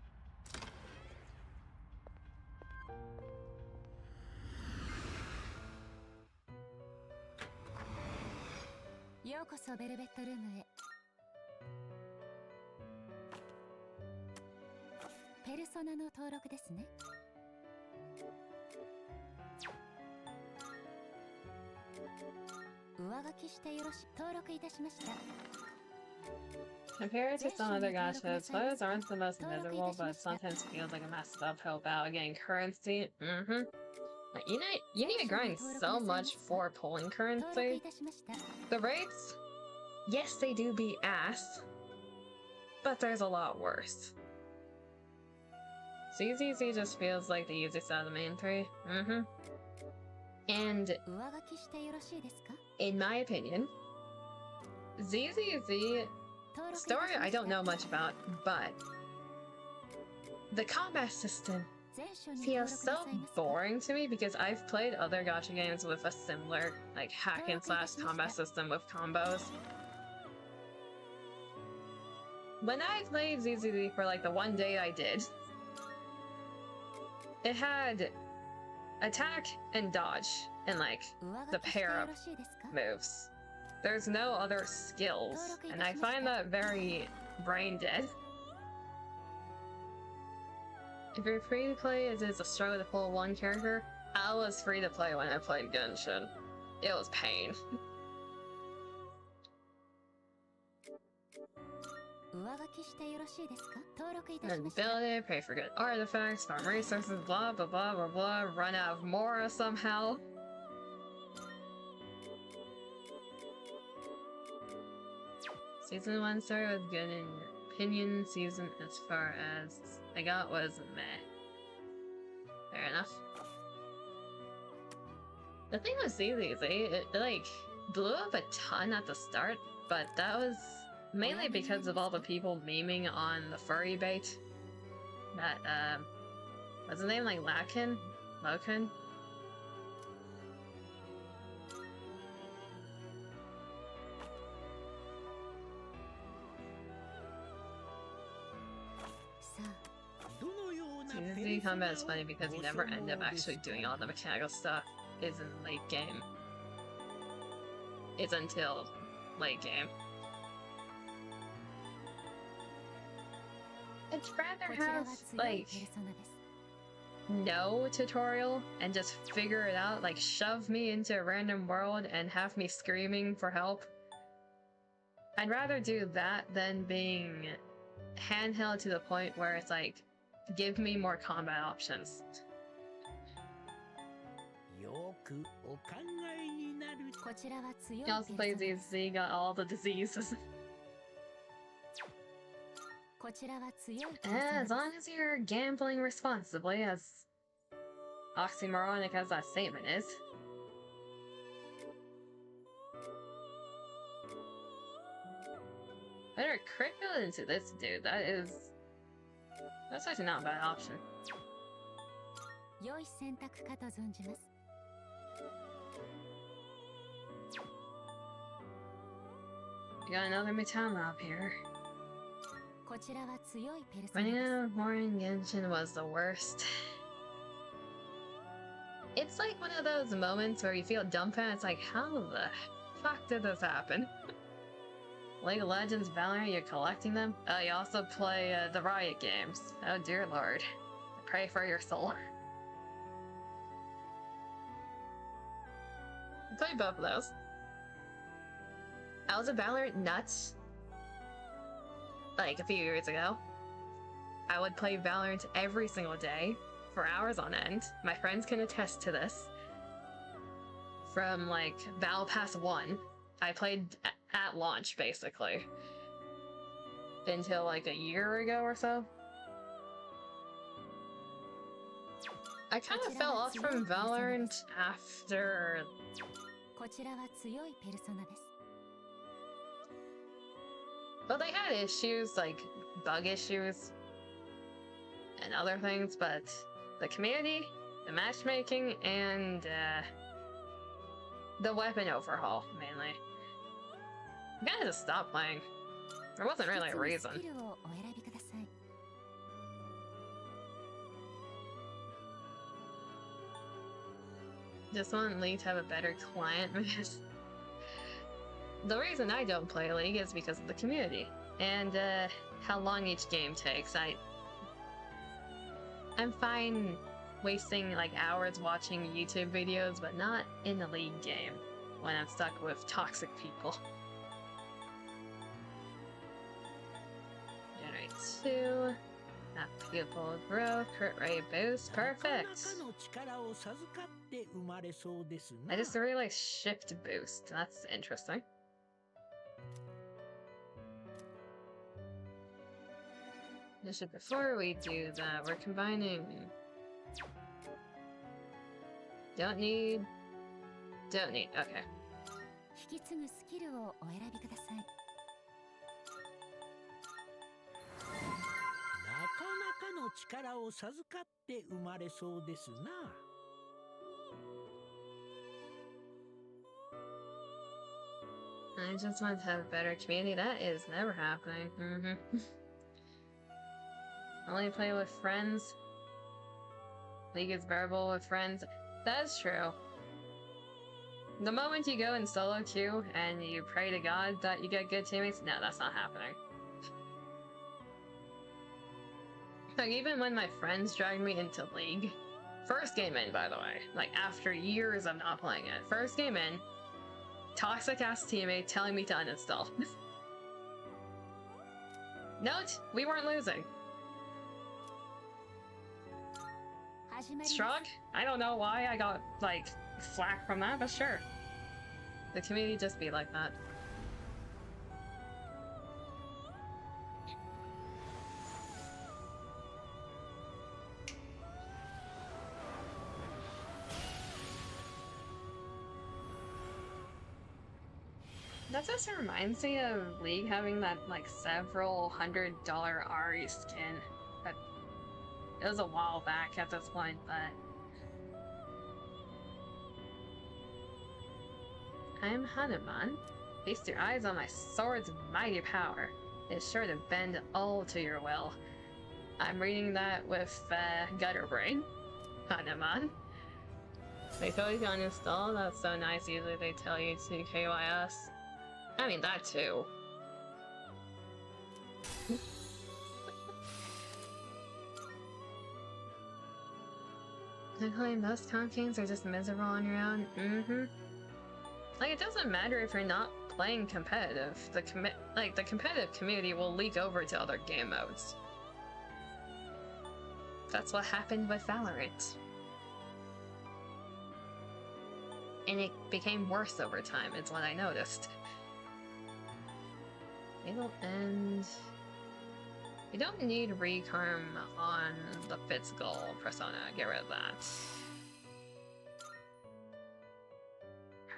Compared to some other gachas, photos aren't the most miserable, but sometimes feels like a massive uphill battle getting currency. You need to grind so much for pulling currency. The rates, yes, they do beat ass, but there's a lot worse. ZZZ just feels like the easiest out of the main three. And in my opinion, ZZZ story I don't know much about, but the combat system feels so boring to me because I've played other gacha games with a similar like hack and slash combat system with combos. When I played ZZZ for like the one day I did, it had attack and dodge and like the pair up moves. There's no other skills, and I find that very brain dead. If you're free to play, it is a struggle to pull one character. I was free to play when I played Genshin. It was pain. And build it, pay for good artifacts, farm resources, blah blah blah blah blah, run out of Mora somehow. Season 1 story was good in your opinion. Season as far as I got was meh. Fair enough. The thing with ZZZ, it like blew up a ton at the start, but that was mainly because of all the people memeing on the furry bait. That, what's his name, like Lakin? Loken? ZZZ combat is funny because you never end up actually doing all the mechanical stuff is in the late game. is until late game. I'd rather have, like, no tutorial and just figure it out, like shove me into a random world and have me screaming for help. I'd rather do that than being handheld to the point where it's like, give me more combat options. He also plays ZZ, got all the diseases. As long as you're gambling responsibly, as oxymoronic as that statement is. Better crit go into this dude. That's actually not a bad option. We got another Mitama up here. Running out of Warren Genshin was the worst. It's like one of those moments where you feel dumbfounded. It's like, how the fuck did this happen? League of Legends, Valorant, you're collecting them? You also play the Riot games. Oh dear lord. I pray for your soul. I played both of those. I was a Valorant nuts. Like a few years ago. I would play Valorant every single day for hours on end. My friends can attest to this. From like Val Pass 1, I played at launch basically. Until like a year ago or so. I kind of fell off from Valorant after... Well, they had issues, like bug issues and other things, but the community, the matchmaking, and the weapon overhaul, mainly. I kinda just stopped playing. There wasn't really a reason. Just want League to have a better client, because the reason I don't play League is because of the community and how long each game takes. I'm fine wasting like hours watching YouTube videos, but not in the League game when I'm stuck with toxic people. Generate 2. Not pupil growth, crit rate boost, perfect! I just really like shift boost, that's interesting. Before we do that, we're combining... Don't need, okay. I just want to have a better community. That is never happening. Only play with friends. League is bearable with friends. That's true. The moment you go in solo queue and you pray to God that you get good teammates, no, that's not happening. Like, even when my friends dragged me into League, first game in, by the way, like after years of not playing it, first game in, toxic ass teammate telling me to uninstall. Note, we weren't losing. Shrug? I don't know why I got, like, flack from that, but sure. The community just be like that. That just reminds me of League having that, like, several $100 Ari skin. But it was a while back at this point, but... I'm Hanuman. Feast your eyes on my sword's mighty power. It is sure to bend all to your will. I'm reading that with gutter brain. Hanuman. They told you to uninstall? That's so nice. Usually they tell you to KYS. I mean, that too. Luckily, most comp games are just miserable on your own. Like, it doesn't matter if you're not playing competitive. The competitive community will leak over to other game modes. That's what happened with Valorant. And it became worse over time, is what I noticed. It'll end... You don't need recarm on the physical persona. Get rid of that.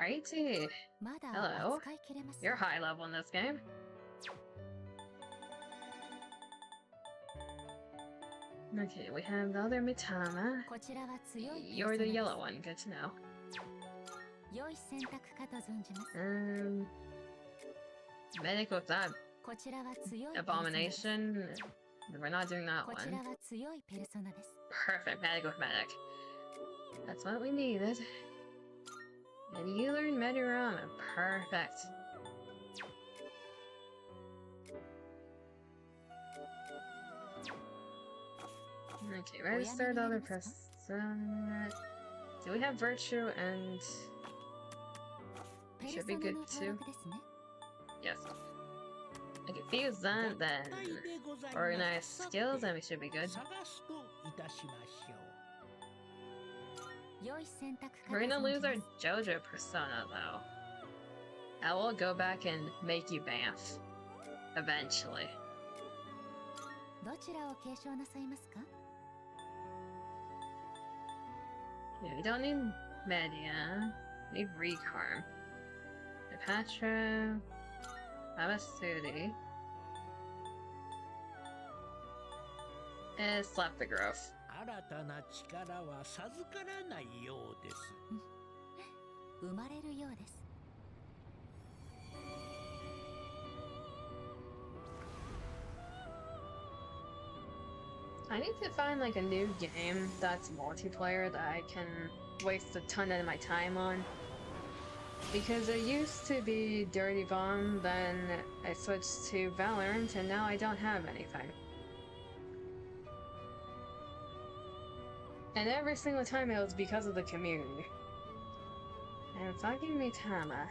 Righty. Hello. You're high level in this game. Okay, we have the other Mitama. You're the yellow one. Good to know. Medic with that abomination. We're not doing that one. Perfect, medic with medic. That's what we needed. And you learn Medirama. Perfect. Okay, register the other persona. Do we have Virtue and... Should be good too. Yes. Okay, fuse that, then organize skills, and we should be good. We're gonna lose our JoJo persona, though. I will go back and make you Banff. Eventually. Yeah, we don't need Media. We need Recarm. Nepatra... Amasudi. And slap the growth. I need to find like a new game that's multiplayer that I can waste a ton of my time on. Because it used to be Dirty Bomb, then I switched to Valorant, and now I don't have anything. And every single time it was because of the community. And fucking Mitama.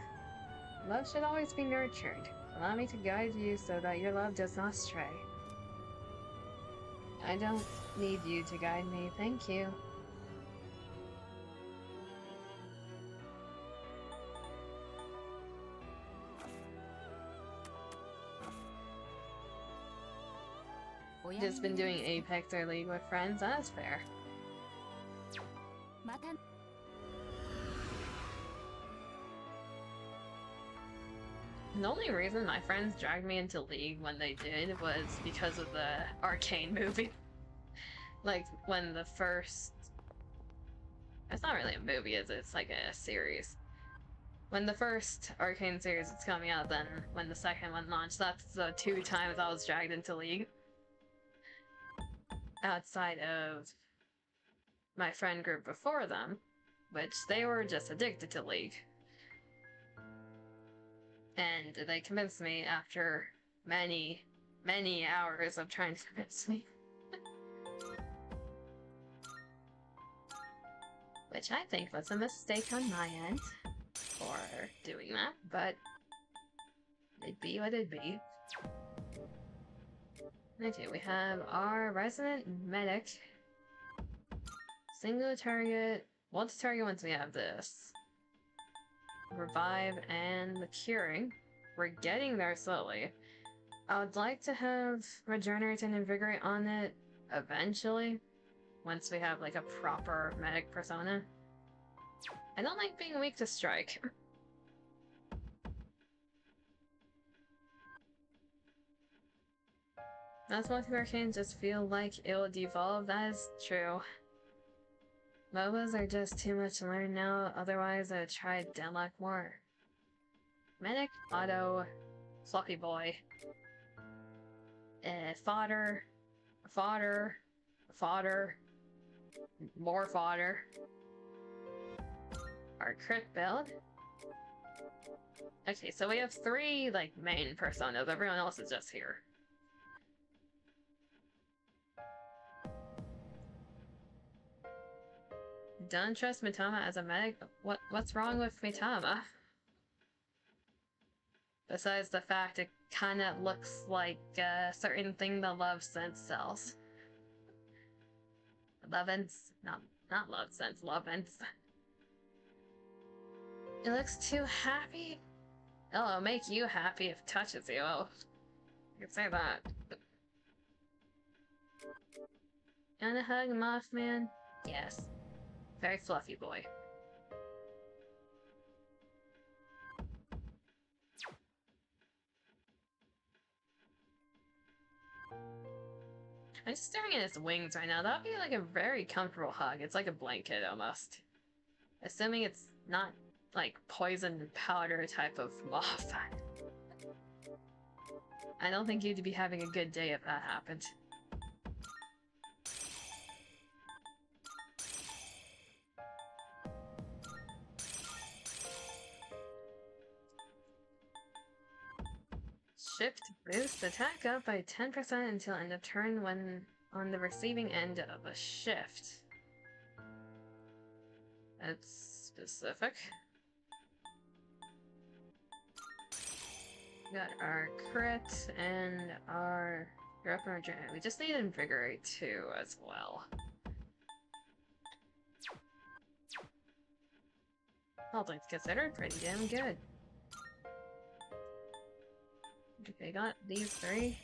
Love should always be nurtured. Allow me to guide you so that your love does not stray. I don't need you to guide me, thank you. Just been doing Apex or League with friends, that's fair. The only reason my friends dragged me into League when they did was because of the Arcane movie. Like, when the first... It's not really a movie, is it? It's like a series. When the first Arcane series is coming out, then when the second one launched, that's the 2 times I was dragged into League. Outside of my friend group before them, which they were just addicted to League. And they convinced me after many, many hours of trying to convince me. Which I think was a mistake on my end for doing that, but it'd be what it'd be. Okay, we have our resident medic. Single target, multi-target once we have this. Revive and the curing. We're getting there slowly. I would like to have Regenerate and Invigorate on it eventually. Once we have like a proper medic persona. I don't like being weak to strike. That's why Arcanes just feel like it will devolve, that is true. MOBAs are just too much to learn now, otherwise I would try Deadlock more. Medic, Auto, Fluffy Boy. Fodder. Fodder. Fodder. More fodder. our crit build. Okay, so we have 3, like, main personas. Everyone else is just here. Don't trust Mitama as a medic? What's wrong with Mitama? Besides the fact it kinda looks like a certain thing the Love Sense sells. Lovense? Not Love Sense, Lovense. It looks too happy? Oh, it'll make you happy if it touches you. Oh, you can say that. You wanna hug Mothman? Yes. Very fluffy boy. I'm just staring at his wings right now. That would be like a very comfortable hug. It's like a blanket almost. Assuming it's not like poison powder type of moth. I don't think you'd be having a good day if that happened. Shift boost attack up by 10% until end of turn when on the receiving end of a shift. That's specific. We got our crit and our regenerate. We just need invigorate too as well. All things considered, pretty damn good. Okay, got these 3.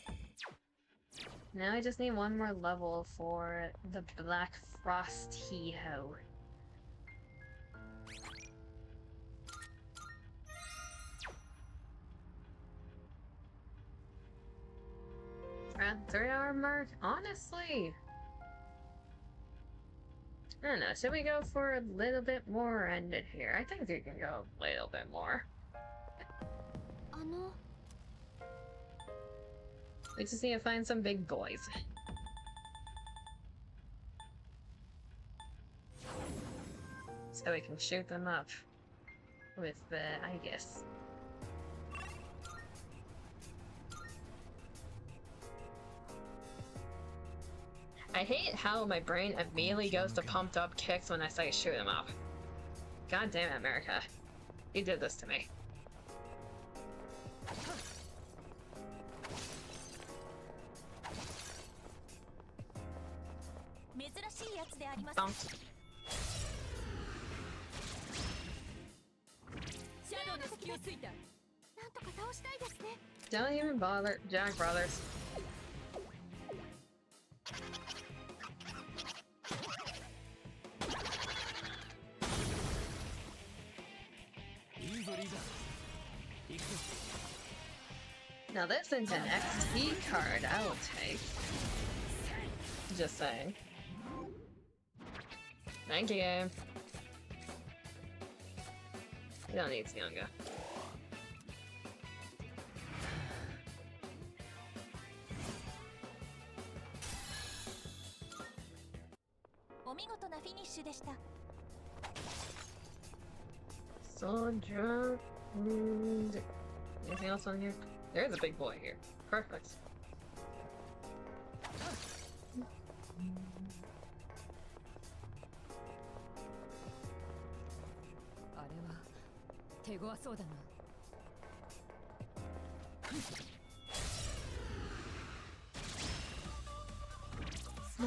Now I just need one more level for the Black Frost He-Ho. Around 3-hour mark? Honestly! I don't know, should we go for a little bit more or end it here? I think we can go a little bit more. We just need to find some big boys. So we can shoot them up with the Aegis. I hate how my brain immediately goes to pumped up kicks when I say shoot them up. God damn it, America. You did this to me. Bounce. Don't even bother, Jack Brothers. Now this is an XP card I will take. Just saying. Thank you. You don't need Sionga. Soldier. Anything else on here? There's a big boy here. Perfect.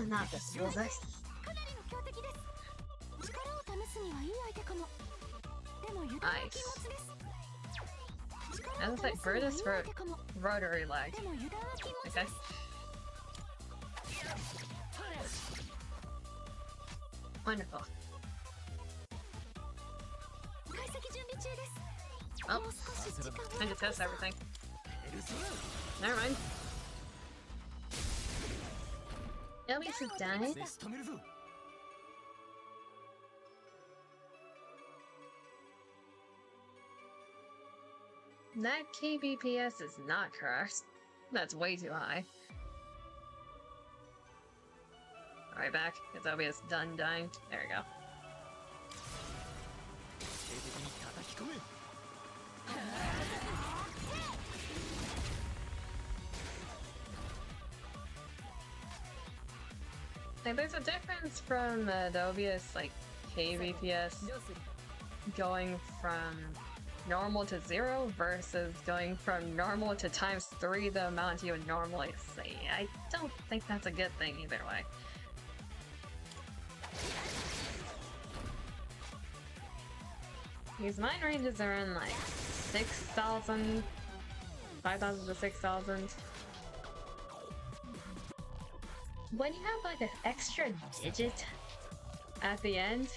Not this music. Nice. I was like, bird is for rotary leg. Okay. Wonderful. Oh, time to test everything. Never mind. Elise is done. That kbps is not correct. That's way too high. Alright, back. It's obvious done dying. There we go. Like, there's a difference from the obvious, like, KVPS going from normal to 0 versus going from normal to ×3 the amount you would normally see. I don't think that's a good thing either way. These mine ranges are in like 6,000, 5,000 to 6,000. When you have like an extra digit at the end,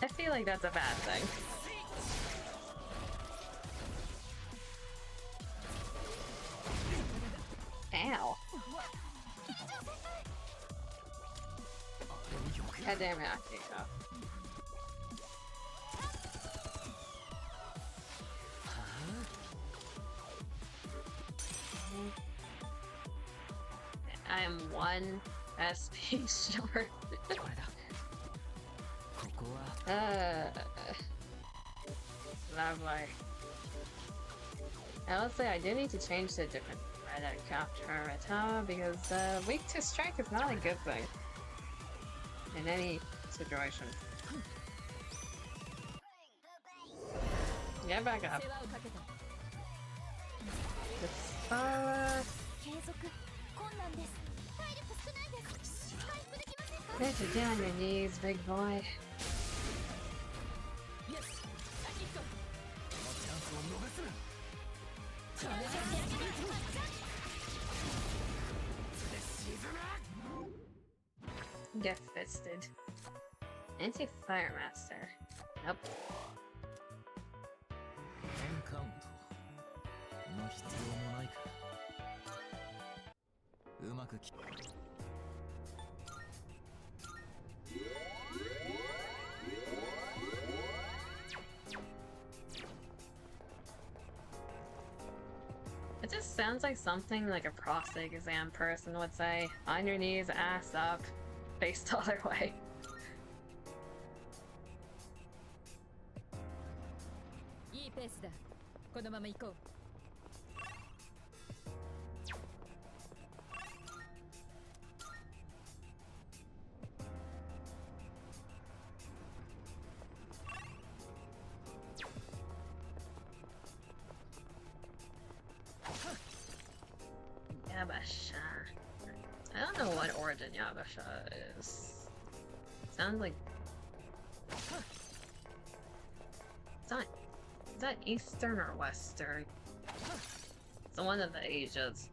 I feel like that's a bad thing. Ow. God damn it, I can't go. I am 1 SP short. Lovely. I will say I do need to change to a different Reddit character because weak to strike is not a good thing in any situation. Get back up. Get you down your knees, big boy. Get fisted. Anti-Fire Master. Nope. It just sounds like something like a prostate exam person would say. On your knees, ass up, face the other way. Yabasha. I don't know what origin Yabasha is. Sounds like... Is that Eastern or Western? It's one of the Asias.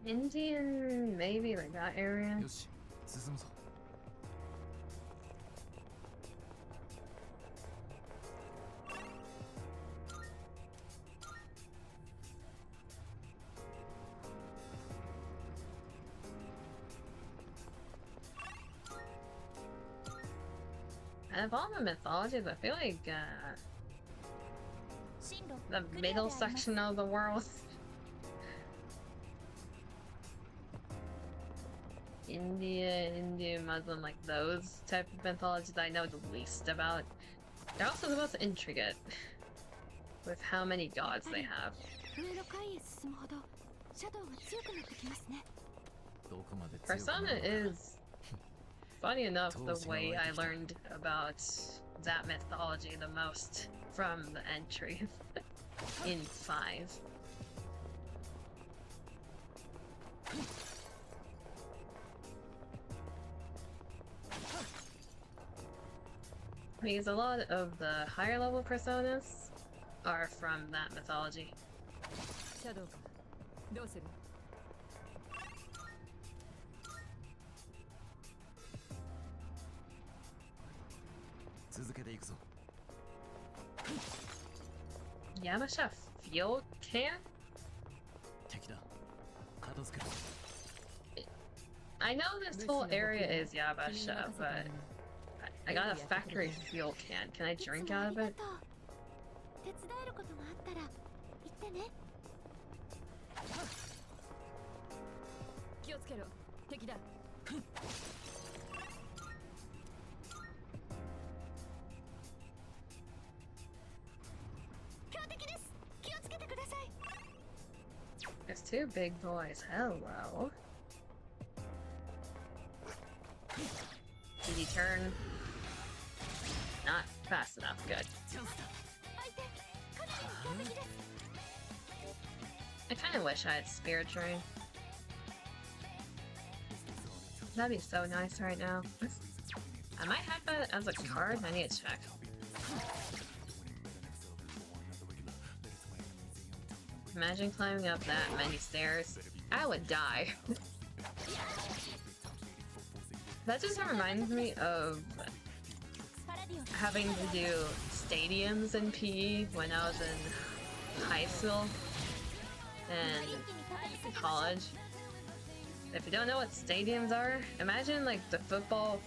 Indian, maybe, like that area. Out of all the mythologies, I feel like the middle section of the world. Indian, Muslim, like those type of mythologies I know the least about. They're also the most intricate with how many gods they have. Persona is, funny enough, the way I learned about that mythology the most from the entry in 5. Because a lot of the higher level personas are from that mythology. Yabasha fuel can? I know this whole area is Yabasha, but I got a factory fuel can. Can I drink out of it? 手伝えることがあったら言ってね。気をつけろ、敵だ。強敵です。気をつけてください。There's two big boys. Hello. Did he turn? Not fast enough. Good. I kind of wish I had Spirit Train. That'd be so nice right now. I might have it as a card. I need to check. Imagine climbing up that many stairs. I would die. That just reminds me of having to do stadiums in PE when I was in high school and college. If you don't know what stadiums are, imagine like the football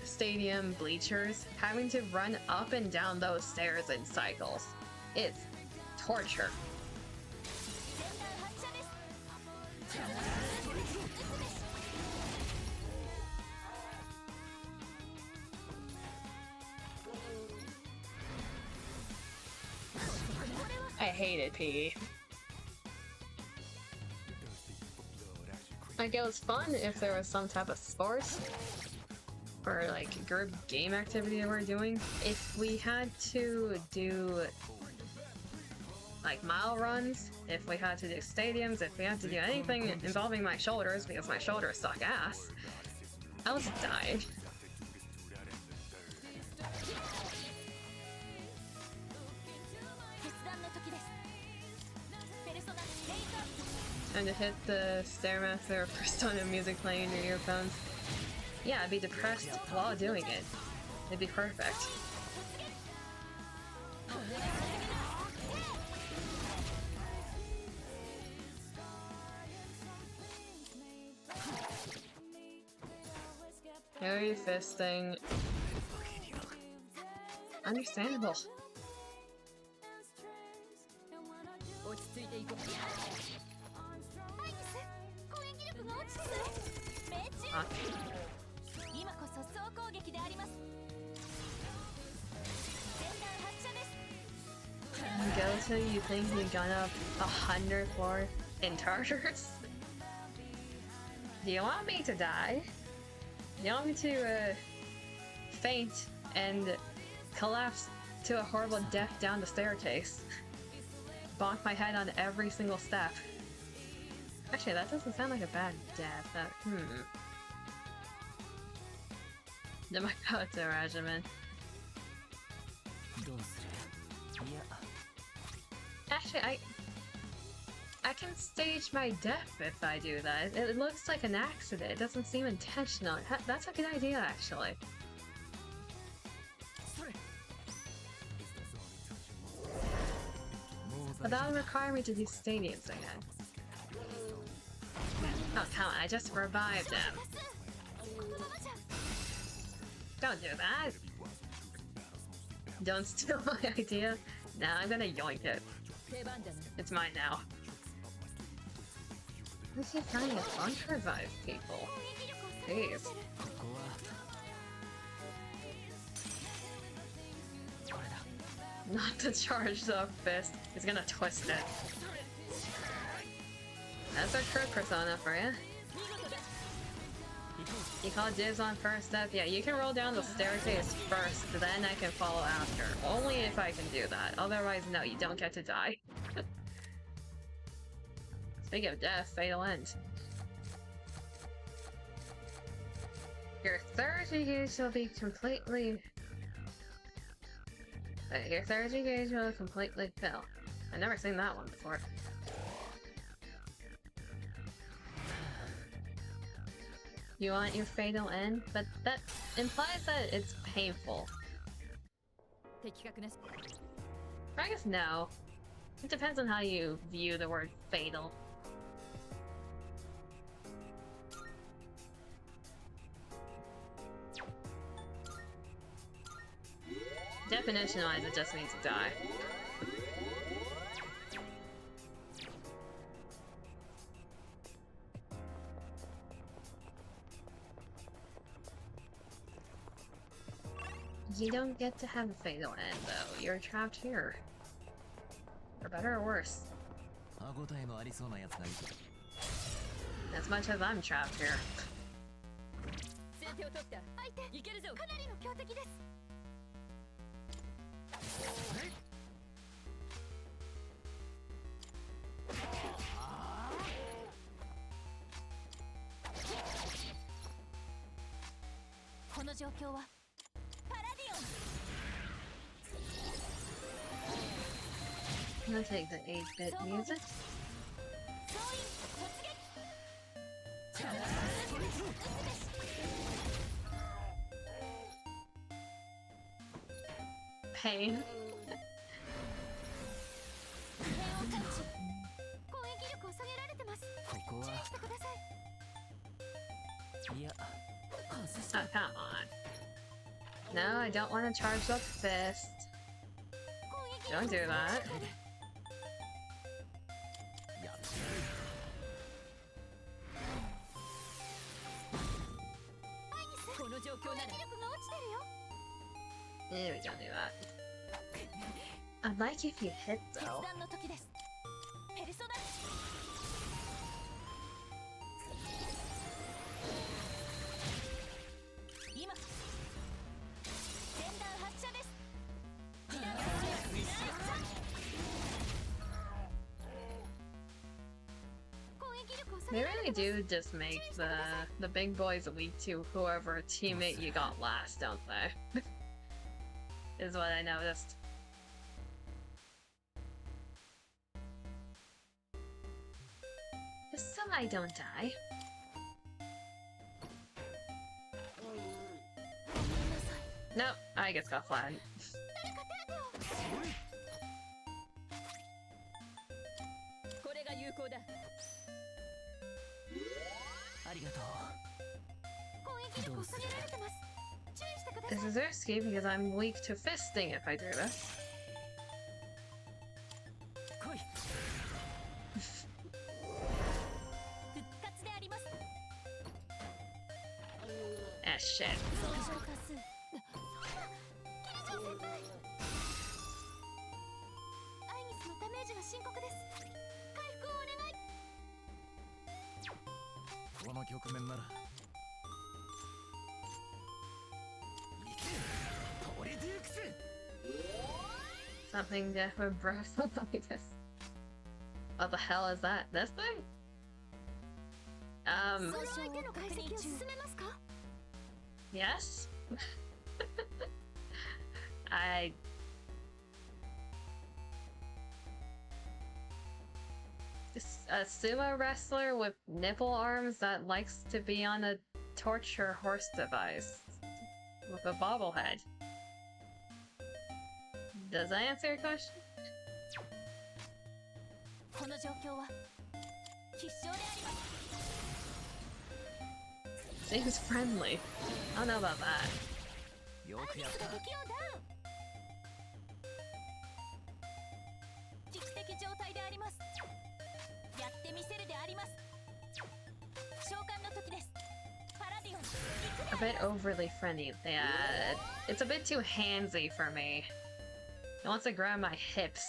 stadium bleachers having to run up and down those stairs in cycles. It's torture. I hated PE. Like, it was fun if there was some type of sports or like group game activity that we're doing. If we had to do like mile runs, if we had to do stadiums, if we had to do anything involving my shoulders because my shoulders suck ass, I was dying. And to hit the Stairmaster Persona music playing in your earphones. Yeah, I'd be depressed while doing it. It'd be perfect. Heavy fisting. Understandable. Goto, you think you got up 100 floors in Tartarus? Do you want me to die? Do you want me to faint and collapse to a horrible death down the staircase? Bonk my head on every single step. Actually, that doesn't sound like a bad death. The Makoto regimen. Actually, I can stage my death if I do that. It looks like an accident. It doesn't seem intentional. That's a good idea, actually. But that would require me to do stadiums again. Oh, come on, I just revived him. Don't do that. Don't steal my idea. Nah, I'm gonna yoink it. It's mine now. This is finding it fun to revive people. Jeez. Not the charged up fist. He's gonna twist it. That's our third persona for you. You call dibs on first step? Yeah, you can roll down the staircase first, then I can follow after. Only if I can do that. Otherwise, no, you don't get to die. Speaking of death, fatal end. Your third gauge will be completely... Your third gauge will completely fill. I've never seen that one before. You want your fatal end? But that implies that it's painful. I guess no. It depends on how you view the word fatal. Definition-wise, it just means to die. You don't get to have a fatal end, though. You're trapped here. For better or worse. As much as I'm trapped here. I'm gonna take the 8-bit music. Pain. Oh, come on. No, I don't want to charge up fist. Don't do that. Yeah, we don't do that. I'd like if you hit, though. They really do just make the big boys weak to whoever teammate you got last, don't they? Is what I noticed. Just so I don't die. Nope, I just got flattened. This is risky because I'm weak to fisting if I do this. Ah, shit. Something different, bro. Like this. What the hell is that? This thing? Yes? A sumo wrestler with nipple arms that likes to be on a torture horse device with a bobblehead. Does that answer your question? Seems friendly. I don't know about that. A bit overly friendly. Yeah, it's a bit too handsy for me. It wants to grab my hips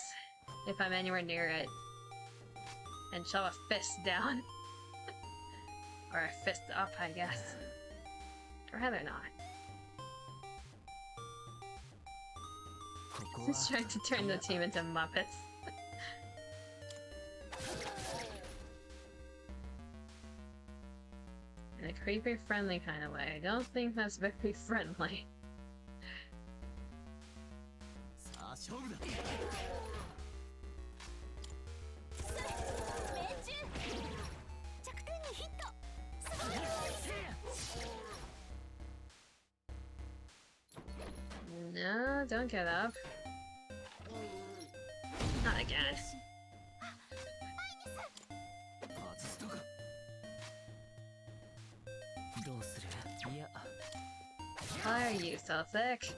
if I'm anywhere near it and shove a fist down. Or a fist up, I guess. I'd rather not. Just trying to turn the team into Muppets. In a creepy friendly kind of way. I don't think that's very friendly. No, don't get up. Not again. Why are you so thick?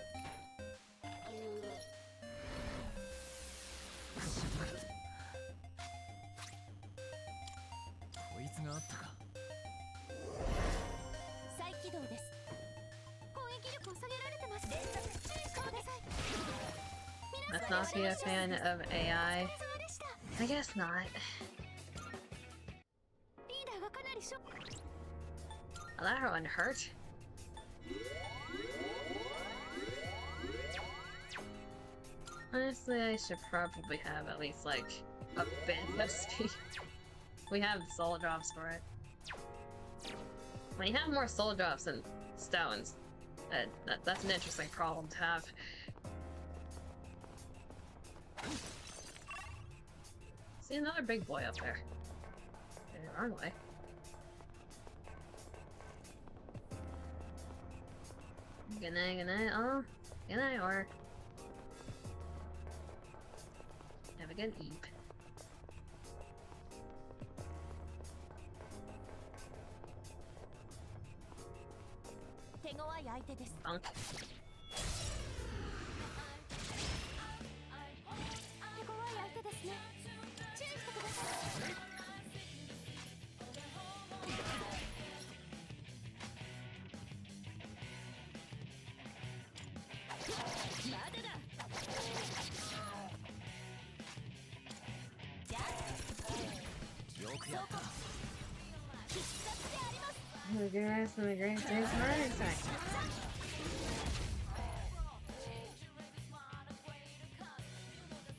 must not be a fan of AI. I guess not. Well, that one hurt. Honestly, I should probably have at least like a bit of speed. We have soul drops for it. When you have more soul drops than stones, that's an interesting problem to have. See another big boy up there. In the wrong way. Good night, oh. Good night, or have a good eep. Bunk.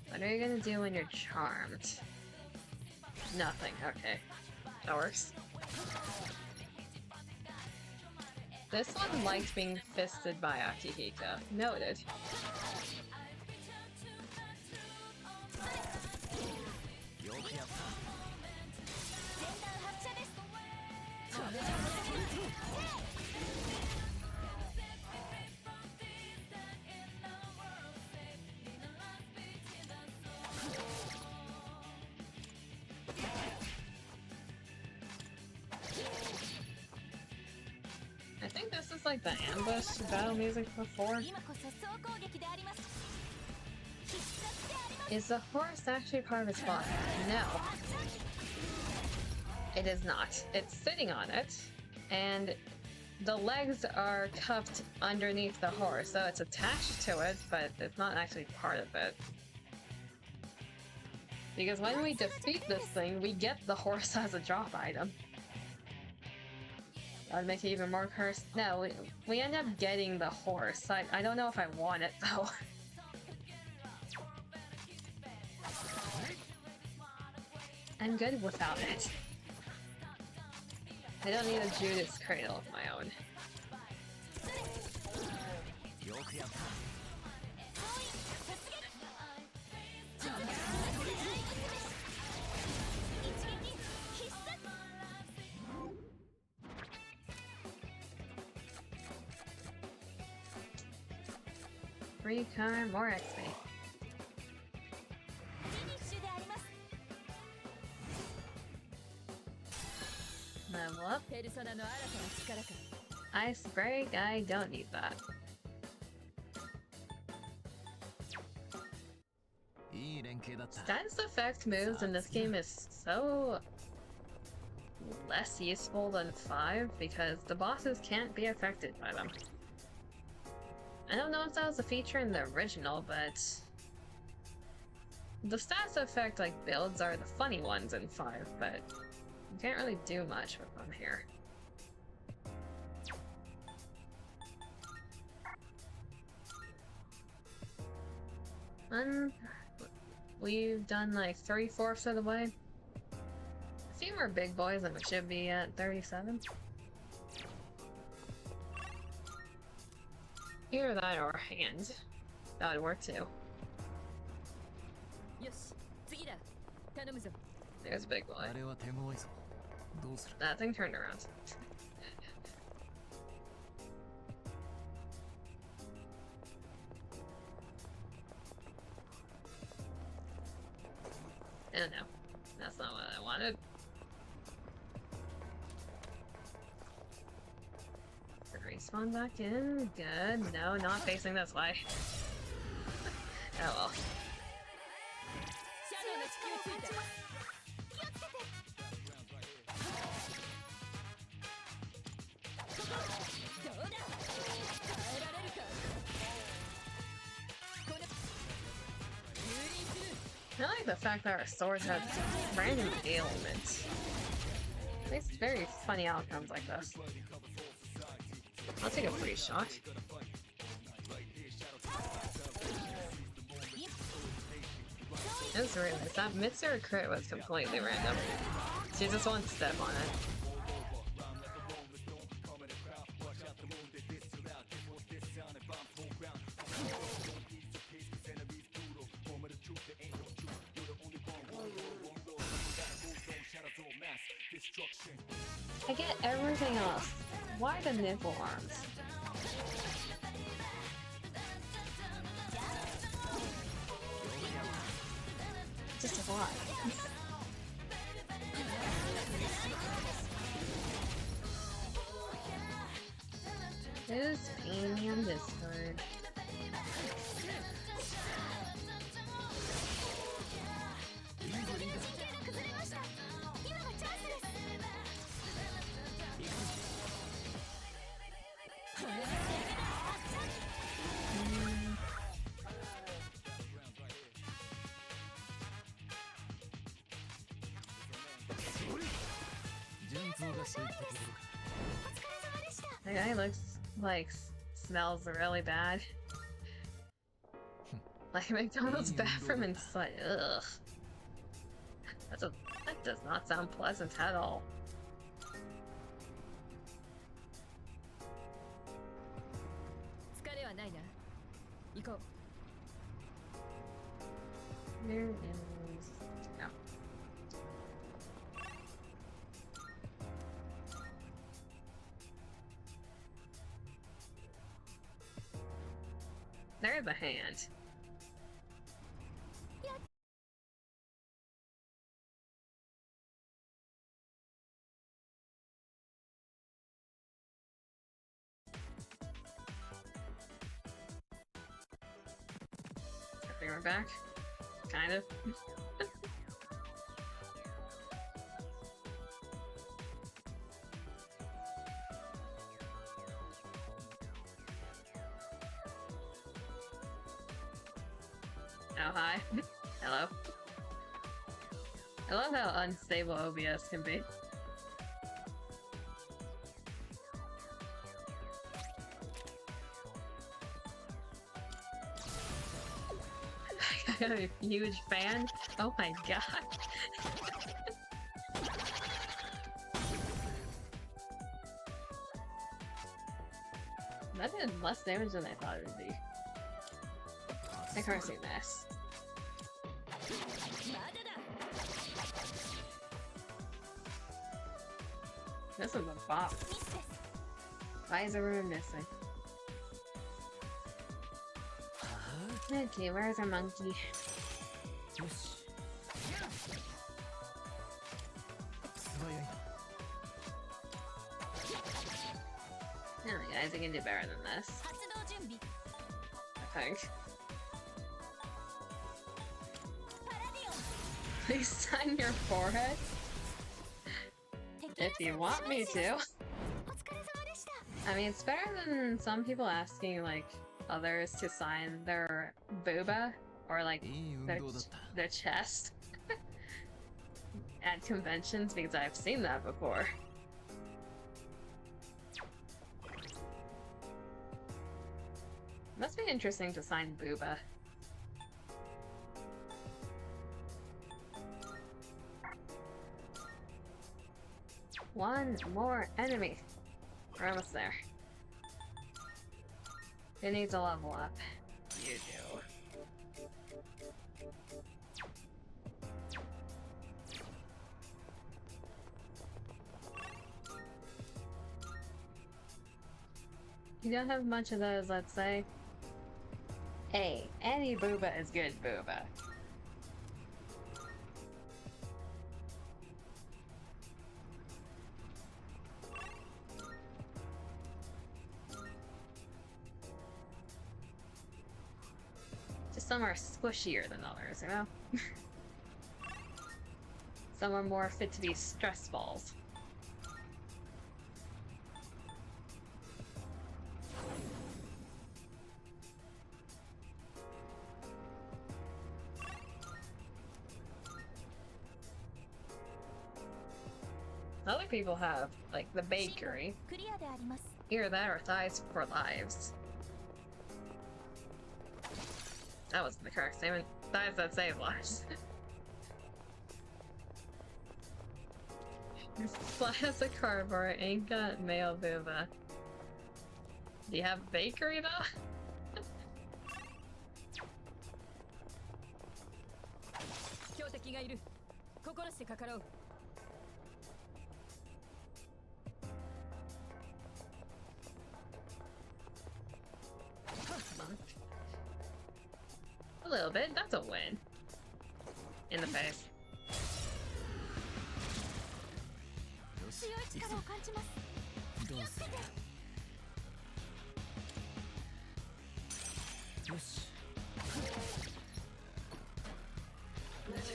What are you gonna do when you're charmed? Nothing, okay. That works. This one liked being fisted by Akihiko. Noted. I think this is like the ambush battle music before. Is the horse actually part of its body? No. It is not. It's sitting on it, and the legs are cuffed underneath the horse, so it's attached to it, but it's not actually part of it. Because when we defeat this thing, we get the horse as a drop item. That would make it even more cursed. No, we end up getting the horse. I don't know if I want it, though. I'm good without it. I don't need a Judas cradle of my own. Free card, more XP. Level up. Ice break, I don't need that. Status effect moves in this game is so less useful than 5 because the bosses can't be affected by them. I don't know if that was a feature in the original, but the status effect like builds are the funny ones in 5, but you can't really do much with them here. We've done like 3/4 of the way. A few more big boys and we should be at 37. Either that or hand. That would work too. There's a big boy. That thing turned around. Oh no, that's not what I wanted. Respawn back in. Good. No, not facing this way. Oh well. the fact that our sword has random ailments. It makes very funny outcomes like this. I'll take a free shot. It was really nice. That mid-tier crit was completely random. She just one step on it. I get everything else. Why the nipple arms? Just why? Who's paying me on Discord? The guy looks like smells really bad. Like McDonald's bathroom inside. Ugh. That does not sound pleasant at all. There is no. There's a hand. I think we're back. Kind of. Oh, hi. Hello. I love how unstable OBS can be. I got a huge fan. Oh my god. That did less damage than I thought it would be. I can't see this. This is a bop. Why is the room missing? Okay, where's our monkey? No, guys, I can do better than this. I think. Please sign your forehead. If you want me to. I mean, it's better than some people asking, like, others to sign their booba or, like, their chest at conventions, because I've seen that before. Must be interesting to sign booba. One more enemy. We're almost there. Who needs a level up? You do. You don't have much of those, let's say. Hey, any booba is good booba. Some are squishier than others, you know? Some are more fit to be stress balls. Other people have, like, the bakery. クリアであります。 Either that or thighs for lives. That wasn't the correct statement. Thighs that save lives. Plastic cardboard ain't got male booba. Do you have a bakery though? 強敵がいる。心してかかろう。 A little bit. That's a win. In the face. 強い力を感じます。気をつけて。よし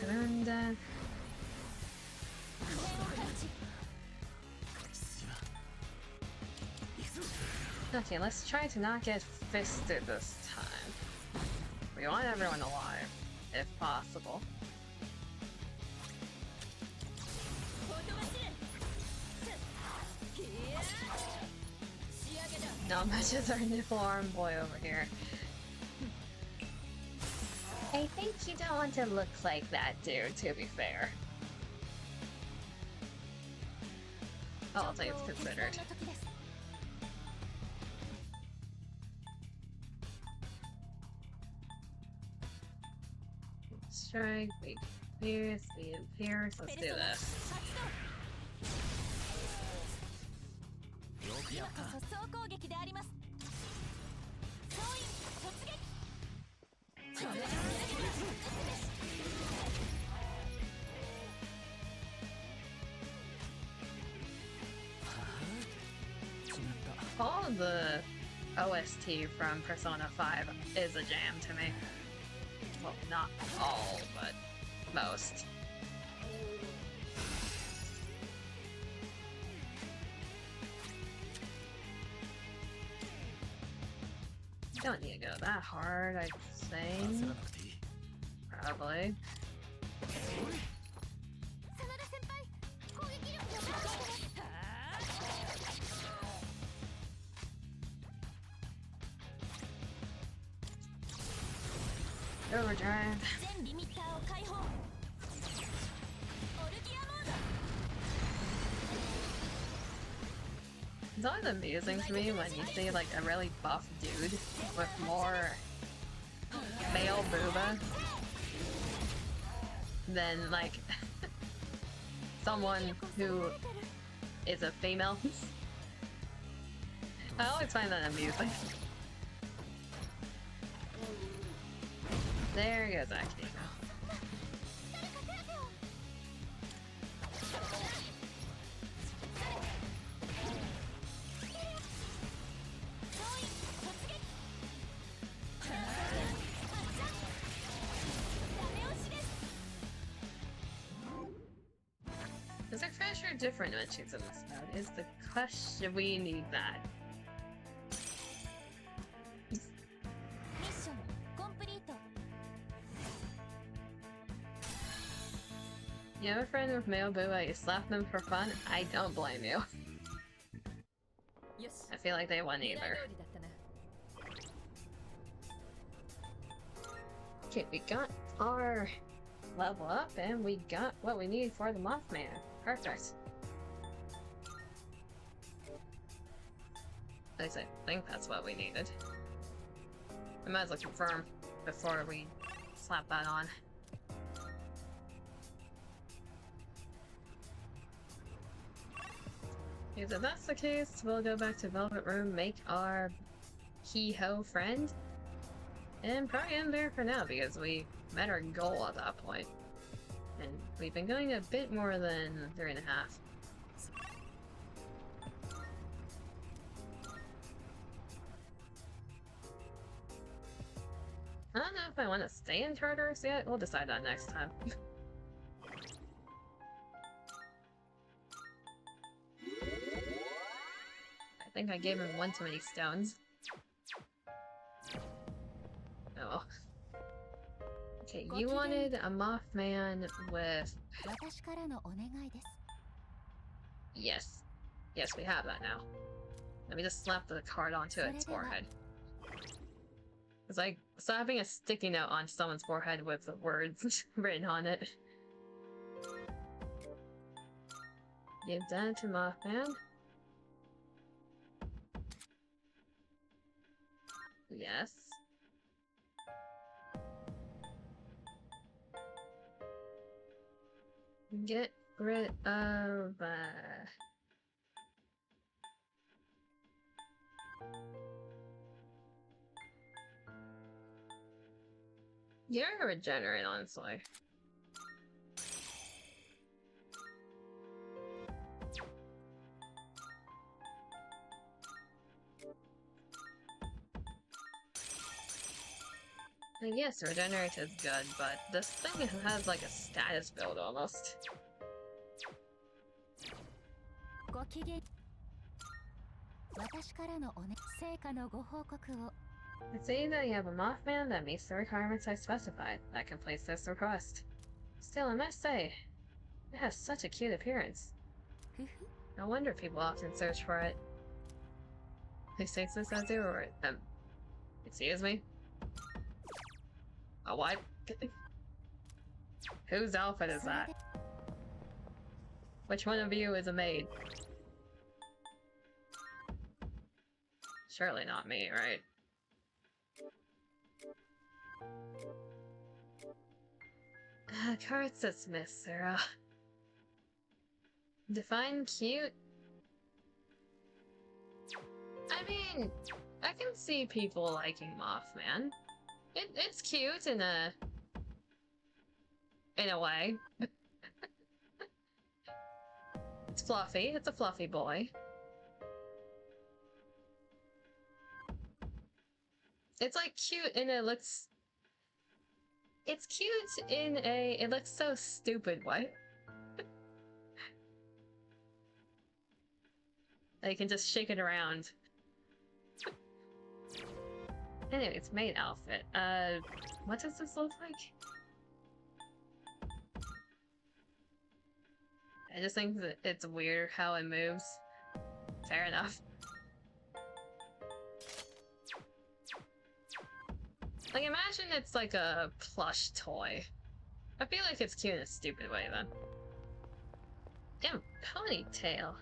Turn down. Okay, let's try to not get fisted this time. We want everyone alive, if possible. Not much as our nipple arm boy over here. I think you don't want to look like that, dude, to be fair. All things considered. Strike, we pierce, we pierce. Let's do this. 速攻攻撃であります。総員突撃。 All of the OST from Persona 5 is a jam to me. Well, not all, but most. Don't need to go that hard, I'd say. 焦らなくていい Probably. 真田先輩、攻撃力が高いです。 Overdrive. 全リミッターを解放。オルギアモード。 It's always amusing to me when you see like a really buff dude with more male booba than like someone who is a female. I always find that amusing. There goes Akiko. 誰か手当てを。 Is the crasher different when she's in this mode? Is the question, we need that. ミッションコンプリート。 You have a friend with male booba, you slap them for fun? I don't blame you. よし。 I feel like they won 狙い either. 通りだったな。 Okay, we got our level up and we got what we need for the Mothman. Perfect. At least I think that's what we needed. I might as well confirm before we slap that on. Because if that's the case, we'll go back to Velvet Room, make our Keyho friend, and probably end there for now because we met our goal at that point. And we've been going a bit more than 3.5. I don't know if I want to stay in Tartarus yet. We'll decide that next time. I think I gave him one too many stones. Oh. Okay, you wanted a Mothman with... 私からのお願いです。Yes. Yes, we have that now. Let me just slap the card onto its forehead. It's like slapping a sticky note on someone's forehead with the words written on it. Give that to Mothman. Yes. Get rid of, You're a regenerate, honestly. And yes, regenerate is good, but this thing has like a status build almost. It's saying that you have a Mothman that meets the requirements I specified. That completes this request. Still, I must say, it has such a cute appearance. No wonder people often search for it. Who takes this as your excuse me? A what? Whose outfit is that? Which one of you is a maid? Surely not me, right? Cards dismissed, Sarah. Define cute? I mean, I can see people liking Mothman. It's cute in a way. It's fluffy. It's a fluffy boy. It's like cute in a looks. It's cute in a it looks so stupid way. You can just shake it around. Anyway, it's maid outfit. What does this look like? I just think that it's weird how it moves. Fair enough. Like, imagine it's like a plush toy. I feel like it's cute in a stupid way, then. Damn, ponytail.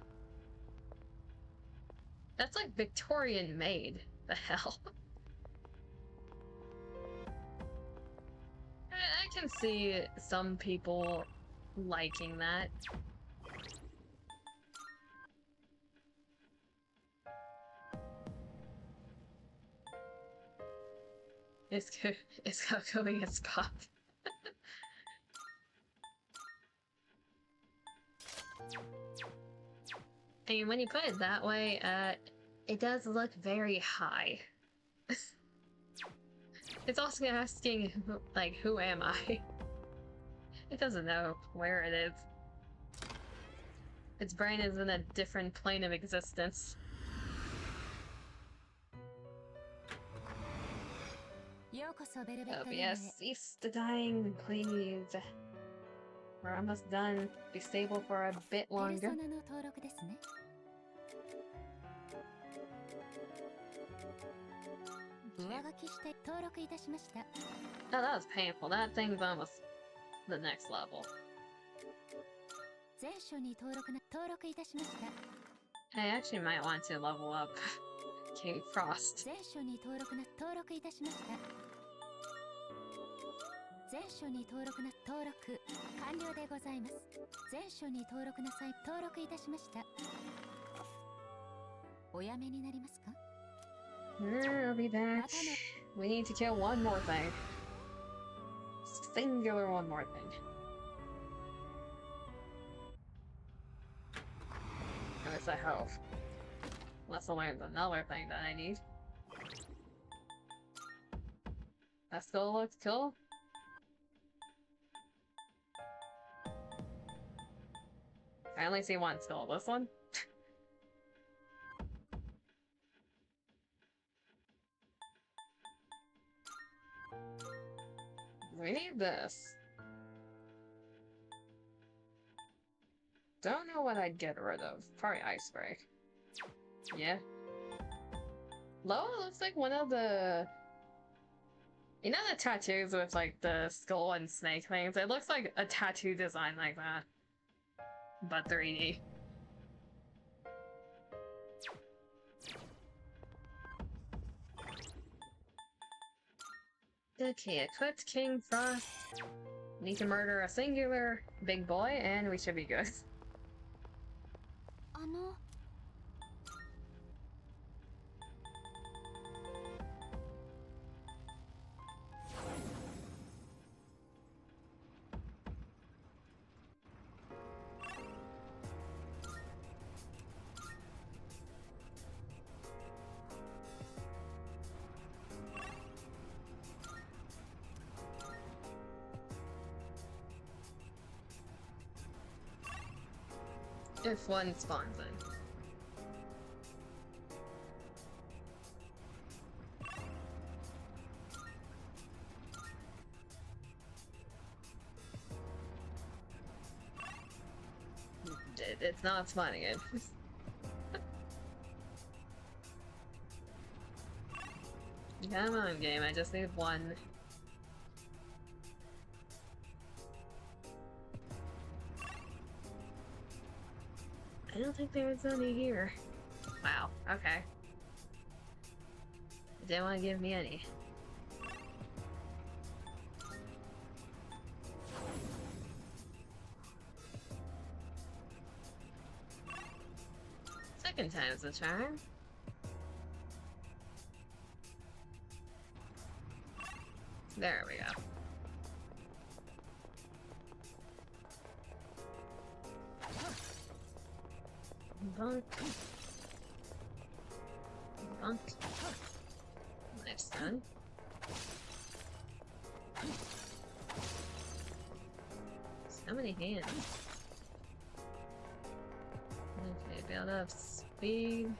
That's like Victorian made. The hell? I can see some people liking that. It's going as pop. I mean, when you put it that way, it does look very high. It's also asking, like, who am I? It doesn't know where it is. Its brain is in a different plane of existence. Oh, yes, cease the dying, please. We're almost done. Be stable for a bit longer. Oh, that was painful. That thing's almost the next level. I actually might want to level up King Frost. I'll be back. We need to kill one more thing. Singular one more thing. At least I hope. Unless I learn another thing that I need. That skull looks cool. I only see one skull. This one? We need this. Don't know what I'd get rid of. Probably Ice Break. Yeah. Loa looks like one of the... You know the tattoos with like the skull and snake things? It looks like a tattoo design like that. But 3D. Okay, equipped King Frost. Need to murder a singular big boy and we should be good. If one spawns in. It's not spawning in. Come on, game, I just need one. I don't think there was any here. Wow, okay. Didn't want to give me any. Second time's the charm. There we go. Bonk. Bonk. Nice done. So many hands. Okay, build up speed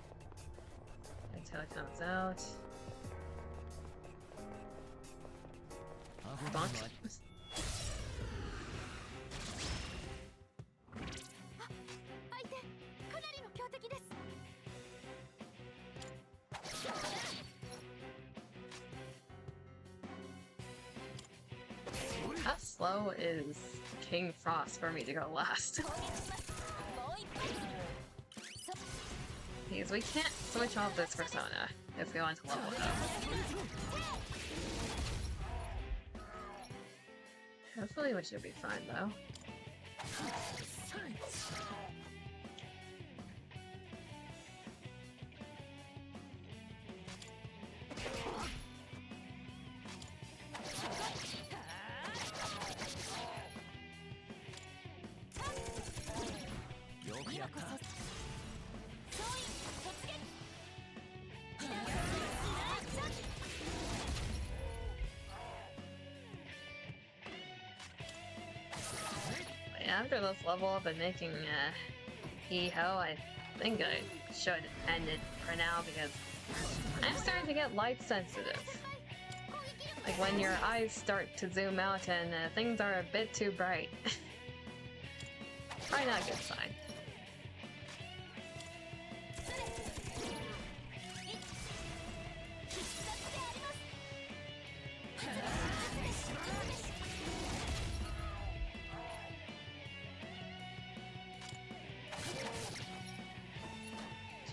until it comes out. Bonk. How slow is King Frost for me to go last? Because we can't switch off this persona if we want to level it up. Hopefully we should be fine though. After this level up and making hee-ho, I think I should end it for now because I'm starting to get light sensitive. Like when your eyes start to zoom out and things are a bit too bright. Probably not a good sign.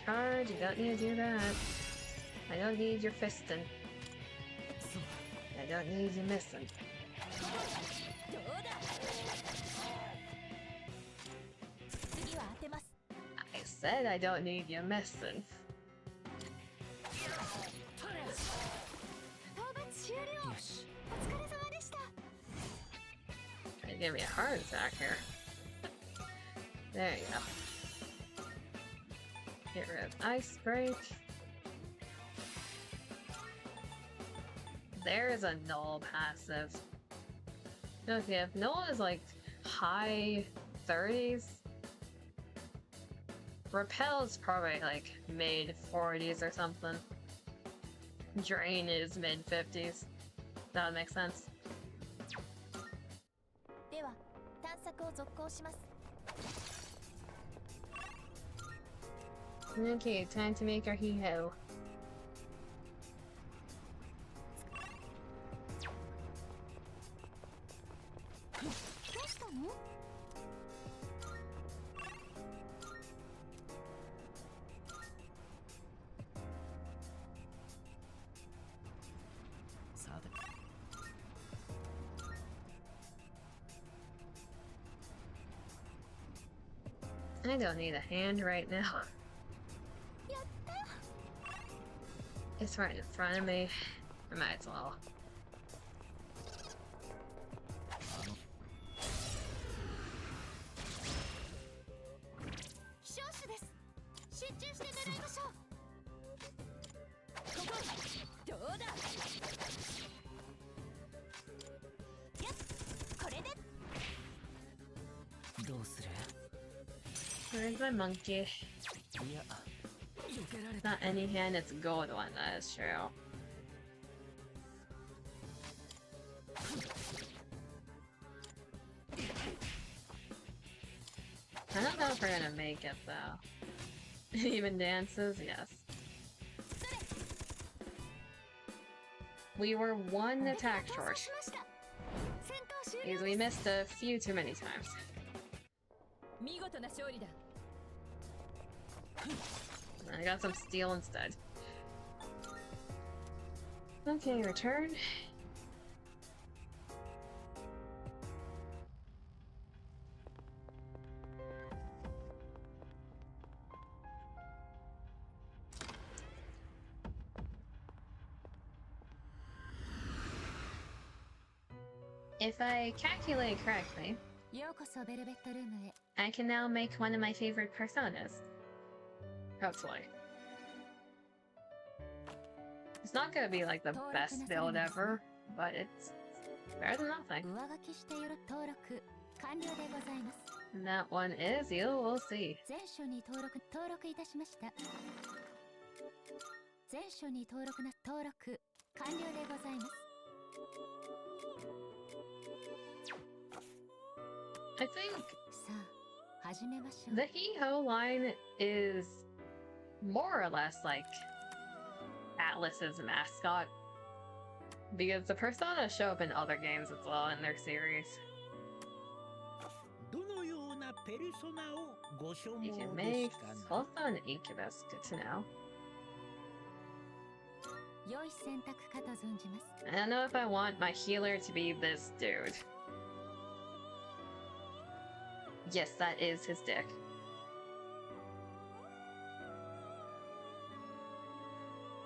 Charge, you don't need to do that. I don't need your fisting. I don't need you missing. I said I don't need you missing. Trying to give me a heart attack here. There you go. Get rid of Ice Break. There's a null passive. Okay, if null is like high 30s, repel is probably like mid 40s or something. Drain is mid 50s. That would make sense. Okay, time to make our hee-ho. I don't need a hand right now. It's right in front of me. I might as well. Where's my monkey? It's not any hand, it's a gold one, that is true. I don't know if we're gonna make it though. Even dances, yes. We were one attack short. Because we missed a few too many times. I got some steel instead. Okay, return. If I calculate correctly, I can now make one of my favorite personas. Hopefully. It's not gonna be like the best build ever, but it's better than nothing. And that one is you, we'll see. I think the hee-ho line is more or less like Atlas's mascot, because the personas show up in other games as well in their series. You can make also an incubus, good to know. I don't know if I want my healer to be this dude. Yes, that is his dick.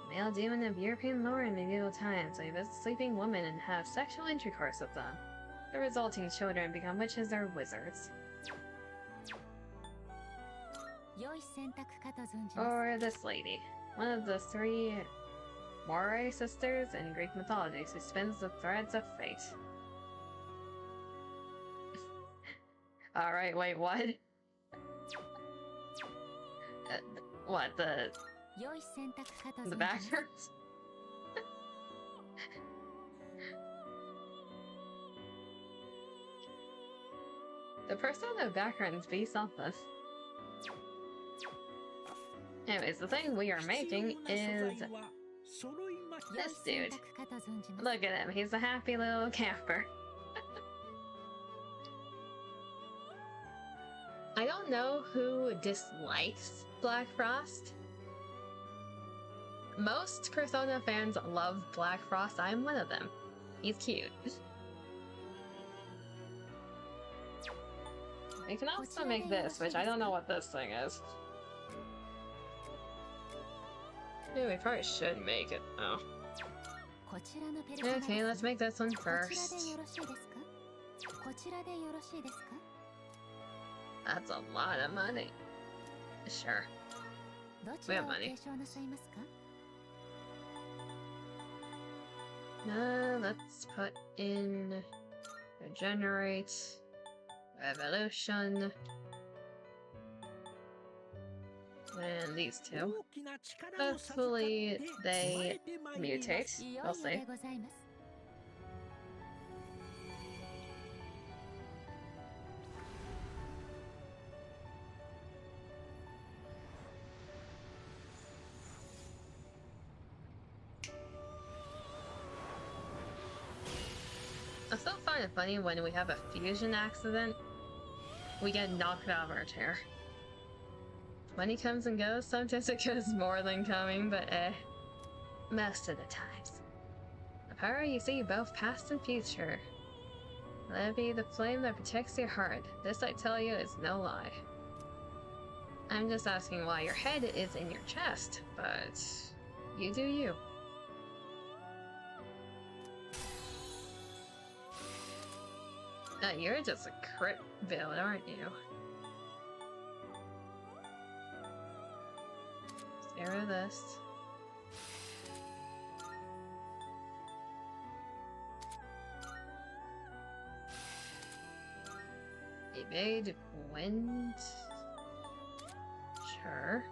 Male demon of European lore in medieval times, they visit sleeping women and have sexual intercourse with them. The resulting children become witches or wizards. Or this lady, one of the three Moray sisters in Greek mythology who spins the threads of fate. Alright, wait, what? What, the backwards? The persona backgrounds be something. Anyways, the thing we are making is this dude. Look at him, he's a happy little camper. I don't know who dislikes Black Frost. Most Persona fans love Black Frost. I'm one of them. He's cute. I can also make this, which I don't know what this thing is. Yeah, we probably should make it. Oh. Okay, let's make this one first. That's a lot of money. Sure. We have money. Let's put in regenerate, revolution, and these two. Hopefully they mutate. We'll see. kind of funny when we have a fusion accident, we get knocked out of our chair. Money comes and goes, sometimes it goes more than coming, but most of the times. The power you see both past and future. Let it be the flame that protects your heart. This, I tell you, is no lie. I'm just asking why your head is in your chest, but you do you. You're just a crit build, aren't you? Zero this. Evade wind. Sure.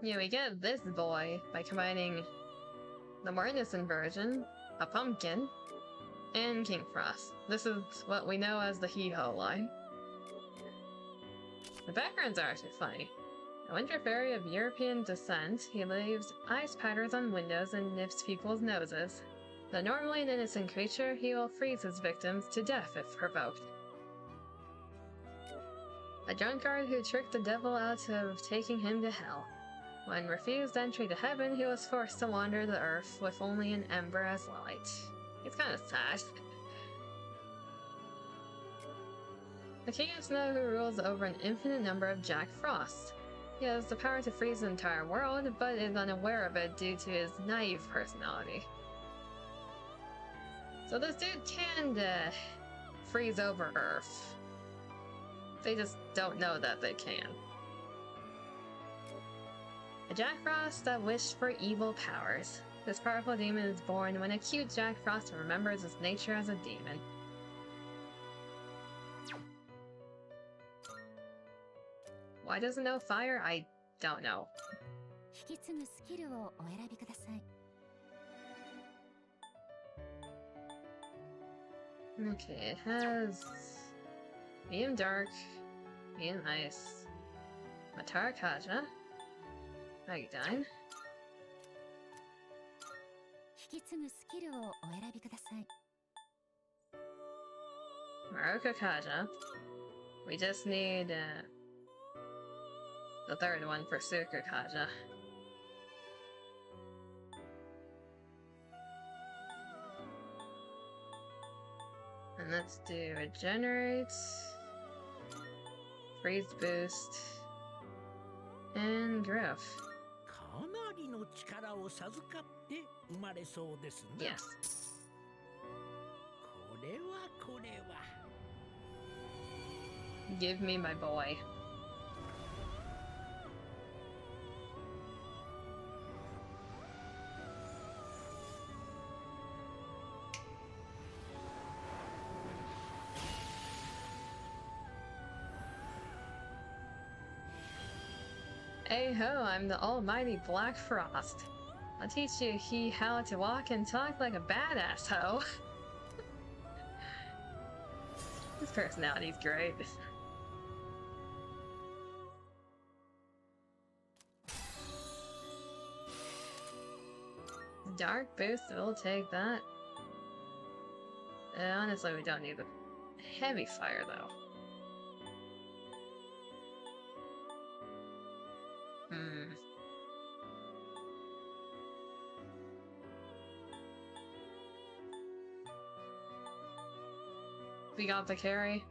Yeah, we get this boy by combining the more innocent version, a pumpkin, and King Frost. This is what we know as the hee-ho line. The backgrounds are actually funny. A winter fairy of European descent, he leaves ice patterns on windows and nips people's noses. Though normally an innocent creature, he will freeze his victims to death if provoked. A drunkard who tricked the devil out of taking him to hell. When refused entry to heaven, he was forced to wander the earth with only an ember as light. It's kind of sad. The King of Snow who rules over an infinite number of Jack Frosts. He has the power to freeze the entire world, but is unaware of it due to his naive personality. So this dude can freeze over Earth. They just don't know that they can. A Jack Frost that wished for evil powers. This powerful demon is born when a cute Jack Frost remembers his nature as a demon. Why doesn't know fire? I don't know. Okay, it has medium dark, medium ice, Matara Kaja, Magdine, Maruka Kaja. We just need the third one for Suka Kaja. And let's do Regenerate, Freeze Boost, and Growth. Yes. Give me my boy. Hey ho, I'm the almighty Black Frost. I'll teach you how to walk and talk like a badass ho. His personality's great. Dark boost, we'll take that. Honestly, we don't need the heavy fire though. We got the carry?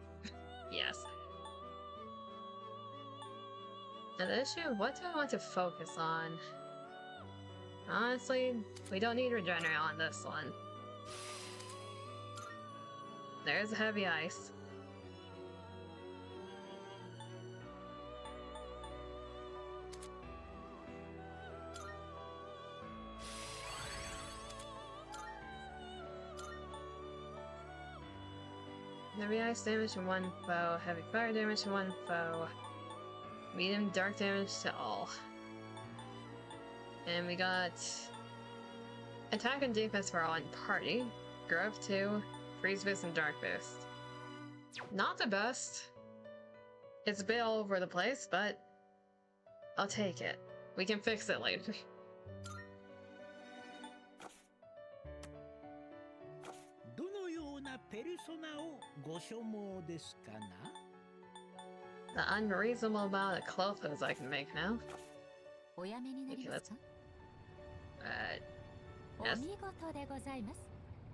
Yes. Now the issue, what do I want to focus on? Honestly, we don't need Regenerate on this one. There's a heavy ice. Heavy ice damage to one foe, heavy fire damage to one foe, medium dark damage to all. And we got attack and defense for all in party, growth 2, freeze boost, and dark boost. Not the best. It's a bit all over the place, but I'll take it. We can fix it later. The unreasonable amount of clothes I can make now. Okay, let's... yes.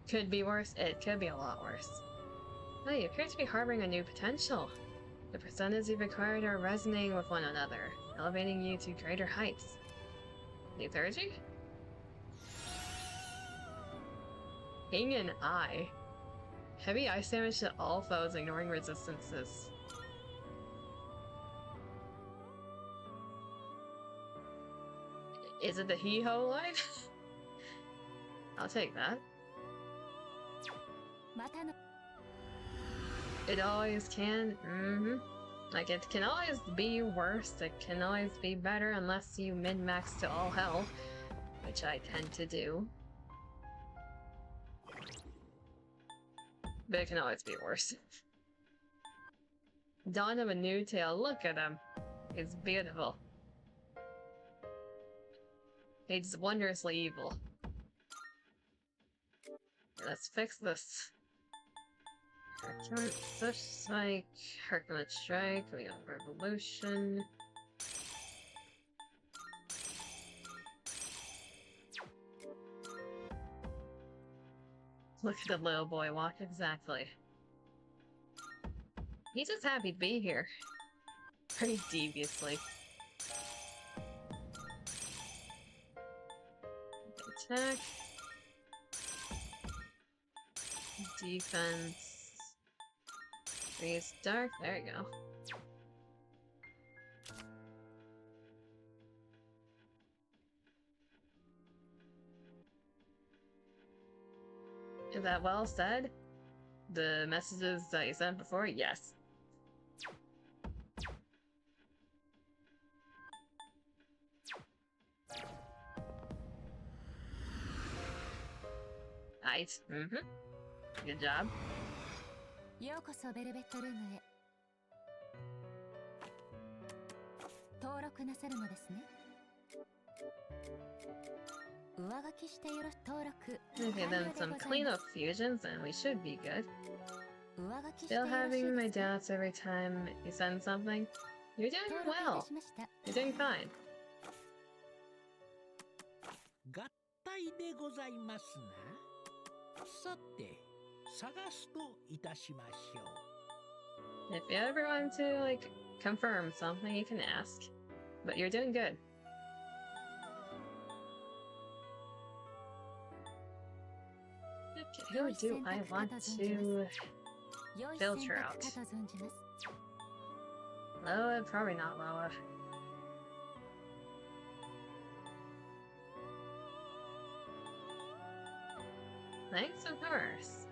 Could be worse. It could be a lot worse. Oh, you appear to be harboring a new potential. The personas you've acquired are resonating with one another, elevating you to greater heights. New Theurgy? King and I. Heavy ice damage to all foes, ignoring resistances. Is it the He-Ho line? I'll take that. It always can. Like, it can always be worse. It can always be better unless you min-max to all hell, which I tend to do. But it can always be worse. Dawn of a New Tale. Look at him. He's beautiful. He's wondrously evil. Let's fix this. Such Spike, Hercules Strike, we got Revolution. Look at the little boy walk, exactly. He's just happy to be here. Pretty deviously. Attack. Defense. Freeze dark, there you go. Is that well said? The messages that you sent before? Yes. Nice. Good job. Okay, then some cleanup fusions and we should be good. Still having my doubts every time you send something? You're doing well. You're doing fine. If you ever want to, like, confirm something, you can ask. But you're doing good. Okay, who do I want to filter out? Loa? Probably not Loa. Thanks, of course.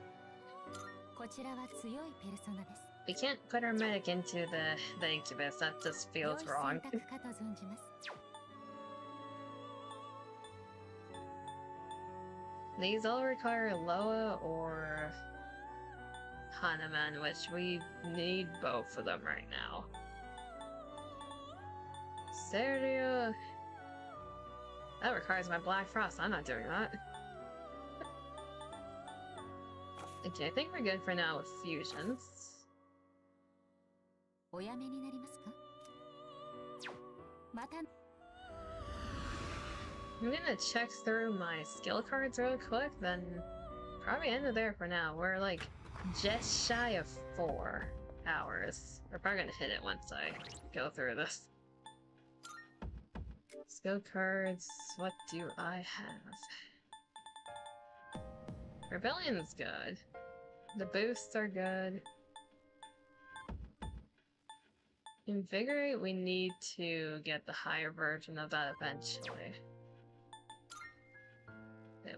We can't put our medic into the incubus, that just feels wrong. These all require Loa or Hanuman, which we need both of them right now. Serio? That requires my Black Frost, I'm not doing that. Okay, I think we're good for now with fusions. I'm gonna check through my skill cards real quick, then probably end it there for now. We're like just shy of 4 hours. We're probably gonna hit it once I go through this. Skill cards, what do I have? Rebellion's good. The boosts are good. Invigorate, we need to get the higher version of that eventually.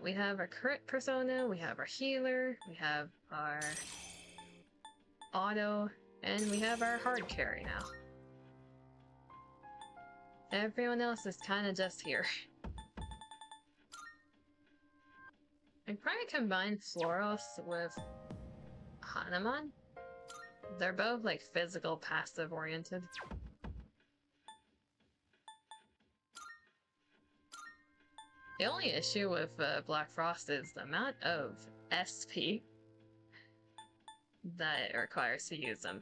We have our crit persona, we have our healer, we have our auto, and we have our hard carry now. Everyone else is kind of just here. I'd probably combine Floros with Hanuman. They're both like physical passive oriented. The only issue with Black Frost is the amount of SP that it requires to use them.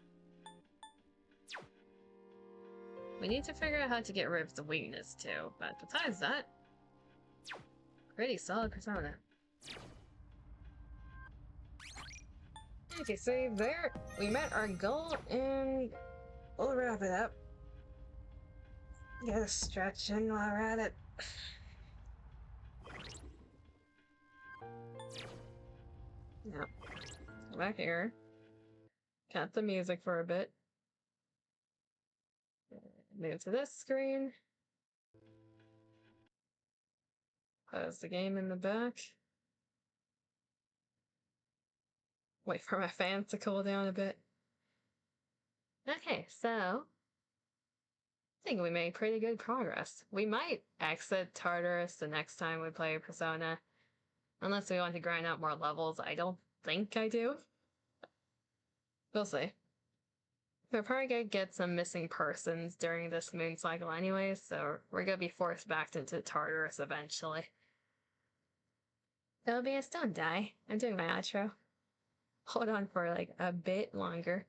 We need to figure out how to get rid of the weakness too, but besides that, pretty solid persona. Okay, so there we met our goal and we'll wrap it up. Get a stretch in while we're at it. Yep. Go back here. Cut the music for a bit. Move to this screen. Pause the game in the back. Wait for my fans to cool down a bit. Okay, so I think we made pretty good progress. We might exit Tartarus the next time we play Persona. Unless we want to grind out more levels. I don't think I do. We'll see. We're probably gonna get some missing persons during this moon cycle anyway, so we're gonna be forced back into Tartarus eventually. There'll be a stone die. I'm doing my outro. Hold on for like a bit longer.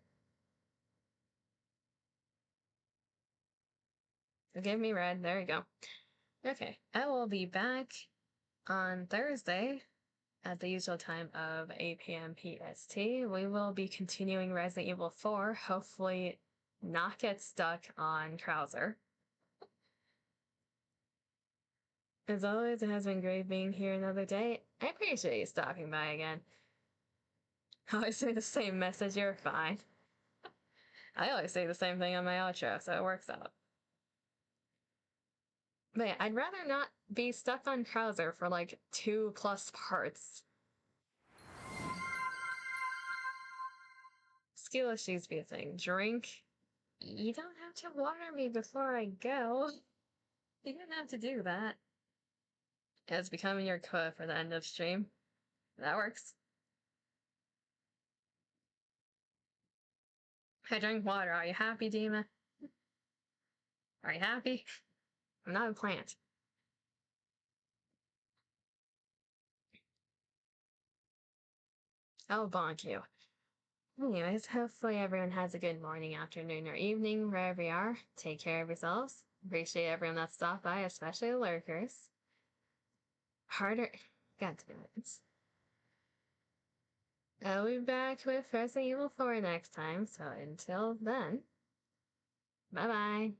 Give me red. There you go. Okay, I will be back on Thursday at the usual time of 8 p.m. PST. We will be continuing Resident Evil 4, hopefully not get stuck on Krauser. As always, it has been great being here another day. I appreciate you stopping by again. I always say the same message, you're fine. I always say the same thing on my outro, so it works out. But yeah, I'd rather not be stuck on Krauser for like 2+ parts. Skill issues be a thing. Drink. You don't have to water me before I go. You don't have to do that. It's becoming your quote for the end of stream. That works. I drink water. Are you happy, Dima? Are you happy? I'm not a plant. I'll bonk you. Anyways, hopefully everyone has a good morning, afternoon, or evening, wherever you are. Take care of yourselves. Appreciate everyone that stopped by, especially the lurkers. Harder. God damn it. I'll be back with Resident Evil 4 next time, so until then, bye-bye.